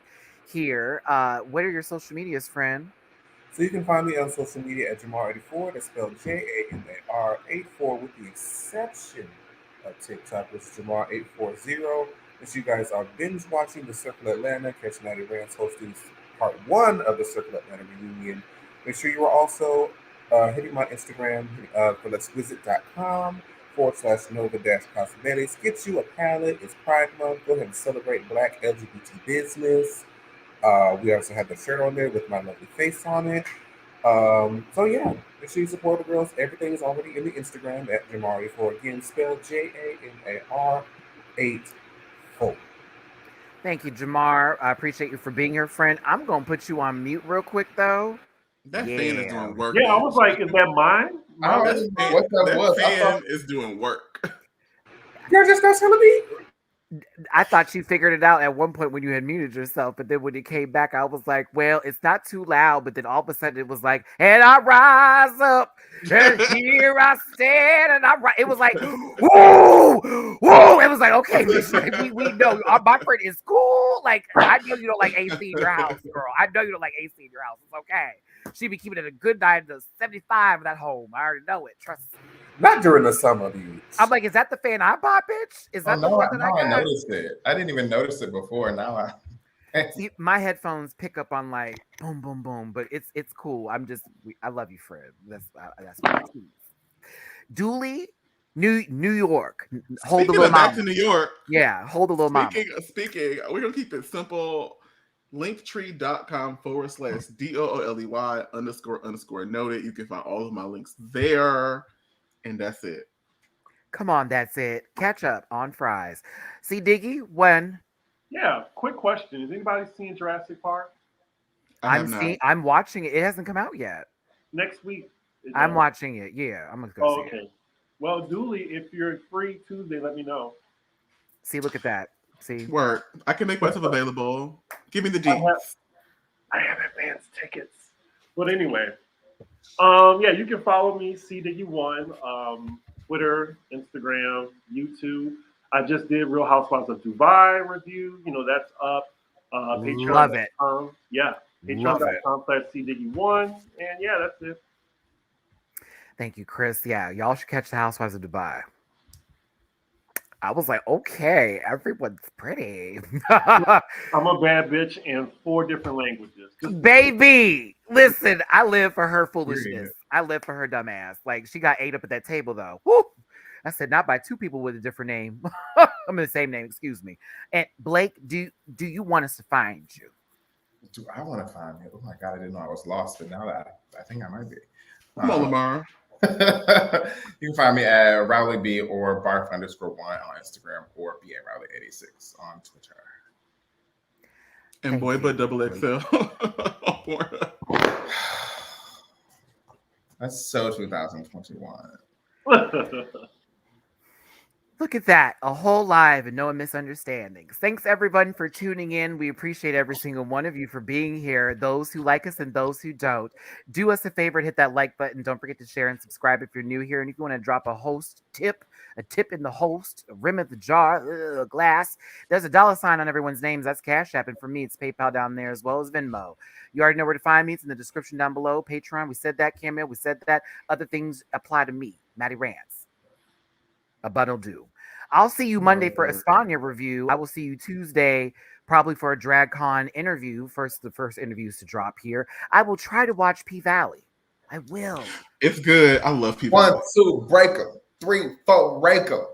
here. What are your social medias, friend? So you can find me on social media at Jamar84. That's spelled JAMAR84 with the exception of TikTok, which is Jamar840. As you guys are binge watching the Circle Atlanta, catch Matty Rants hosting part 1 of the Circle Atlanta reunion. Make sure you are also hitting my Instagram for letsquizit.com/Nova-Cosmetics. Get you a palette. It's Pride Month. Go ahead and celebrate Black LGBT business. We also have the shirt on there with my lovely face on it. So yeah, make sure you support the girls. Everything is already in the Instagram at Jamar84. Again, spelled JAMAR84. Thank you, Jamar. I appreciate you for being here, friend. I'm going to put you on mute real quick, though. That fan is doing work. Yeah, I was like, is that mine? That fan is doing work. You're just not telling me. I thought you figured it out at one point when you had muted yourself, but then when it came back, I was like, well, it's not too loud, but then all of a sudden it was like, and I rise up, and here I stand, and I rise. It was like, whoa, whoa. It was like, okay, we know my friend is cool. Like, I know you don't like AC in your house, girl. I know you don't like AC in your house. It's okay. She be keeping it a good night to 75 of that home. I already know it. Trust me. Not during the summer, dude. I'm like, is that the fan I bought, bitch? Is that the one that I got? I noticed it. I didn't even notice it before. Now See, my headphones pick up on like boom, boom, boom, but it's cool. I love you, Fred. That's my Dooley, New York. Hold the little mama. Back to New York. Yeah, hold the little mama. Speaking, we're gonna keep it simple. Linktree.com/DOOLEY__noted. You can find all of my links there. And that's it. Come on, that's it. Catch up on fries. See, Diggy, when? Yeah, quick question. Has anybody seen Jurassic Park? I'm watching it. It hasn't come out yet. Next week. I'm watching it. Yeah, I'm gonna go see it. Well, Dooley, if you're free Tuesday, let me know. See, look at that. See, work. I can make myself available. Give me the deets. I have advance tickets. But anyway, yeah, you can follow me, CDiggy1, Twitter, Instagram, YouTube. I just did Real Housewives of Dubai review. You know, that's up. Patreon. Love it. Yeah, Patreon.com/CDiggy1. And yeah, that's it. Thank you, Chris. Yeah, y'all should catch the Housewives of Dubai. I was like, okay, everyone's pretty. I'm a bad bitch in 4 different languages. Baby, listen, I live for her foolishness. I live for her dumb ass. Like, she got ate up at that table, though. Woo! I said, not by 2 people with a different name. I'm the same name, excuse me. And Blake, do you want us to find you? Do I want to find you? Oh my God, I didn't know I was lost, but now that I think I might be. Come on, Lamar. You can find me at Rowley B or Barf_1 on Instagram or BA Rowley86 on Twitter. And Boy But XXL. That's so 2021. Look at that. A whole live and no misunderstandings. Thanks everyone for tuning in. We appreciate every single one of you for being here. Those who like us and those who don't. Do us a favor and hit that like button. Don't forget to share and subscribe if you're new here. And if you want to drop a tip in the host, a rim of the jar, a glass, there's a $sign on everyone's names. That's Cash App. And for me, it's PayPal down there as well as Venmo. You already know where to find me. It's in the description down below. Patreon, we said that. Cameo, we said that. Other things apply to me. Matty Rants. A but'll do. I'll see you Monday for a Espana review. I will see you Tuesday, probably for a DragCon interview. The first interviews to drop here. I will try to watch P Valley. I will. It's good. I love P Valley. 1, 2, break 'em. 3, 4, rake 'em.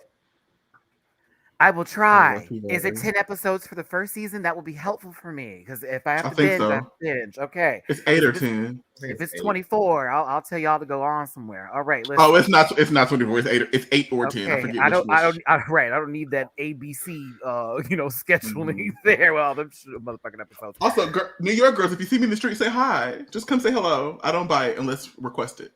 I will try. P Is it Valley. 10 episodes for the first season? That will be helpful for me because if I have I to think binge, so. I binge. Okay. It's 8 or 10. If it's 24, I'll tell y'all to go on somewhere. All right. Listen. Oh, it's not 24. It's 8. It's 8 or 10. I Okay, forget. I which. don't need that ABC, scheduling there. Well, them motherfucking episodes. Also, New York girls, if you see me in the street, say hi. Just come say hello. I don't bite unless requested.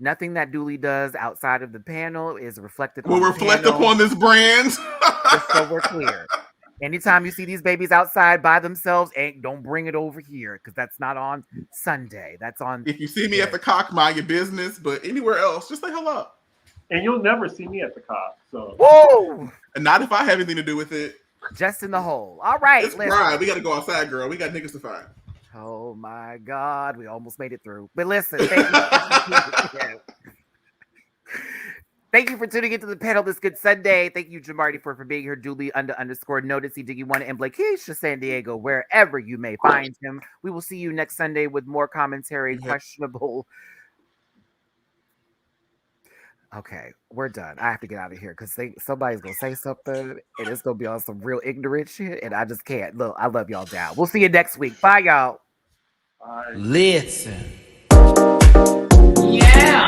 Nothing that Dooley does outside of the panel is reflected. Will on the reflect panel, upon this brand. just so we're clear. Anytime you see these babies outside by themselves, don't bring it over here because that's not on Sunday. That's on. If you see me at the cock, mind your business. But anywhere else, just say hello. And you'll never see me at the cop. So Whoa! And not if I have anything to do with it. Just in the hole. All right. It's Listen. pride. We got to go outside, girl. We got niggas to find. Oh my God, we almost made it through. But listen, thank you for tuning into the panel this good Sunday. Thank you, Jamarty, for being here. Dooley _noted, Diggy1 and Blakeisha San Diego, wherever you may find him. We will see you next Sunday with more commentary, questionable. Okay, we're done. I have to get out of here because somebody's gonna say something and it's gonna be on some real ignorant shit, and I just can't. Look, I love y'all down. We'll see you next week. Bye, y'all. Listen. Yeah.